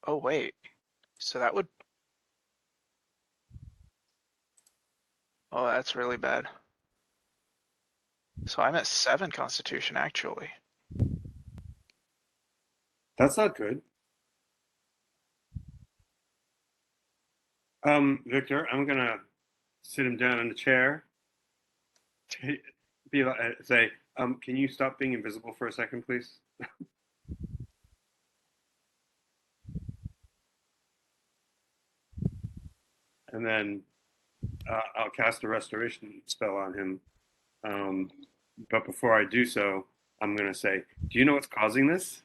D: Oh wait, so that would. Oh, that's really bad. So I'm at 7 Constitution actually.
H: That's not good. Victor, I'm gonna sit him down in the chair. Say, can you stop being invisible for a second, please? And then I'll cast a restoration spell on him. But before I do so, I'm gonna say, do you know what's causing this?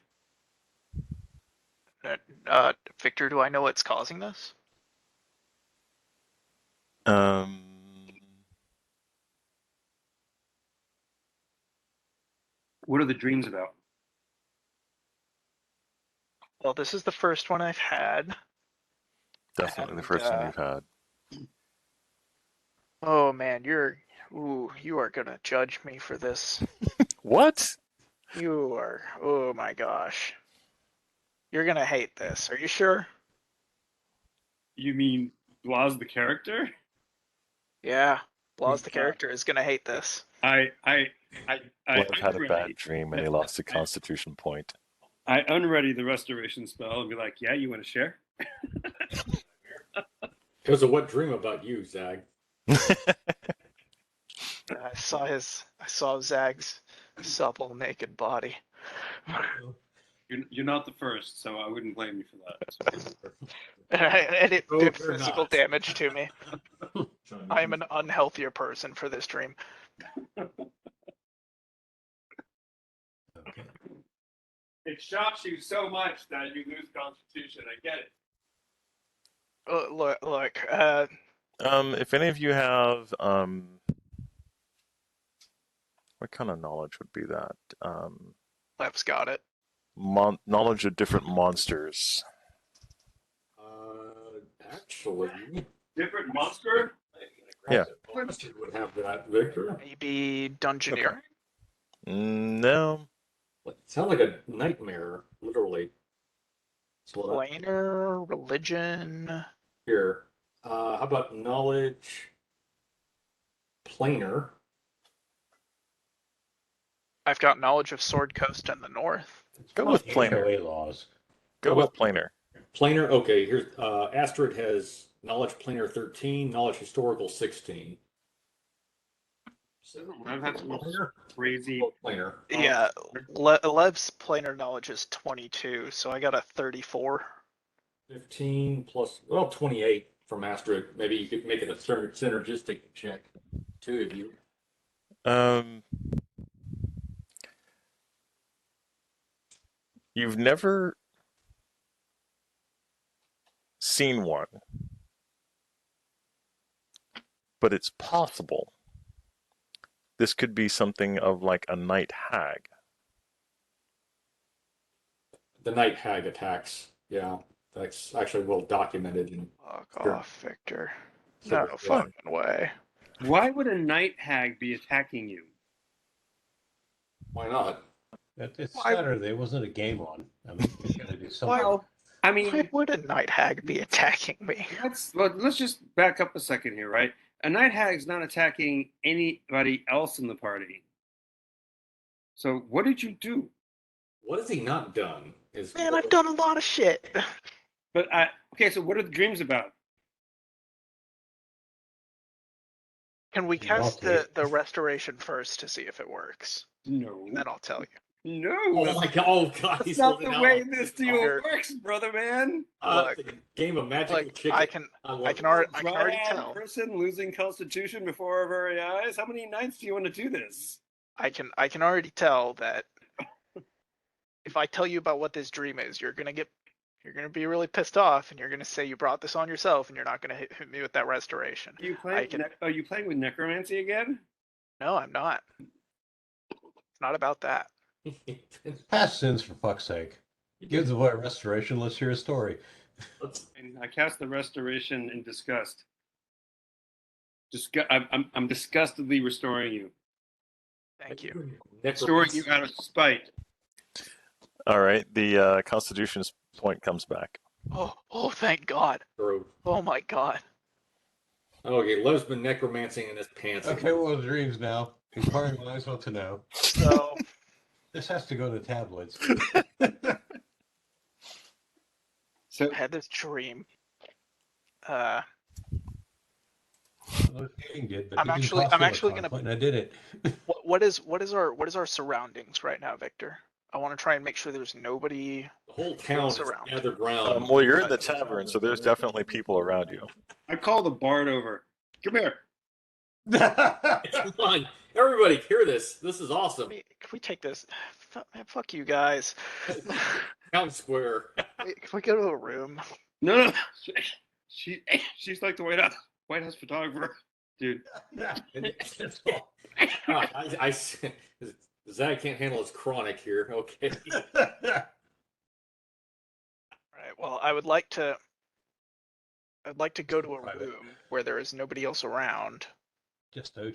D: Victor, do I know what's causing this?
H: What are the dreams about?
D: Well, this is the first one I've had.
A: Definitely the
D: And,
A: first one you've had.
D: Oh man, you are gonna judge me for this.
A: What?
D: You are, oh my gosh. You're gonna hate this. Are you sure?
H: You mean Blas the character?
D: Yeah. Blas the
H: Yeah.
D: character is gonna hate this.
H: I
A: Lev had a bad
H: unready.
A: dream and he lost a constitution point.
H: I unready the restoration spell and be like, yeah, you want to share?
C: Because of what dream about you, Zag?
D: I saw Zag's supple naked body.
H: You're not the first, so I wouldn't blame you for that.
D: And it
C: No,
D: did
C: you're
D: physical
C: not.
D: damage to me. I am an unhealthier person for this dream.
E: Okay.
H: It shocks you so much that you lose constitution. I get it.
D: Look.
A: If any of you have what kind of knowledge would be that?
D: Lev's got it.
A: Knowledge of different monsters.
C: Actually,
H: Different monster?
A: Yeah.
C: Monster would have that, Victor.
D: Maybe Dungeoneering?
A: No.
C: It sounds like a nightmare, literally. So
D: Planar, religion.
C: here, how about knowledge? Planar.
D: I've got knowledge of Sword Coast and the North.
A: Go with planar.
E: HOA laws.
A: Go with planar.
C: Planar. Okay, here's Astrid has knowledge planar 13, knowledge historical 16.
H: I've had some crazy.
C: Planar.
D: Yeah, Lev's planar knowledge is 22, so I got a 34.
C: 15 plus, well, 28 from Astrid. Maybe you could make it a synergistic check. Two of you.
A: You've never seen one, but it's possible. This could be something of like a night hag.
C: The night hag attacks. Yeah, that's actually well documented.
D: Fuck
C: Sure.
D: off, Victor.
C: Sure.
D: No fucking way.
H: Why would a night hag be attacking you?
C: Why not?
E: It's
D: Why-
E: Saturday. There wasn't a game on. I mean, you gotta do something.
D: Why,
H: I
D: why
H: mean,
D: would a night hag be attacking me?
H: let's just back up a second here, right? A night hag's not attacking anybody else in the party. So what did you do?
C: What has he not done?
D: Man, I've done a lot of shit.
H: But okay, so what are the dreams about?
D: Can we cast the
E: Naughty.
D: restoration first to see if it works?
H: No,
D: And then I'll tell you.
H: no.
C: Oh my god! Oh god!
H: That's
C: He's
H: not
C: holding
H: the
C: out.
H: way this deal
D: Here.
H: works, brother man.
D: Look.
C: It's a game of magical
D: Look,
C: chicken.
D: I can already
H: Dryad
D: tell.
H: person losing constitution before our very eyes. How many nights do you want to do this?
D: I can already tell that if I tell you about what this dream is, you're gonna be really pissed off, and you're gonna say you brought this on yourself, and you're not gonna hit me with that restoration.
H: Are you playing with necromancy again?
D: No, I'm not. It's not about that.
E: Past sins, for fuck's sake. Give the boy a restoration. Let's hear a story.
H: And I cast the restoration in disgust. I'm disgustedly restoring you.
D: Thank you.
H: Restoring you out of spite.
A: All right, the constitution point comes back.
D: Oh, thank God. Oh my God.
C: Okay, Love's been necromancing in his pants.
E: Okay, well, dreams now. Inquiring minds want to know.
D: So
E: This has to go to the tabloids.
H: So
D: I had this dream.
E: Well, King did, but
D: I'm
E: he didn't
D: actually-
E: cost
D: I'm
E: me a
D: actually
E: conflict,
D: gonna-
E: and I did it.
D: What is our surroundings right now, Victor? I want to try and make sure there's nobody.
C: The whole town is
D: around.
C: gathered round.
A: Well, you're in the tavern, so there's definitely people around you.
H: I call the bard over. Come here.
C: Come on, everybody, hear this. This is awesome.
D: Can we take this? Man, fuck you guys.
C: Town Square.
D: Wait, can we go to a room?
H: No. She's like the White House photographer, dude.
C: I Zach can't handle his chronic here. Okay.
D: Right. Well, I'd like to go to a
E: Private.
D: room where there is nobody else around,
E: Just OG.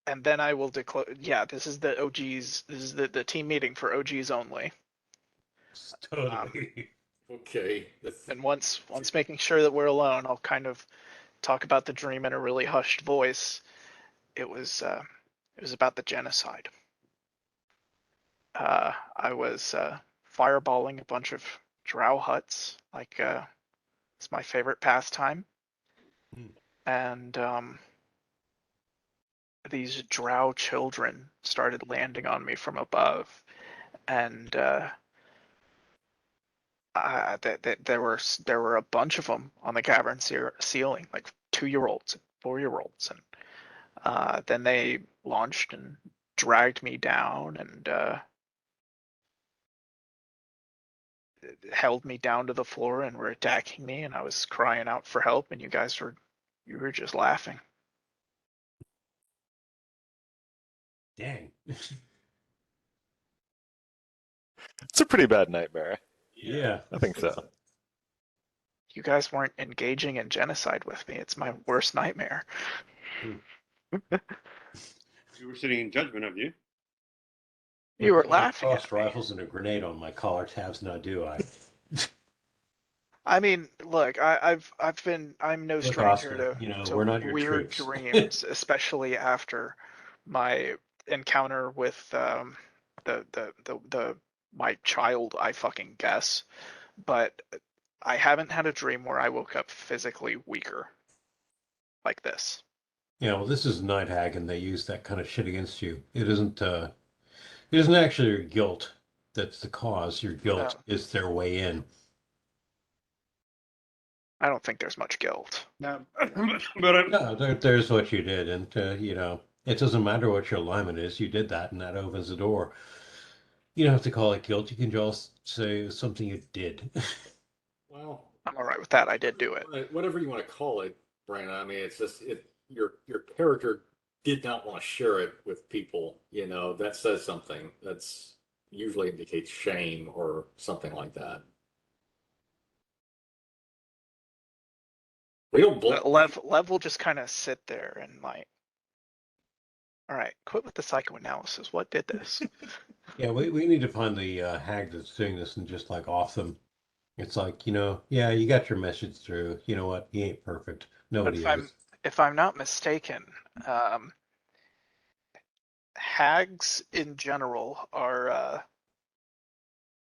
D: and then I will declare. Yeah, this is the OGs. This is the team meeting for OGs only.
E: Totally.
C: Okay.
D: And once making sure that we're alone, I'll kind of talk about the dream in a really hushed voice. It was about the genocide. I was fireballing a bunch of drow huts, like it's my favorite pastime. And these drow children started landing on me from above, and there were a bunch of them on the cavern ceiling, like 2-year-olds and 4-year-olds, and then they launched and dragged me down and held me down to the floor and were attacking me, and I was crying out for help, and you were just laughing.
E: Dang.
A: It's a pretty bad nightmare.
E: Yeah.
A: I think so.
D: You guys weren't engaging in genocide with me. It's my worst nightmare.
H: We were sitting in judgment of you.
D: You were
E: I
D: laughing
E: tossed
D: at me.
E: rifles and a grenade on my collar tabs, now do I?
D: I mean, look, I'm no
E: Look,
D: Stranger
E: Oscar,
D: to
E: we're not your
D: weird
E: troops.
D: dreams, especially after my encounter with my child, I fucking guess. But I haven't had a dream where I woke up physically weaker like this.
E: Yeah, well, this is Night Hag, and they use that kind of shit against you. It isn't actually your guilt that's the cause. Your guilt is their way in.
D: I don't think there's much guilt.
H: No,
E: No, there's what you did, and it doesn't matter what your alignment is. You did that, and that opens the door. You don't have to call it guilt. You can just say it was something you did.
C: Well,
D: I'm all right with that. I did do it.
C: whatever you want to call it, Brandon. I mean, it's just your character did not want to share it with people. That says something. That's usually indicates shame or something like that. We don't
D: Lev will just kind of sit there and like, all right, quit with the psychoanalysis. What did this?
E: Yeah, we need to find the hag that's doing this and just like off them. It's like, yeah, you got your message through. You know what? He ain't perfect. Nobody is.
D: If I'm not mistaken, hags in general are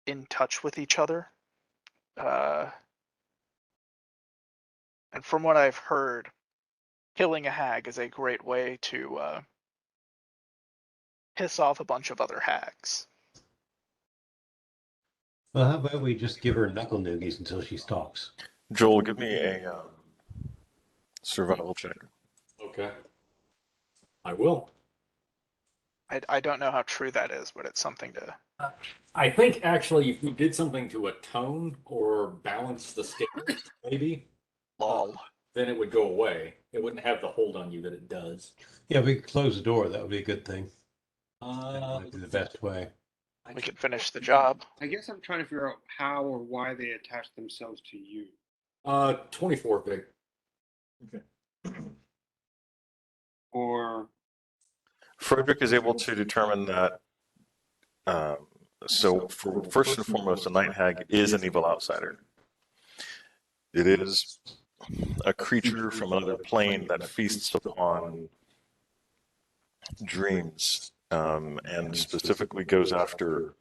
D: in touch with each other. And from what I've heard, killing a hag is a great way to piss off a bunch of other hags.
E: Well, how about we just give her knuckle noogies until she stops?
A: Joel, give me a survival check.
C: Okay. I will.
D: I don't know how true that is, but it's something to.
C: I think actually, if you did something to atone or balance the scales, maybe, then it would go away. It wouldn't have the hold on you that it does.
E: Yeah, we could close the door. That would be a good thing. That
C: Uh,
E: might be the best way.
D: We can finish the job.
H: I guess I'm trying to figure out how or why they attach themselves to you.
C: 24, Vic.
H: Or
A: Frederick is able to determine that. So, first and foremost, a night hag is an evil outsider. It is a creature from another plane that feasts upon dreams, and specifically goes after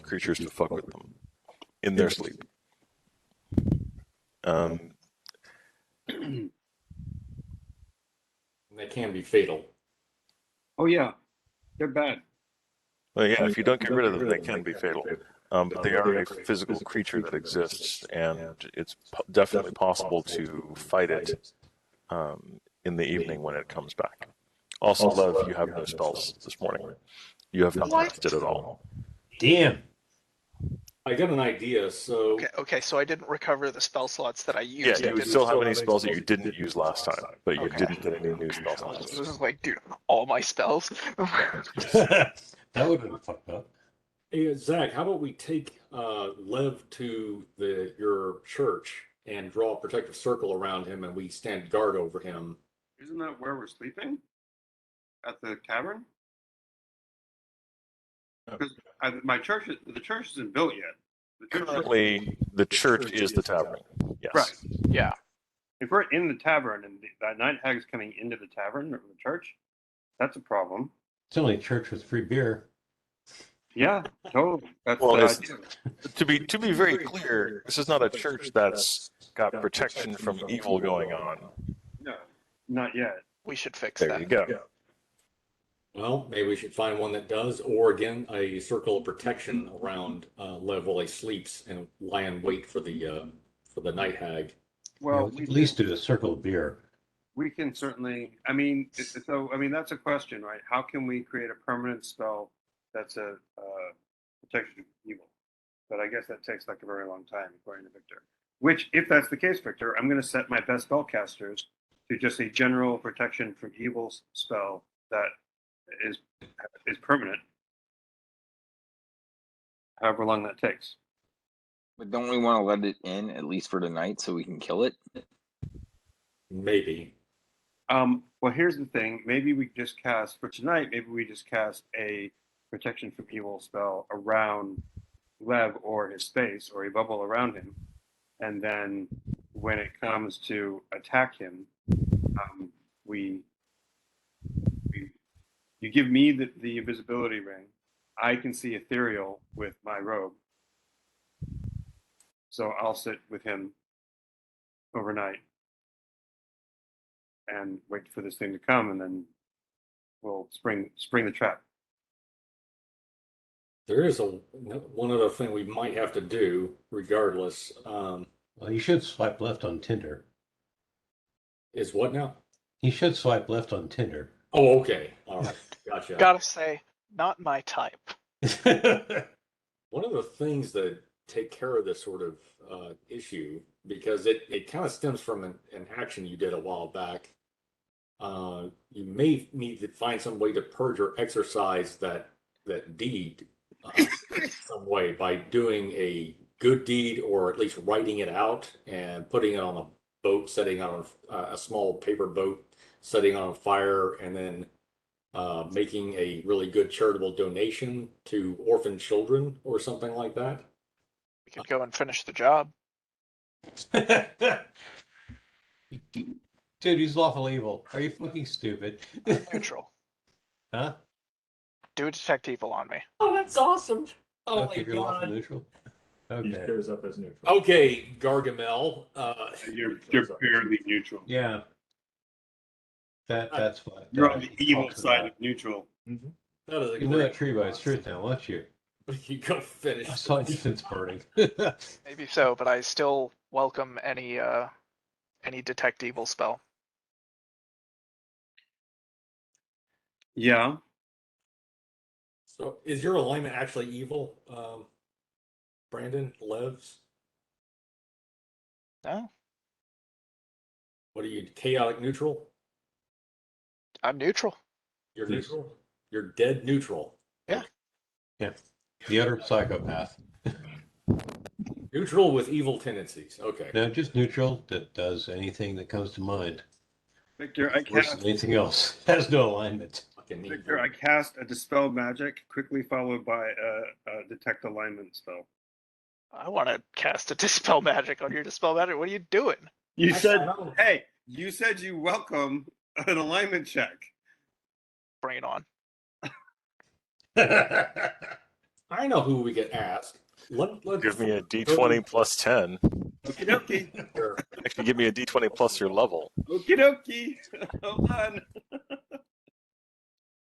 A: creatures to fuck with them in their sleep.
C: They can be fatal.
H: oh yeah, they're bad.
A: Well, yeah, if you don't get rid of them, they can be fatal. But they are a physical creature that exists, and it's definitely possible to fight it in the evening when it comes back. Also, Lev, you have no spells this morning. You have not rested at all.
E: Damn.
C: I got an idea. So
D: Okay, so I didn't recover the spell slots that I
A: Yeah,
D: used.
A: you would still have any spells that you didn't use last time, but you
D: Okay.
A: didn't get any new spell
D: I was
A: slots.
D: just like, dude, all my spells.
E: That would have been fucked up.
C: hey, Zach, how about we take Lev to your church and draw a protective circle around him, and we stand guard over him.
H: Isn't that where we're sleeping? At the tavern? Because the church isn't built yet. The church
A: Currently, the church is the tavern. Yes.
H: Right.
D: Yeah.
H: If we're in the tavern and that night hag is coming into the tavern or the church, that's a problem.
E: It's only a church with free beer.
H: Yeah, totally. That's
A: Well,
H: the
A: it's,
H: idea.
A: to be very clear, this is not a church that's got protection from evil going on.
H: No, not yet.
D: We should fix
A: There
D: that.
A: you go.
C: Well, maybe we should find one that does, or again, a circle of protection around Lev while he sleeps and lie in wait for the night hag.
H: Well,
E: At least do a circle of beer.
H: we can certainly. I mean, that's a question, right? How can we create a permanent spell that's a protection from evil? But I guess that takes like a very long time, according to Victor. Which, if that's the case, Victor, I'm going to set my best spellcasters to just a general protection from evil spell that is permanent, however long that takes.
F: But don't we want to let it in at least for tonight so we can kill it?
C: Maybe.
H: Well, here's the thing. Maybe we just cast for tonight. Maybe we just cast a protection from evil spell around Lev or his space, or a bubble around him, and then when it comes to attack him, you give me the invisibility ring. I can see ethereal with my robe, so I'll sit with him overnight and wait for this thing to come, and then we'll spring the trap.
C: There is one other thing we might have to do, regardless.
E: Well, you should swipe left on Tinder.
C: Is what now?
E: You should swipe left on Tinder.
C: Oh, okay. All right. Gotcha.
D: Gotta say, not my type.
C: One of the things that take care of this sort of issue, because it kind of stems from an action you did a while back. You may need to find some way to purge or exercise that deed some way by doing a good deed, or at least writing it out and putting it on a boat, setting it on a small paper boat, setting on fire, and then making a really good charitable donation to orphan children or something like that.
D: We could go and finish the job.
E: Dude, he's lawful evil. Are you fucking stupid?
D: Neutral.
E: Huh?
D: Do a detect evil on me.
B: Oh, that's awesome. Oh
E: Okay,
B: my
E: you're lawful
B: god.
E: neutral.
G: He
E: Okay.
G: shows up as neutral.
C: Okay, Gargamel.
H: You're barely neutral.
E: Yeah. That's fine.
H: You're on the evil side of neutral.
C: That is a
E: You know that
C: great
E: tree by its truth now, won't you?
C: You go finish.
E: I saw infants burning.
D: Maybe so, but I still welcome any detect evil spell.
H: Yeah.
C: So, is your alignment actually evil, Brandon Levs?
D: No,
C: What are you, chaotic neutral?
D: I'm neutral.
C: You're
E: Please.
C: neutral. You're dead neutral.
D: Yeah.
E: Yeah. The utter psychopath.
C: Neutral with evil tendencies. Okay.
E: No, just neutral that does anything that comes to mind.
H: Victor, I
E: Worse
H: cast
E: than anything else. Has no alignment.
C: Fucking
H: Victor,
C: evil.
H: I cast a dispel magic, quickly followed by a detect alignment spell.
D: I want to cast a dispel magic on your dispel magic. What are you doing?
H: You
C: I
H: said,
C: know.
H: hey, you said you welcome an alignment check.
D: Bring it on.
C: I know who we could ask. Let's
A: Give me a d20 plus 10.
H: Okie dokie.
C: Sure.
A: Actually, give me a d20 plus your level.
H: Okie dokie. Hold on. It's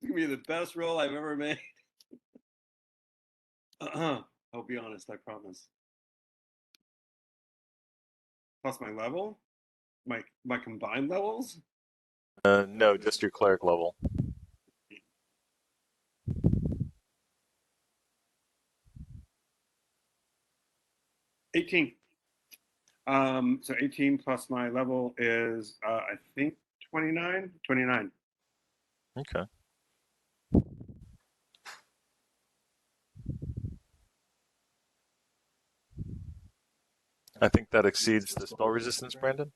H: gonna be the best roll I've ever made. I'll be honest, I promise. Plus my level? My combined levels?
A: No, just your cleric level.
H: 18. So 18 plus my level is, I think 29. 29.
A: Okay. I think that exceeds the spell resistance, Brandon.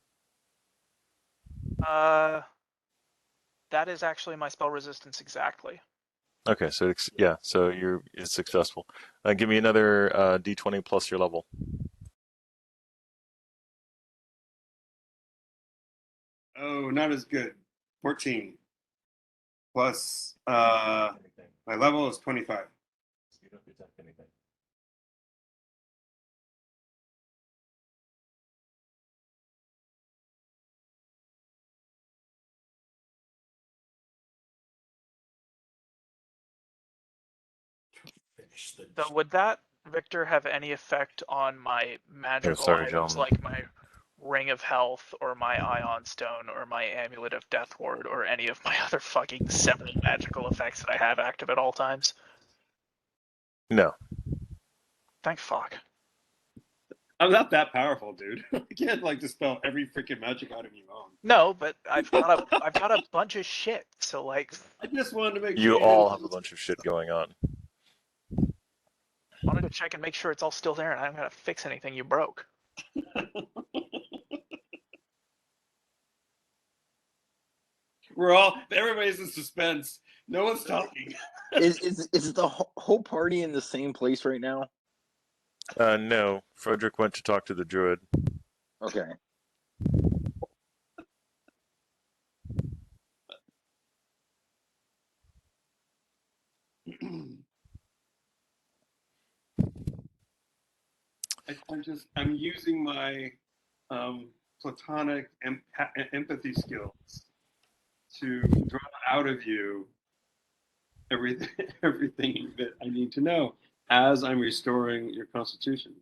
D: That is actually my spell resistance exactly.
A: Okay, so yeah, so it's successful. Give me another d20 plus your level.
H: Oh, not as good. 14 plus my level is 25.
E: You don't detect anything.
D: So would that, Victor, have any effect on my magical
A: sorry,
D: items
A: gentlemen.
D: like my Ring of Health or my Ion Stone or my Amulet of Death Ward or any of my other fucking 7 magical effects that I have active at all times?
A: No.
D: Thank fuck.
H: I'm not that powerful, dude. I can't like dispel every freaking magic item you own.
D: No, but I've got a bunch of shit. So like,
H: I just wanted to make
A: You
H: sure you
A: all have a bunch of shit going on.
D: wanted to check and make sure it's all still there, and I'm gonna fix anything you broke.
H: Everybody's in suspense. No one's talking.
F: Is the whole party in the same place right now?
A: No, Frederick went to talk to the druid.
F: Okay.
H: I'm using my platonic empathy skills to draw out of you everything everything that I need to know as I'm restoring your constitution.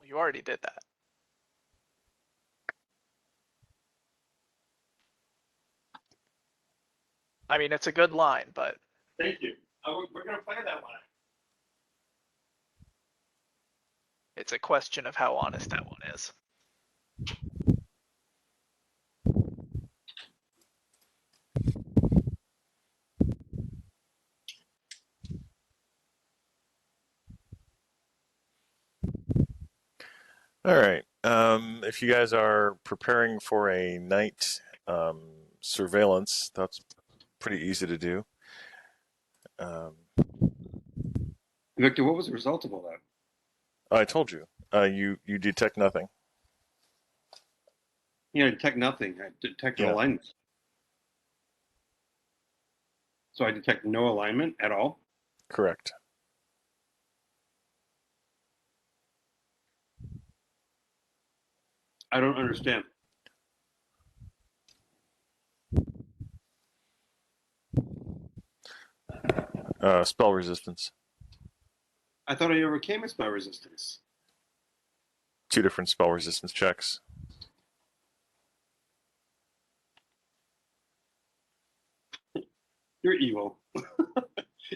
D: You already did that. I mean, it's a good line, but
H: Thank you. We're gonna play that line.
D: it's a question of how honest that one is.
A: All right. If you guys are preparing for a night surveillance, that's pretty easy to do.
H: Victor, what was the result of all that?
A: I told you. You detect nothing.
H: I detect nothing. I detect
A: Yeah.
H: alignment. So I detect no alignment at all?
A: Correct.
H: I don't understand.
A: Spell resistance.
H: I thought I overcame a spell resistance.
A: 2 different spell resistance checks.
H: You're evil.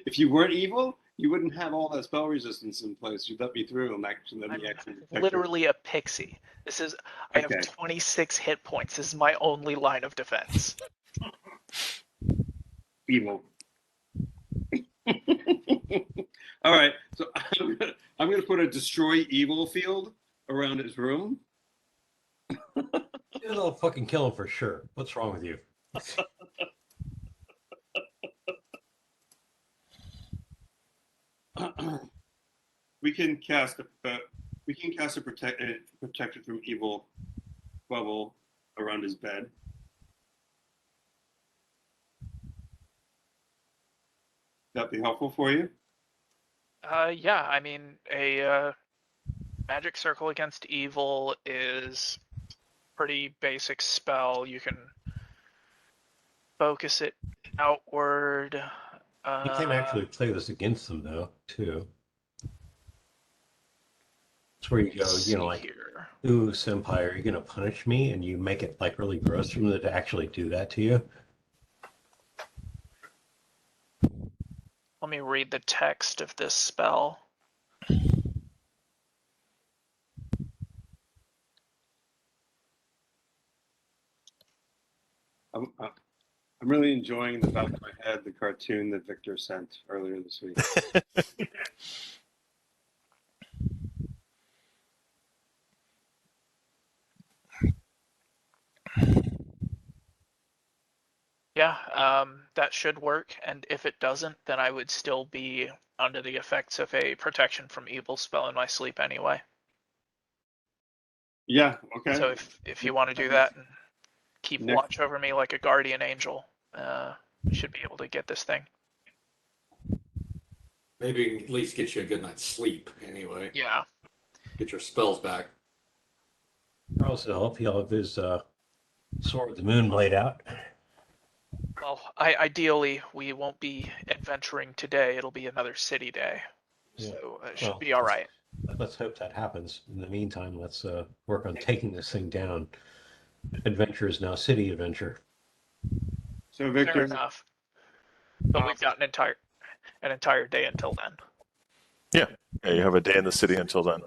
H: If you weren't evil, you wouldn't have all that spell resistance in place. You'd let me through and actually let
D: I'm
H: me actually detect
D: literally a pixie. I have
H: Okay.
D: 26 hit points. This is my only line of defense.
H: Evil. All right, so I'm gonna put a destroy evil field around his room.
E: It'll fucking kill him for sure. What's wrong with you?
H: We can cast a protected from evil bubble around his bed. That'd be helpful for you.
D: Yeah, I mean, a magic circle against evil is pretty basic spell. You can focus it outward.
E: You can actually play this against them, though, too. It's where you go, like,
D: here.
E: ooh, senpai, are you going to punish me? And you make it, like, really gross for them to actually do that to you.
D: Let me read the text of this spell.
H: I'm really enjoying in the back of my head the cartoon that Victor sent earlier this week.
D: Yeah, that should work. And if it doesn't, then I would still be under the effects of a protection from evil spell in my sleep anyway.
H: Yeah, okay.
D: So if you want to do that and keep
H: Next.
D: watch over me like a guardian angel, we should be able to get this thing.
C: Maybe at least get you a good night's sleep anyway.
D: Yeah.
C: Get your spells back.
E: Also, help he'll have his Sword with the Moon blade out.
D: Well, ideally, we won't be adventuring today. It'll be another city day.
E: Yeah.
D: So it should
E: Well,
D: be all right.
E: Let's hope that happens. In the meantime, let's work on taking this thing down. Adventure is now city adventure.
H: So
D: Fair
H: Victor,
D: enough. But we've got an entire day until then.
A: Yeah, you have a day in the city until then.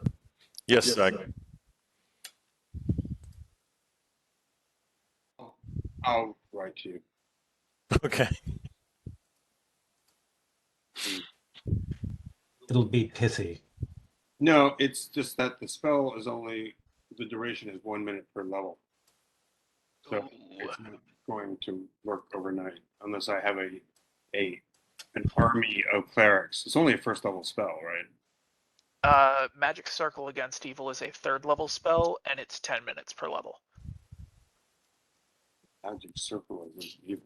A: Yes,
H: I'll write to you.
A: okay.
E: It'll be pithy.
H: No, it's just that the spell is only, the duration is 1 minute per level. So it's not going to work overnight unless I have an army of clerics. It's only a first level spell, right?
D: Magic Circle Against Evil is a 3rd level spell, and it's 10 minutes per level.
H: Magic circle is evil.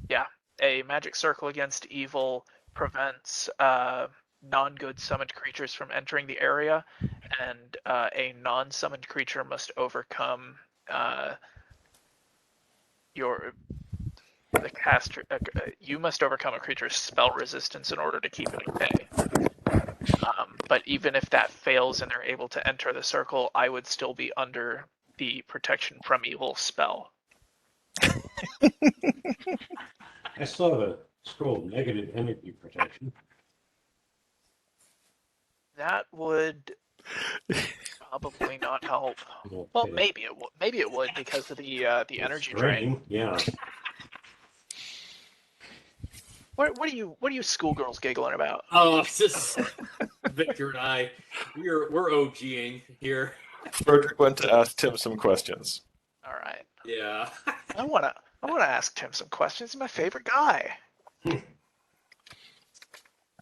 D: Yeah, a Magic Circle Against Evil prevents non-good summoned creatures from entering the area, and a non-summoned creature must overcome you must overcome a creature's spell resistance in order to keep it at bay. But even if that fails and they're able to enter the circle, I would still be under the protection from evil spell.
E: I still have a scroll negative energy protection.
D: That would probably not help.
E: Well,
D: Well, maybe it would. Maybe it would because of the energy drain.
E: Yeah.
D: What are you schoolgirls giggling about?
C: Oh, it's just Victor and I. We're OGing here.
A: Frederick went to ask Tim some questions.
D: All right.
C: Yeah.
D: I wanna ask Tim some questions. He's my favorite guy.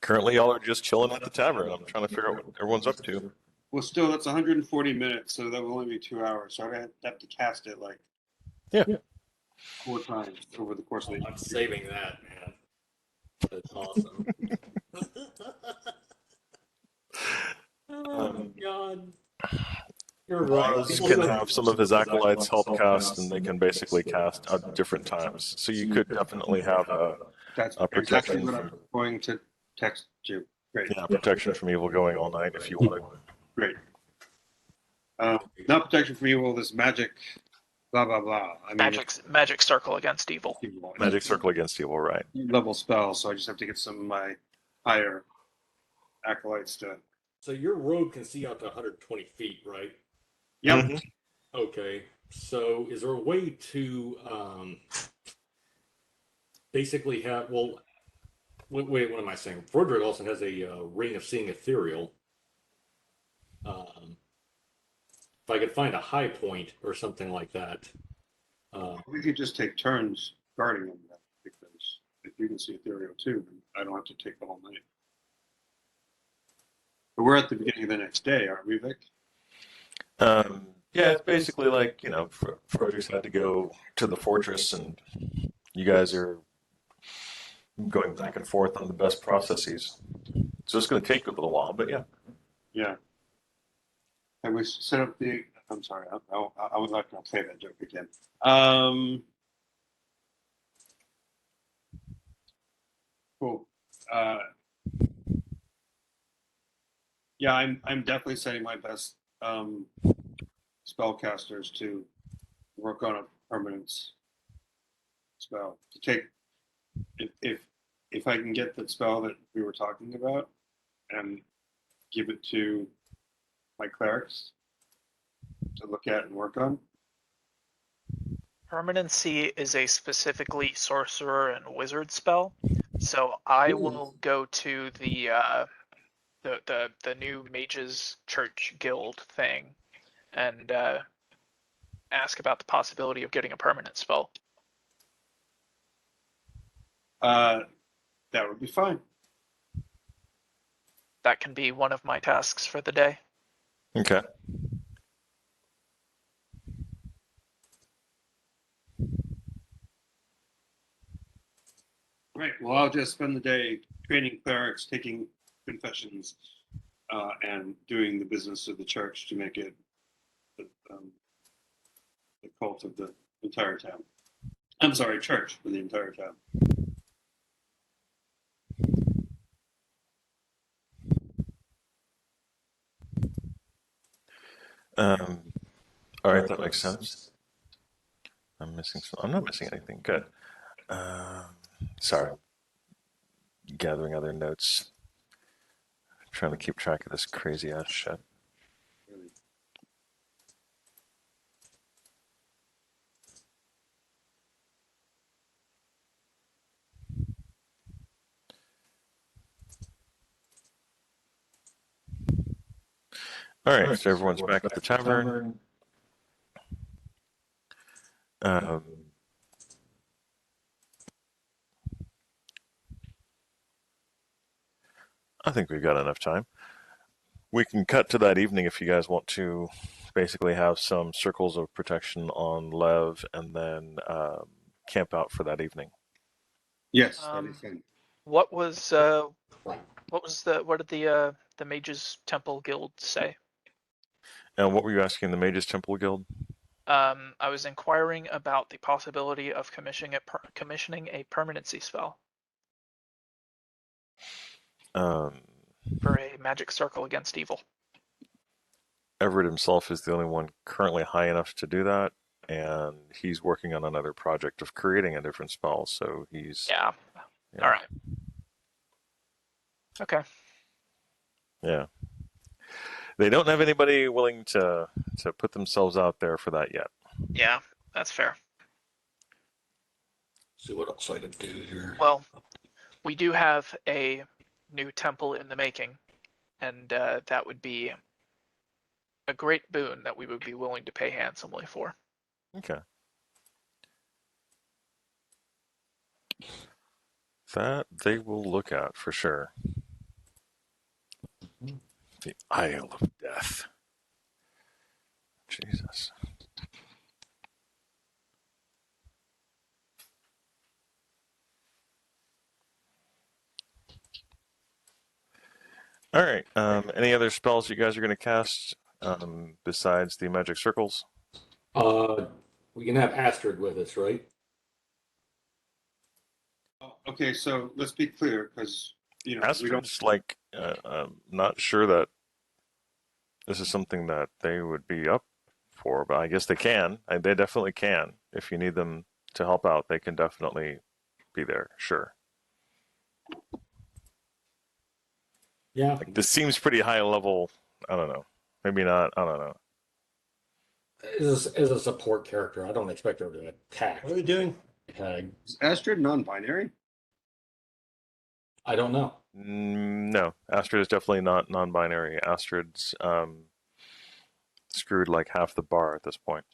A: Currently, y'all are just chilling at the tavern. I'm trying to figure out what everyone's up to.
H: Well, still, that's 140 minutes, so that will only be 2 hours. So I'd have to cast it like 4 times over the course of the
C: I'm saving that, man. That's awesome. Oh, God. You're right.
A: Oz can have some of his acolytes help cast, and they can basically cast at different times. So you could definitely have
H: That's
A: a
H: exactly
A: protection
H: what I'm going to text you. Great.
A: protection from evil going all night if you want to.
H: Great. Not protection from evil, this magic, blah, blah, blah. I mean,
D: Magic Circle Against Evil.
A: Magic Circle Against Evil, right?
H: Level spell, so I just have to get some of my higher acolytes to.
C: So your rogue can see out to 120 feet, right?
H: Yep.
A: Mhm.
C: Okay. So is there a way to basically have, well, wait, what am I saying? Frederick also has a ring of seeing ethereal. If I could find a high point or something like that.
H: We could just take turns guarding them, because if you can see ethereal too, then I don't have to take the whole night. But we're at the beginning of the next day, aren't we, Vic?
A: Yeah, it's basically like, Frederick's had to go to the fortress, and you guys are going back and forth on the best processes. So it's going to take a little while, but yeah.
H: Yeah. And we set up the. I'm sorry, I was not going to play that joke again. Cool. Yeah, I'm definitely setting my best spellcasters to work on a permanence spell. To take, if I can get the spell that we were talking about and give it to my clerics to look at and work on,
D: Permanency is a specifically sorcerer and wizard spell, so I will go to the new Mages Church Guild thing and ask about the possibility of getting a permanent spell.
H: That would be fine.
D: That can be one of my tasks for the day.
A: Okay.
H: Right. Well, I'll just spend the day training clerics, taking confessions, and doing the business of the church to make it the cult of the entire town. I'm sorry, church for the entire town.
A: All right, that makes sense. I'm missing some. I'm not missing anything. Good. Sorry. Gathering other notes. Trying to keep track of this crazy ass shit. All right, so everyone's back at the tavern. I think we've got enough time. We can cut to that evening if you guys want to basically have some circles of protection on Lev and then camp out for that evening.
H: Yes, that is fine.
D: What did the Mages Temple Guild say?
A: And what were you asking the Mages Temple Guild?
D: I was inquiring about the possibility of commissioning a permanency spell for a magic circle against evil.
A: Everett himself is the only one currently high enough to do that, and he's working on another project of creating a different spell, so he's...
D: Yeah. All right. Okay.
A: Yeah. They don't have anybody willing to put themselves out there for that yet.
D: Yeah, that's fair.
C: See what else I can do here.
D: Well, we do have a new temple in the making, and that would be a great boon that we would be willing to pay handsomely for.
A: Okay. That they will look at for sure. The Isle of Death. Jesus. All right. Any other spells you guys are going to cast besides the magic circles?
C: We can have Astrid with us, right?
H: Okay, so let's be clear, because we don't.
A: Astrid's like, I'm not sure that this is something that they would be up for, but I guess they can. They definitely can. If you need them to help out, they can definitely be there. Sure.
C: Yeah.
A: Like, this seems pretty high level. I don't know. Maybe not. I don't know.
C: As a support character, I don't expect her to attack.
E: What are we doing?
H: Is Astrid non-binary?
C: I don't know.
A: No, Astrid is definitely not non-binary. Astrid's screwed like half the bar at this point.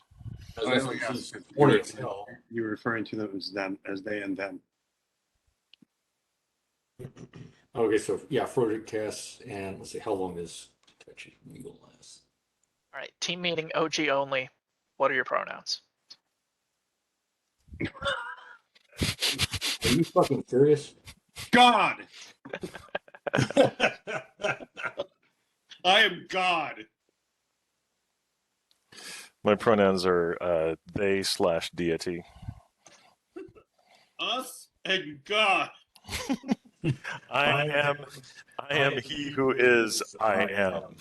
C: She's horny as hell.
H: You're referring to them as them, as they and them.
C: Okay, so yeah, Froderick casts, and let's see, how long does Touchy Eagle last?
D: All right, team meeting OG only. What are your pronouns?
C: Are you fucking serious?
H: God! I am God.
A: My pronouns are they/deity.
H: Us and God.
A: I am he who is I am.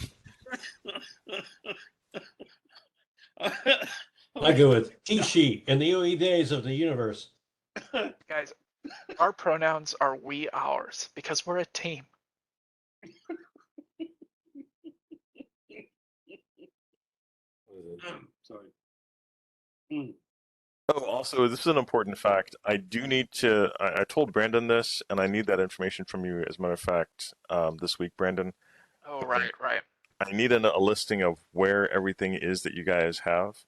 E: I go with Tishi in the early days of the universe.
D: Guys, our pronouns are we ours because we're a team.
C: What is it?
H: Sorry.
A: Oh, also, this is an important fact. I do need to. I told Brandon this, and I need that information from you. As a matter of fact, this week, Brandon,
D: Oh, right, right.
A: I need a listing of where everything is that you guys have.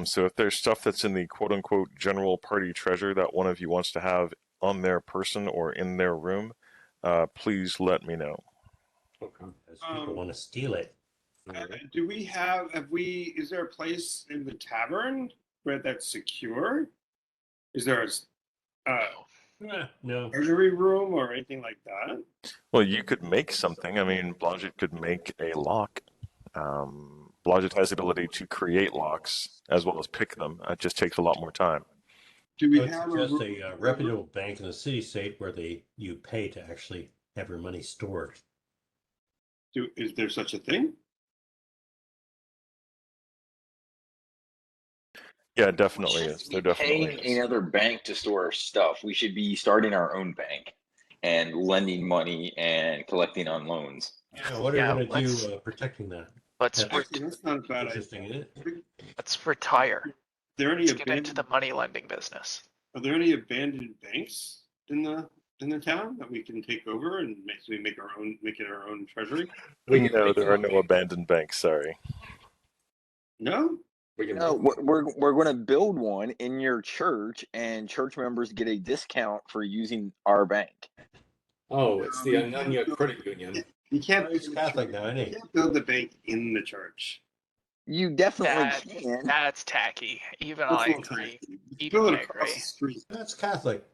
A: So if there's stuff that's in the quote unquote general party treasure that one of you wants to have on their person or in their room, please let me know.
C: Okay.
E: Because people want to steal it.
H: Do we have we, is there a place in the tavern where that's secure? Is there a
E: No.
H: treasury room or anything like that?
A: Well, you could make something. I mean, Blodgett could make a lock. Blodgett has the ability to create locks as well as pick them. It just takes a lot more time.
H: Do
E: I
H: we
E: would
H: have
E: suggest
H: room?
E: a reputable bank in the city state where you pay to actually have your money stored.
H: Is there such a thing?
A: Yeah, it definitely
F: Shouldn't
A: is.
F: be
A: There definitely
F: paying
A: is.
F: another bank to store our stuff. We should be starting our own bank and lending money and collecting on loans.
E: Yeah, what are
D: Yeah,
E: we going to do protecting that?
D: Let's
E: That's
H: Actually, that's not a bad idea.
E: interesting, isn't it?
D: let's retire.
H: Are there any
D: Let's get into
H: abandoned?
D: the money lending business.
H: Are there any abandoned banks in the town that we can take over and make it our own treasury?
C: We can
A: No,
C: make
A: there are no
C: one.
A: abandoned banks. Sorry.
H: No.
C: We can
F: No,
C: make one.
F: we're going to build one in your church, and church members get a discount for using our bank.
C: Oh, it's the
H: You can't
C: Ananya
H: build-
C: Credit Union.
H: You can't.
E: He's Catholic now, isn't he?
H: You can't build the bank in the church.
F: You definitely
D: That
F: can.
D: that's tacky. Even
H: That's
D: I
H: not
D: agree.
H: tacky.
D: Even
H: Build
D: I
H: it across
D: agree.
H: the street.
E: That's Catholic.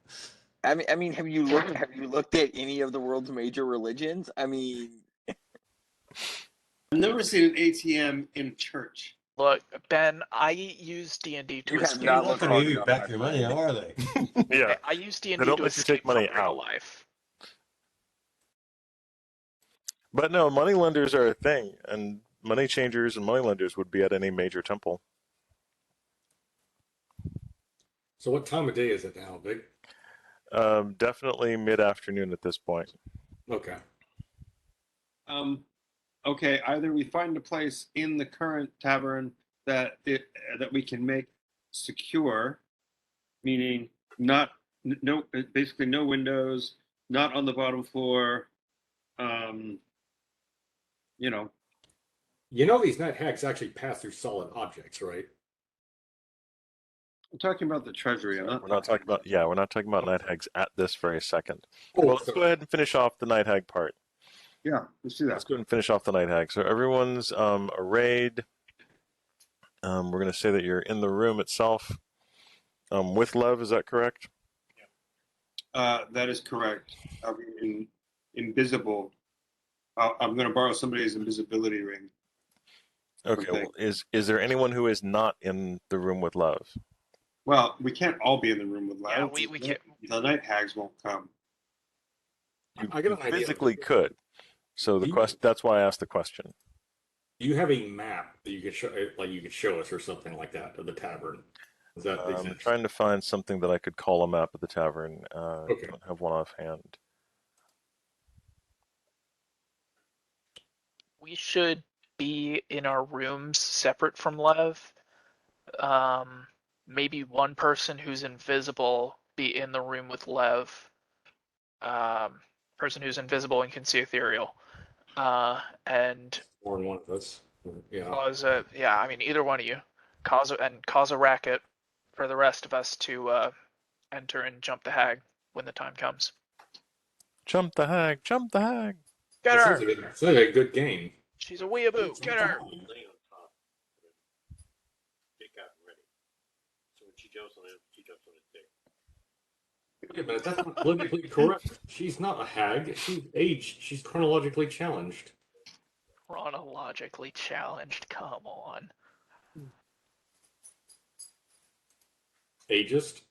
F: I mean, have you looked at any of the world's major religions? I mean,
H: I've never seen an ATM in church.
D: Look, Ben, I use D&D to
F: You have
D: escape.
E: They're
F: not
E: not
F: looked
E: going to
F: hard
E: give you
F: enough,
E: back
F: my
E: your money,
F: friend.
E: now are they?
A: Yeah,
D: I use D&D
A: they don't
D: to
A: let you
D: escape
A: take money
D: from real
A: out.
D: life.
A: But no, money lenders are a thing, and money changers and money lenders would be at any major temple.
C: So what time of day is it now, Vic?
A: Definitely mid-afternoon at this point.
C: Okay.
H: Okay, either we find a place in the current tavern that we can make secure, meaning no basically no windows, not on the bottom floor. You know,
C: You know these night hacks actually pass through solid objects, right?
H: I'm talking about the treasury. I'm not.
A: We're not talking about we're not talking about night hags at this very second.
C: Oh,
A: Well, let's go ahead and finish off the night hag part.
H: Yeah, let's do
A: Let's
H: that.
A: go ahead and finish off the night hag. So everyone's arrayed. We're going to say that you're in the room itself with Lev. Is that correct?
H: That is correct. I'll be invisible. I'm going to borrow somebody's invisibility ring.
A: Okay.
H: Okay.
A: Well, is there anyone who is not in the room with Lev?
H: Well, we can't all be in the room with Lev.
D: Yeah, we can't.
H: The night hags won't come.
A: You,
C: I got
A: you
C: an idea.
A: physically could. So the
C: You-
A: quest. That's why I asked the question.
C: Do you have a map that you could show, like you could show us or something like that of the tavern? Does that
A: I'm
C: exist?
A: trying to find something that I could call a map of the tavern.
C: Okay.
A: Don't have one offhand.
D: We should be in our rooms separate from Lev. Maybe one person who's invisible be in the room with Lev. Person who's invisible and can see ethereal. And
C: More than one of us. Yeah.
D: cause I mean either one of you. Cause a racket for the rest of us to enter and jump the hag when the time comes.
A: Jump the hag! Jump the hag!
D: Get
C: That
D: her!
C: sounds like a good game.
D: She's a weeaboo. Get her!
E: Lay on top. Dick out and ready. So when she jumps on it, she jumps on his dick.
C: Wait a minute, that's not politically correct. She's not a hag. She's aged. She's chronologically challenged.
D: Chronologically challenged. Come on.
C: Ageist?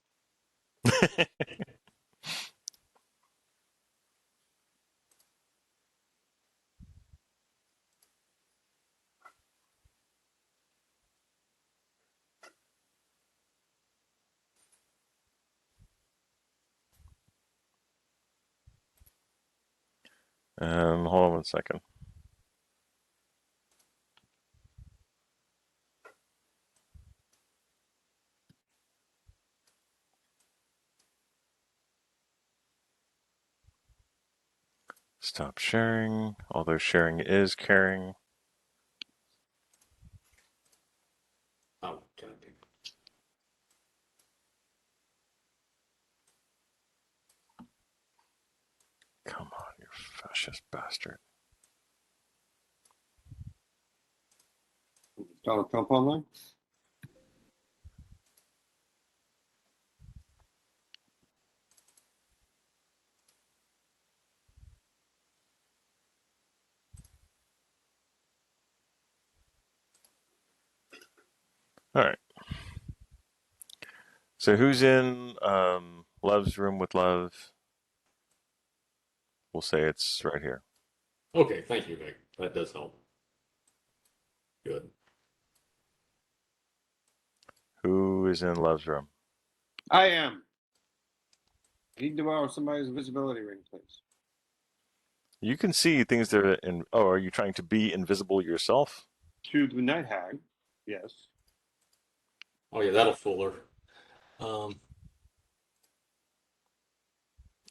A: Hold on one second. Stop sharing, although sharing is caring.
C: Oh, God.
A: Come on, you fascist bastard.
H: Donald Trump online?
A: All right. So who's in Love's room with Love? We'll say it's right here.
C: Okay, thank you, Vic. That does help. Good.
A: Who is in Love's room?
H: I am. I need to borrow somebody's visibility ring, please.
A: You can see things that are in. Oh, are you trying to be invisible yourself?
H: To the night hag, yes.
C: Oh yeah, that'll fool her. Um,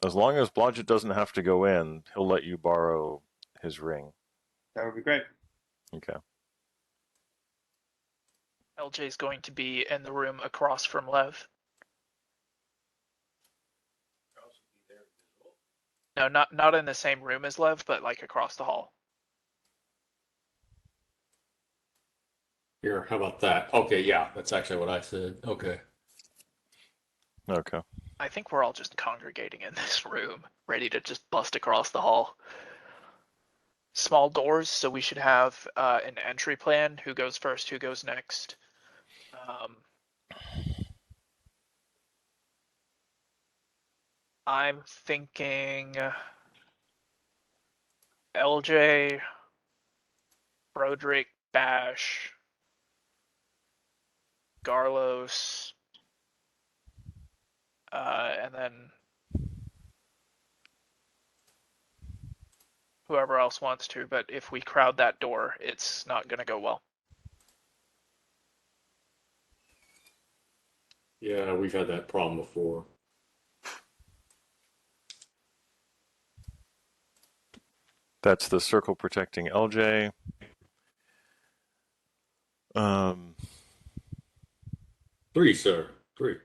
A: As long as Blodgett doesn't have to go in, he'll let you borrow his ring.
H: That would be great.
A: Okay.
D: LJ is going to be in the room across from Lev. No, not in the same room as Lev, but like across the hall.
C: Here, how about that? Okay, yeah, that's actually what I said. Okay.
A: Okay.
D: I think we're all just congregating in this room, ready to just bust across the hall. Small doors, so we should have an entry plan. Who goes first? Who goes next? I'm thinking LJ, Broderick, Bash, Garlos, and then whoever else wants to. But if we crowd that door, it's not going to go well.
C: Yeah, we've had that problem before.
A: That's the circle protecting LJ. Um,
C: 3, sir. 3.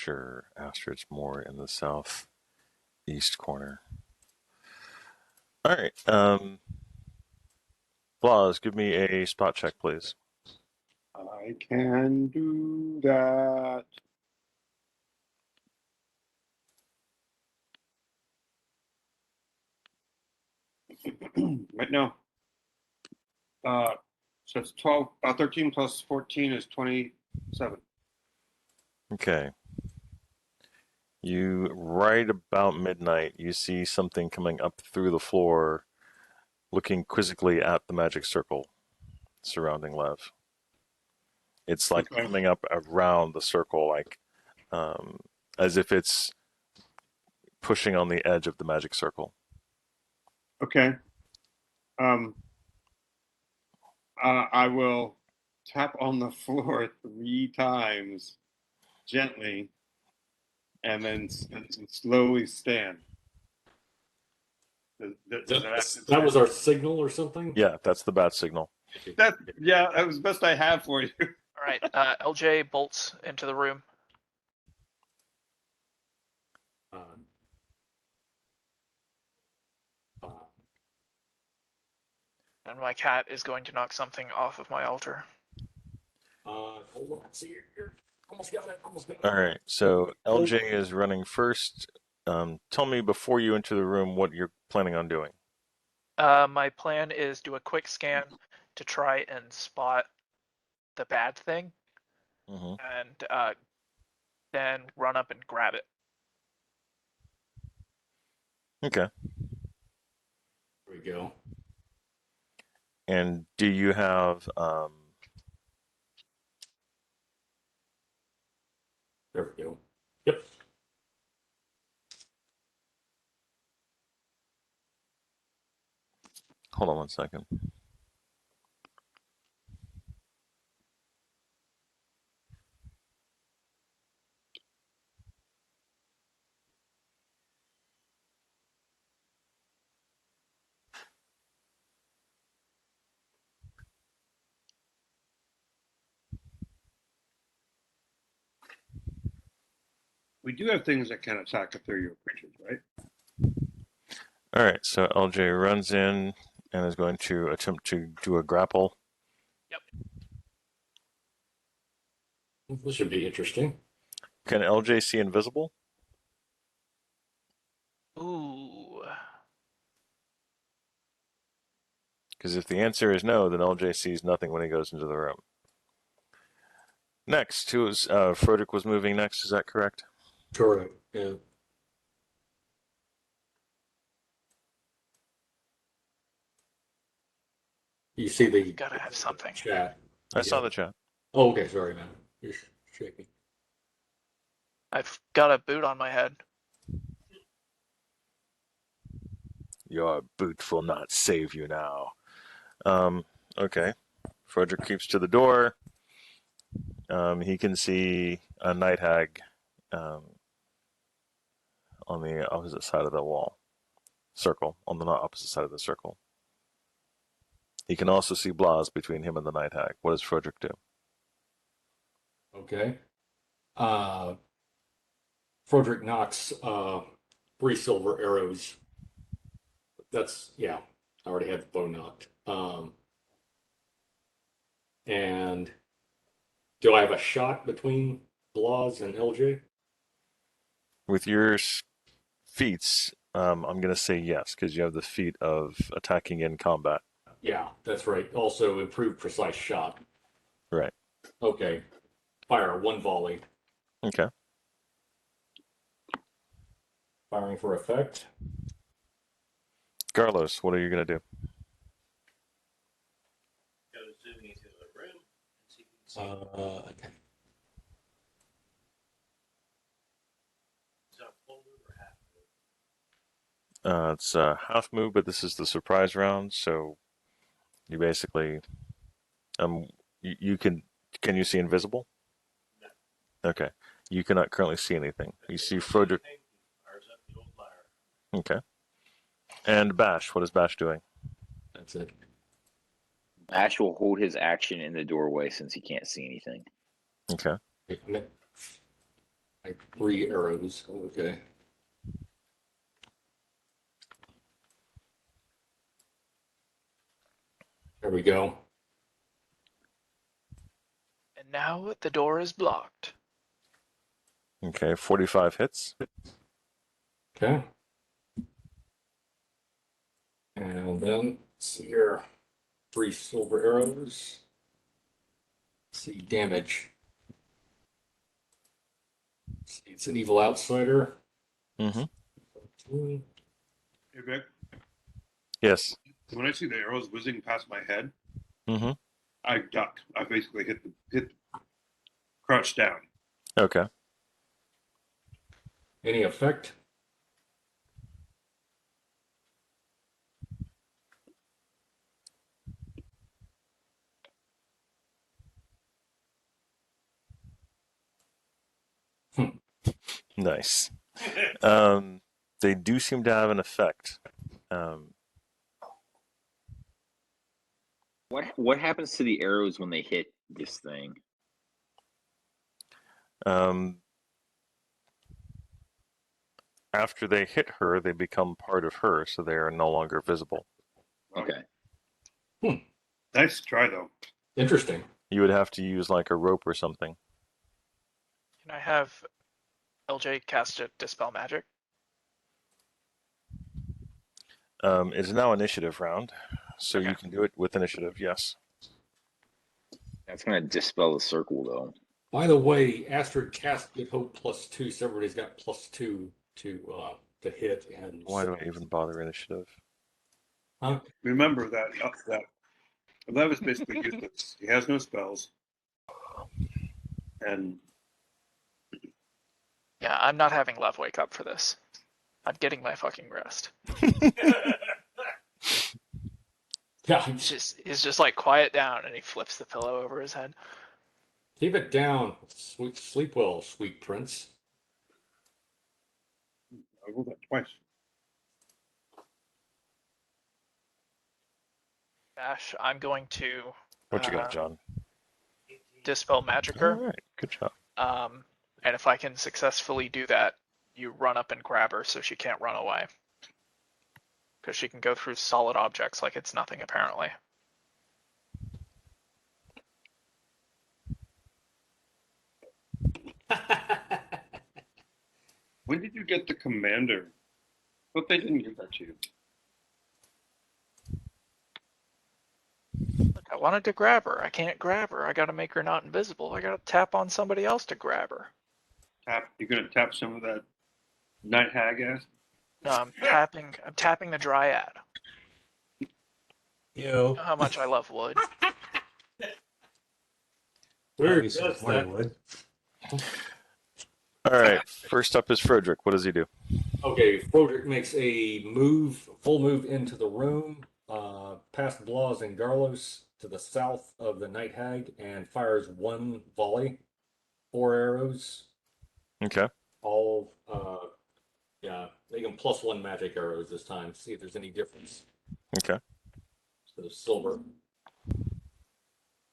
A: sure, Astrid's more in the southeast corner. All right. Blas, give me a spot check, please.
H: I can do that. Right now. So it's 12, 13 plus 14 is 27.
A: Okay. You, right about midnight, you see something coming up through the floor, looking quizzically at the magic circle surrounding Lev. It's like
H: Okay.
A: coming up around the circle, like as if it's pushing on the edge of the magic circle.
H: Okay. I will tap on the floor 3 times gently and then slowly stand.
C: That was our signal or something?
A: Yeah, that's the bat signal.
H: That was the best I have for you.
D: All right, LJ bolts into the room.
C: Uh, uh,
D: And my cat is going to knock something off of my altar.
C: hold on, see here. Almost got it. Almost got it.
A: All right, so LJ is running first. Tell me before you enter the room what you're planning on doing.
D: My plan is do a quick scan to try and spot the bad thing, and then run up and grab it.
A: Okay.
C: There we go.
A: And do you have
C: There we go. Yep.
A: Hold on one second.
H: We do have things that can attack ethereal creatures, right?
A: All right, so LJ runs in and is going to attempt to do a grapple.
C: This should be interesting.
A: Can LJ see invisible?
D: Ooh.
A: Because if the answer is no, then LJ sees nothing when he goes into the room. Next, who was Frederick was moving next? Is that correct?
C: Correct. Yeah. You see the
D: Gotta have something.
C: chat.
A: I saw the chat.
C: Oh, okay. Sorry, man. You're shaking.
D: I've got a boot on my head.
A: Your boot will not save you now. Okay. Frederick keeps to the door. He can see a night hag on the opposite side of the wall. Circle, on the opposite side of the circle. He can also see Blas between him and the night hag. What does Frederick do?
C: Okay. Frederick knocks 3 silver arrows. That's, yeah, I already had the bow knocked. And do I have a shot between Blas and LJ?
A: With your feats, I'm going to say yes, because you have the feat of attacking in combat.
C: Yeah, that's right. Also, improved precise shot.
A: Right.
C: Okay. Fire 1 volley.
A: Okay.
C: Firing for effect.
A: Carlos, what are you going to do?
C: Okay.
A: It's a half move, but this is the surprise round, so you basically, you can you see invisible? Okay. You cannot currently see anything. You see Frederick. Okay. And Bash, what is Bash doing?
C: That's it.
F: Ash will hold his action in the doorway since he can't see anything.
A: Okay.
C: Like 3 arrows. Okay. There we go.
D: And now the door is blocked.
A: Okay, 45 hits.
C: Okay. And then, let's see here. 3 silver arrows. Let's see, damage. Let's see, it's an evil outsider.
A: Mm-hmm.
H: Hey, Vic,
A: Yes.
H: when I see the arrows whizzing past my head,
A: Mm-hmm.
H: I duck. I basically hit crouch down.
A: Okay.
C: Any effect?
A: Nice. They do seem to have an effect.
F: What happens to the arrows when they hit this thing?
A: After they hit her, they become part of her, so they are no longer visible.
F: Okay.
H: Nice try, though.
C: Interesting.
A: You would have to use like a rope or something.
D: Can I have LJ cast a Dispel Magic?
A: It's now initiative round, so
D: Okay.
A: you can do it with initiative, yes.
F: That's gonna dispel the circle though.
C: By the way, Astrid cast Give Hope +2, so everybody's got +2 to hit. And
A: Why do I even bother initiative?
C: Huh?
H: Remember that Lev is basically useless. He has no spells, and
D: Yeah, I'm not having Lev wake up for this. I'm getting my fucking rest.
C: Yeah,
D: He's just like quiet down, and he flips the pillow over his head.
C: keep it down. Sleep well, sweet prince.
H: I rolled that twice.
D: Bash, I'm going to
A: What you got, John?
D: dispel
A: All
D: Magicker.
A: right, good job.
D: And if I can successfully do that, you run up and grab her so she can't run away. Because she can go through solid objects like it's nothing, apparently.
H: When did you get the commander? But they didn't give that to you.
D: Look, I wanted to grab her. I can't grab her. I gotta make her not invisible. I gotta tap on somebody else to grab her.
H: You're gonna tap some of that night hag ass?
D: No, I'm tapping the dryad.
E: You
D: You know how much I love wood.
C: Where
E: obviously
C: does that?
E: morning wood.
A: All right, first up is Frederick. What does he do?
C: Okay, Froderick makes a full move into the room, past Blas and Garlos to the south of the Night Hag, and fires one volley, 4 arrows.
A: Okay.
C: All, yeah, they can +1 magic arrows this time. See if there's any difference.
A: Okay.
C: So silver.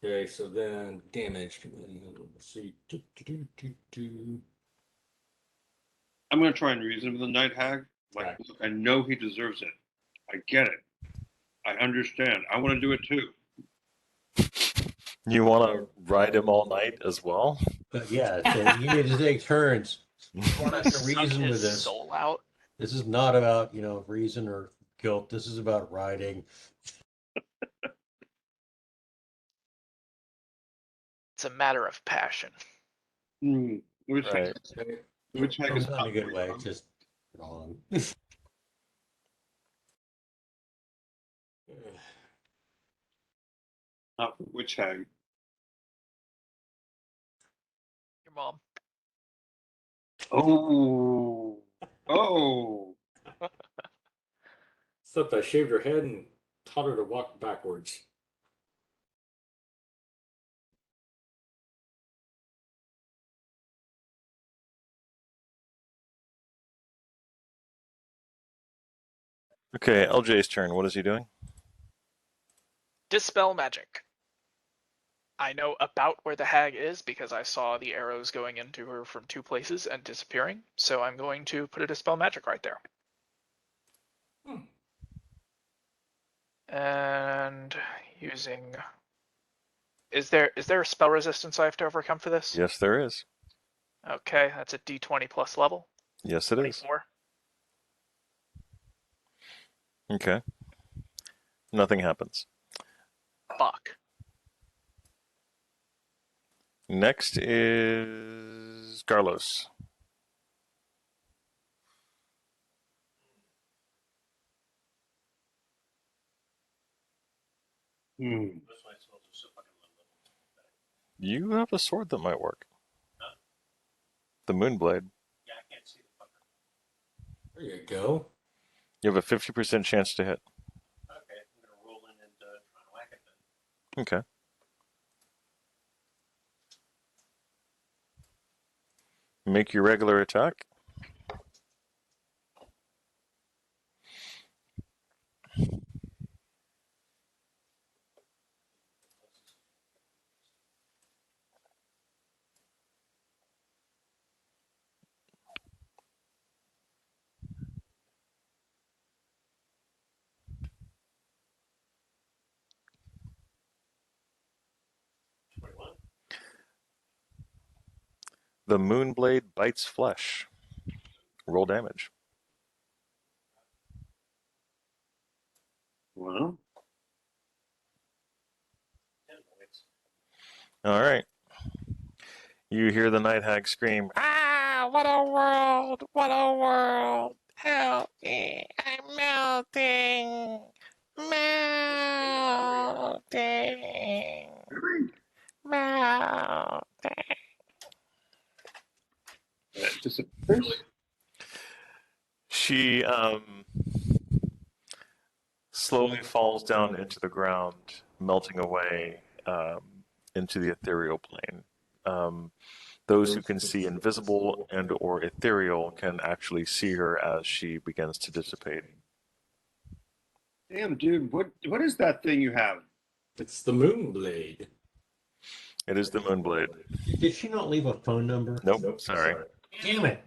C: Okay, so then damage. Let's see.
H: I'm gonna try and reason with the night hag. Like,
C: Okay.
H: look, I know he deserves it. I get it. I understand. I want to do it too.
A: You want to ride him all night as well?
E: But yeah, so you need to take turns.
D: You want
E: Not
D: to
E: to
D: suck
E: reason with
D: his
E: this.
D: soul out?
E: This is not about, reason or guilt. This is about riding.
D: It's a matter of passion.
H: Which
A: Right.
H: which hag is
E: Not in a good way, just wrong.
H: not which hag?
D: Your mom.
H: Oh.
C: Except I shaved her head and taught her to walk backwards.
A: Okay, LJ's turn. What is he doing?
D: Dispel magic. I know about where the hag is because I saw the arrows going into her from 2 places and disappearing. So I'm going to put a dispel magic right there. And using. Is there a spell resistance I have to overcome for this?
A: Yes, there is.
D: Okay, that's a D20 plus level.
A: Yes, it is.
D: 24.
A: Okay. Nothing happens.
D: Fuck.
A: Next is Garlos. You have a sword that might work.
E: Huh?
A: The Moonblade.
E: Yeah, I can't see the fucker.
C: There you go.
A: You have a 50% chance to hit.
E: Okay, I'm gonna roll in and try and whack it then.
A: Okay. Make your regular attack. The Moonblade bites flesh. Roll damage.
H: Well,
A: All right. You hear the night hag scream, "Ah, what a world! What a world! Help me! I'm melting! Melting! Melting!"
H: that disappears.
A: She slowly falls down into the ground, melting away into the ethereal plane. Those who can see invisible and or ethereal can actually see her as she begins to dissipate.
H: Damn, dude, what is that thing you have?
C: It's the moon blade.
A: It is the Moonblade.
E: Did she not leave a phone number?
A: Nope, sorry.
E: Damn it.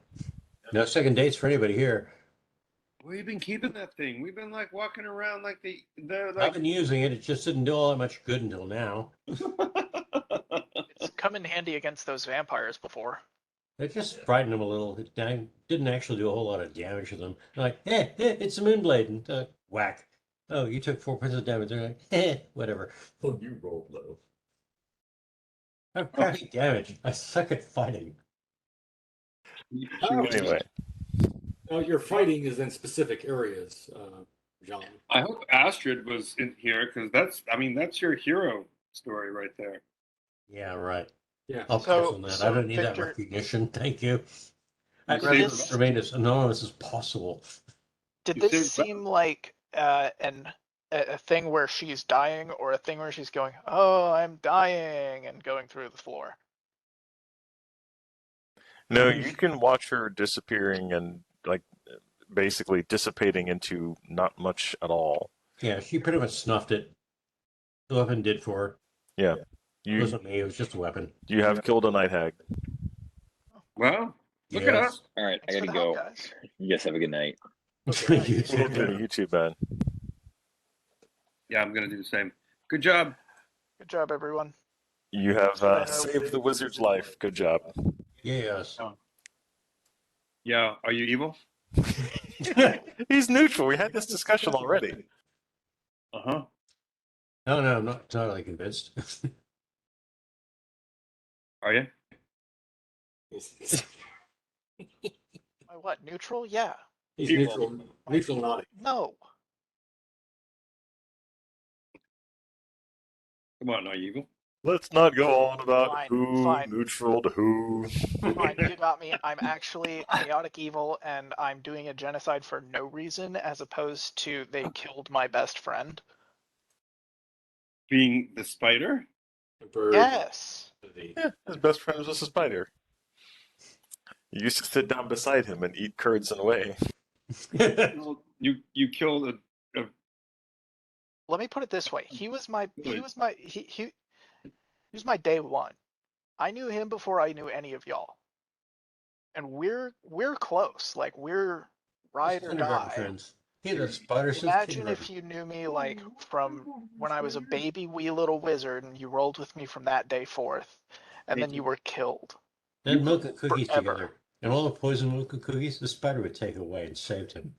E: No second dates for anybody here.
H: We've been keeping that thing. We've been like walking around like the
E: I've
H: like.
E: been using it. It just didn't do all that much good until now.
D: It's come in handy against those vampires before.
E: It just frightened them a little. It didn't actually do a whole lot of damage to them. They're like, it's a Moonblade. And whack. Oh, you took 4 points of damage. They're like, whatever.
C: Oh, you rolled low.
E: I'm crafty damage. I suck at fighting.
A: Anyway,
C: Now, your fighting is in specific areas, John.
H: I hope Astrid was in here because that's your hero story right there.
E: Yeah, right.
C: Yeah.
E: I'll
D: So-
E: pass on that.
D: so
E: I don't need that
D: Victor-
E: recognition. Thank you. I'd
H: You
E: rather
H: saved-
E: remain as anonymous as possible.
D: Did
H: You
D: this
H: saved
D: seem like a thing where she's dying, or a thing where she's going, "Oh, I'm dying," and going through the floor?
A: no, you can watch her disappearing and like basically dissipating into not much at all.
E: Yeah, she pretty much snuffed it. The weapon did for her.
A: Yeah,
E: It
A: you
E: wasn't me. It was just a weapon.
A: have killed a night hag.
H: Well, look at
E: Yes.
H: us.
F: All right,
D: Thanks
F: I
D: for
F: gotta
D: the help,
F: go.
D: guys.
F: You guys have a good night.
E: You too.
A: Okay, you too, Ben.
H: Yeah, I'm gonna do the same. Good job.
D: Good job, everyone.
A: You have saved the wizard's life. Good job.
E: Yes.
H: Yeah, are you evil?
A: He's neutral. We had this discussion already.
H: Uh-huh.
E: No, I'm not totally convinced.
H: Are you?
D: My what? Neutral? Yeah.
C: He's
H: Evil.
C: neutral, not.
D: No.
H: Come on, are you evil?
A: Let's not go on about
D: Fine,
A: who
D: fine.
A: neutral to who.
D: Fine, you got me. I'm actually chaotic evil, and I'm doing a genocide for no reason, as opposed to they killed my best friend.
H: Being the spider?
D: Yes.
A: Yeah, his best friend was just a spider. You used to sit down beside him and eat curds and whey.
H: Well, you killed a
D: Let me put it this way. He was my day one. I knew him before I knew any of y'all. And we're close. Like, we're ride or
E: Kindergarten
D: die.
E: friends. He the spider since
D: Imagine if
E: kindergarten.
D: you knew me like from when I was a baby wee little wizard and you rolled with me from that day forth, and then you were killed.
E: Then milk and cookies
D: forever.
E: together. And all the poison milk and cookies, the spider would take away and saved him.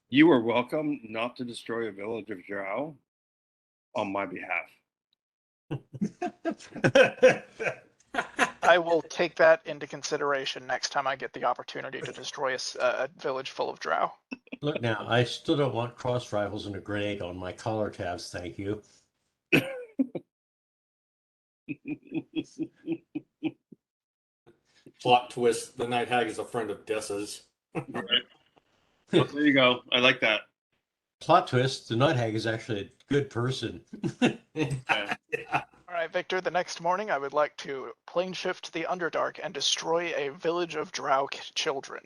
H: You are welcome not to destroy a village of Drow on my behalf.
D: I will take that into consideration next time I get the opportunity to destroy a village full of drow.
E: Look now, I still don't want cross rifles and a grenade on my collar tabs, thank you.
C: Plot twist: the night hag is a friend of Dessa's.
H: Right. Well, there you go. I like that.
E: Plot twist, the night hag is actually a good person.
H: Yeah.
D: All right, Victor, the next morning I would like to plane shift to the Underdark and destroy a village of drow children.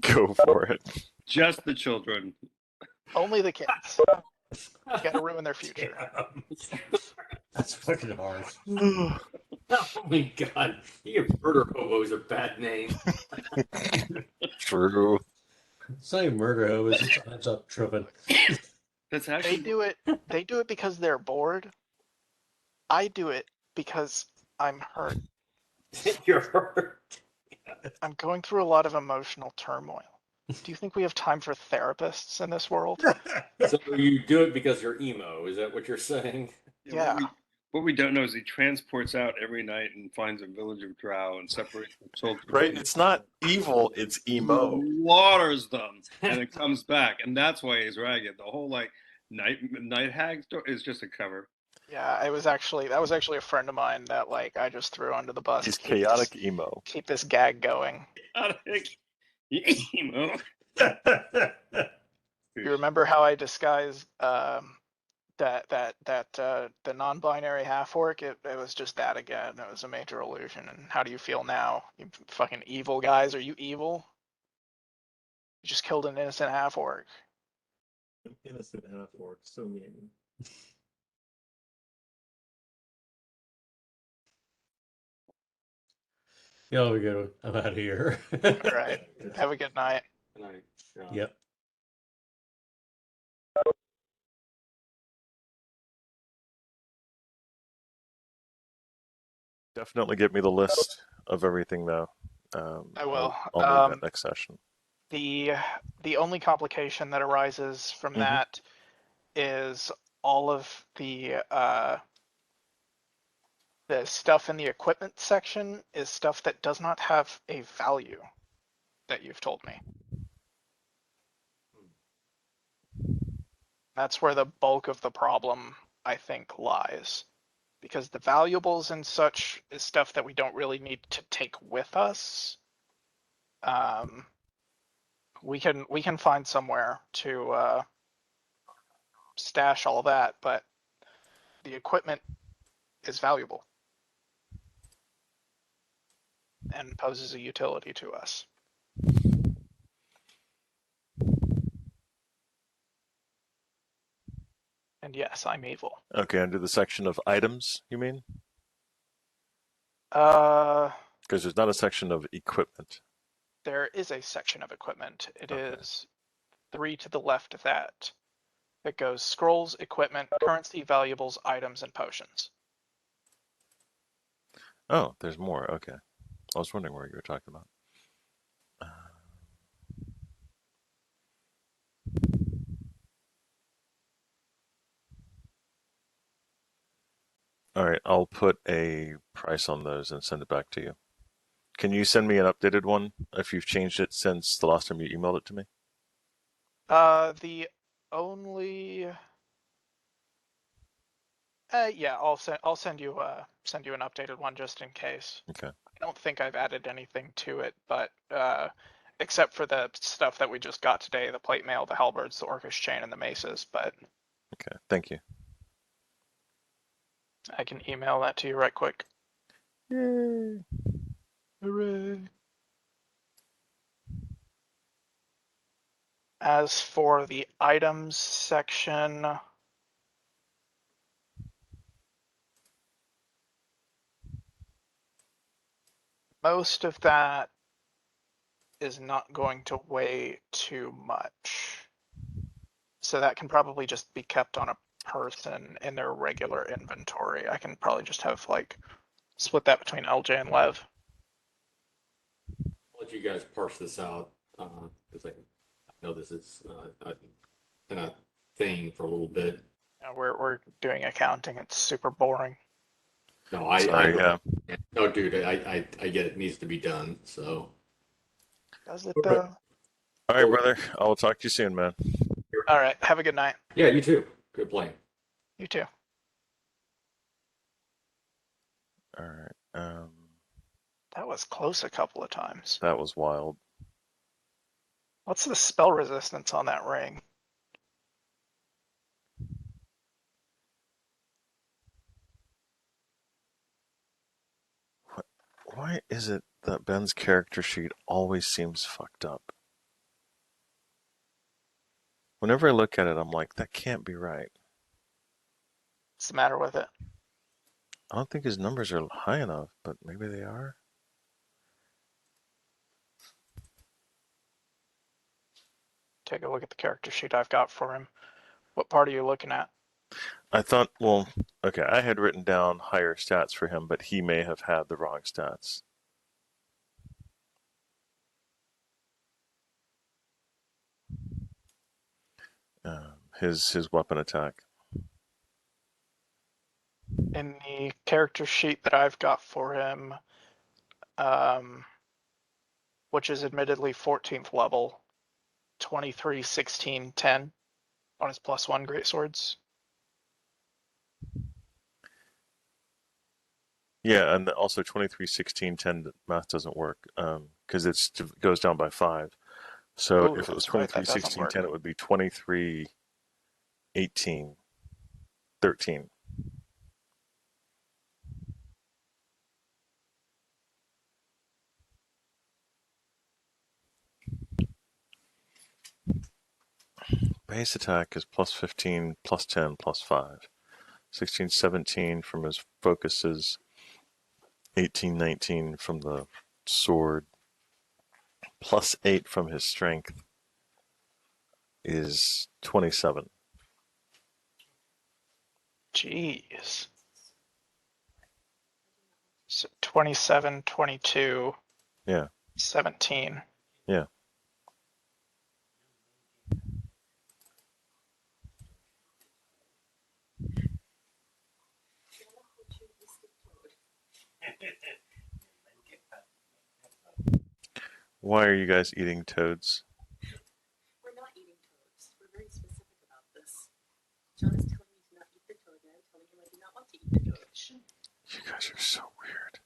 A: Go for it.
H: Just the children.
D: Only the kids. You gotta ruin their future.
E: That's fucking hard.
C: Oh my god, you murder hobo is a bad name.
A: True.
E: It's not even murder hobos, it's heads up tripping.
H: That's
D: They
H: actually
D: do it because they're bored. I do it because I'm hurt.
C: You're hurt.
D: I'm going through a lot of emotional turmoil. Do you think we have time for therapists in this world?
C: So you do it because you're emo. Is that what you're saying?
D: Yeah.
H: What we don't know is he transports out every night and finds a village of drow and separates the children.
A: Right? It's not evil, it's emo.
H: Slaughters them and it comes back, and that's why he's ragged. The whole like night hag story is just a cover.
D: Yeah, that was actually a friend of mine that like I just threw under the bus.
A: He's
D: to keep
A: chaotic
D: this-
A: emo.
D: Keep this gag going.
H: Emo.
D: You remember how I disguised the non-binary half-ork? It was just that again. It was a major illusion. And how do you feel now? You fucking evil guys. Are you evil? You just killed an innocent half-ork.
G: An innocent half-orc, so mean.
E: Yeah, we go. I'm out of here.
D: All right. Have a good night.
C: And
E: Yep.
A: Definitely get me the list of everything, though.
D: I will.
A: I'll need that next session.
D: The only complication that arises from
A: Mhm.
D: that is all of the stuff in the equipment section is stuff that does not have a value that you've told me. That's where the bulk of the problem, I think, lies. Because the valuables and such is stuff that we don't really need to take with us. We can find somewhere to stash all that, but the equipment is valuable and poses a utility to us. And yes, I'm evil.
A: Okay, under the section of items, you mean?
D: Because
A: there's not a section of equipment.
D: There is a section of equipment. It
A: Okay.
D: is 3 to the left of that. It goes scrolls, equipment, currency, valuables, items, and potions.
A: Oh, there's more. Okay. I was wondering where you were talking about. All right, I'll put a price on those and send it back to you. Can you send me an updated one if you've changed it since the last time you emailed it to me?
D: The only yeah, I'll send you an updated one just in case.
A: Okay.
D: I don't think I've added anything to it, but except for the stuff that we just got today, the plate mail, the halberds, the orcish chain, and the maces, but
A: Okay. Thank you.
D: I can email that to you right quick.
A: Yay.
D: Hooray. As for the items section, most of that is not going to weigh too much. So that can probably just be kept on a person in their regular inventory. I can probably just have like split that between LJ and Lev.
C: I'll let you guys parse this out because I know this is kind of thing for a little bit.
D: We're doing accounting. It's super boring.
C: No,
A: Sorry, yeah.
C: No, dude, I get it needs to be done. So,
D: Does it though?
A: All right, brother. I will talk to you soon, man.
D: All right. Have a good night.
C: yeah, you too. Good playing.
D: You too.
A: All right.
D: That was close a couple of times.
A: That was wild.
D: What's the spell resistance on that ring?
A: Why is it that Ben's character sheet always seems fucked up? Whenever I look at it, I'm like, that can't be right.
D: What's the matter with it?
A: I don't think his numbers are high enough, but maybe they are.
D: Take a look at the character sheet I've got for him. What part are you looking at?
A: I thought, well, okay, I had written down higher stats for him, but he may have had the wrong stats. His weapon attack.
D: In the character sheet that I've got for him, which is admittedly 14th level, 23, 16, 10 on his +1 greatswords.
A: Yeah, and also 23, 16, 10 math doesn't work because it goes down by 5. So
D: Ooh,
A: if it was
D: that's right.
A: 23,
D: That doesn't
A: 16,
D: work.
A: 10, it would be 23, 18, 13. Base attack is plus 15, plus 10, plus 5. 16, 17 from his focuses. 18, 19 from the sword. Plus 8 from his strength is 27.
D: Jeez. So 27, 22,
A: Yeah,
D: 17.
A: yeah. Why are you guys eating toads?
I: We're not eating toads. We're very specific about this. John is telling me to not eat the toad, and I'm telling him I do not want to eat the toad.
A: You guys are so weird.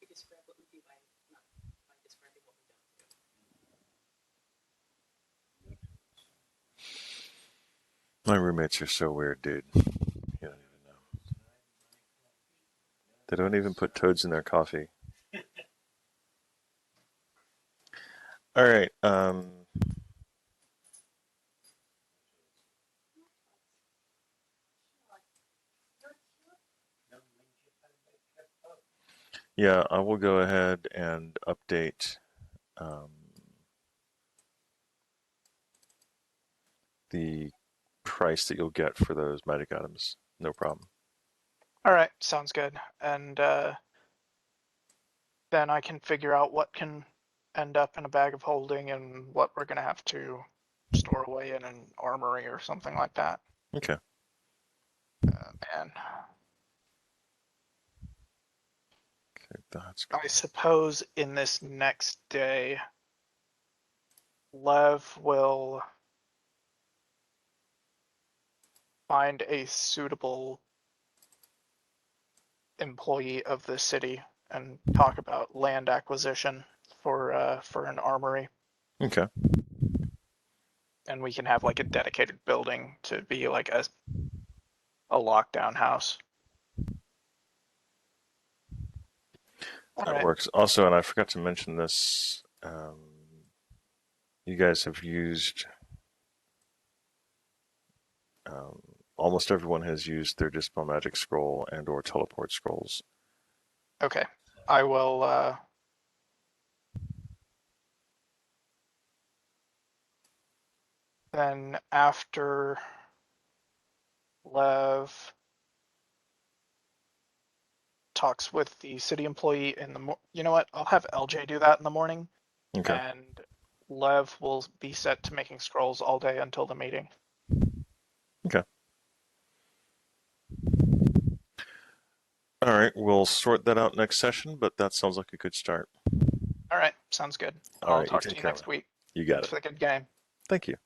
I: We describe what we do by not by describing what we don't do.
A: My roommates are so weird, dude. You don't even know. They don't even put toads in their coffee. All right. Yeah, I will go ahead and update the price that you'll get for those magic items. No problem.
D: All right, sounds good. And then I can figure out what can end up in a bag of holding and what we're gonna have to store away in an armory or something like that.
A: Okay.
D: Man,
A: Okay, that's
D: I suppose in this next day, Lev will find a suitable employee of the city and talk about land acquisition for an armory,
A: okay.
D: and we can have like a dedicated building to be like a lockdown house. All
A: That
D: right.
A: works. Also, and I forgot to mention this, you guys have used, almost everyone has used their Dispel Magic Scroll and or Teleport Scrolls.
D: Okay. I will then after Lev talks with the city employee in the you know what? I'll have LJ do that in the morning,
A: Okay.
D: and Lev will be set to making scrolls all day until the meeting.
A: Okay. All right, we'll sort that out next session, but that sounds like a good start.
D: All right, sounds good.
A: All
D: I'll
A: right, you
D: talk
A: take
D: to you
A: care,
D: next
A: man.
D: week.
A: You got
D: Thanks
A: it.
D: for the good game.
A: Thank you.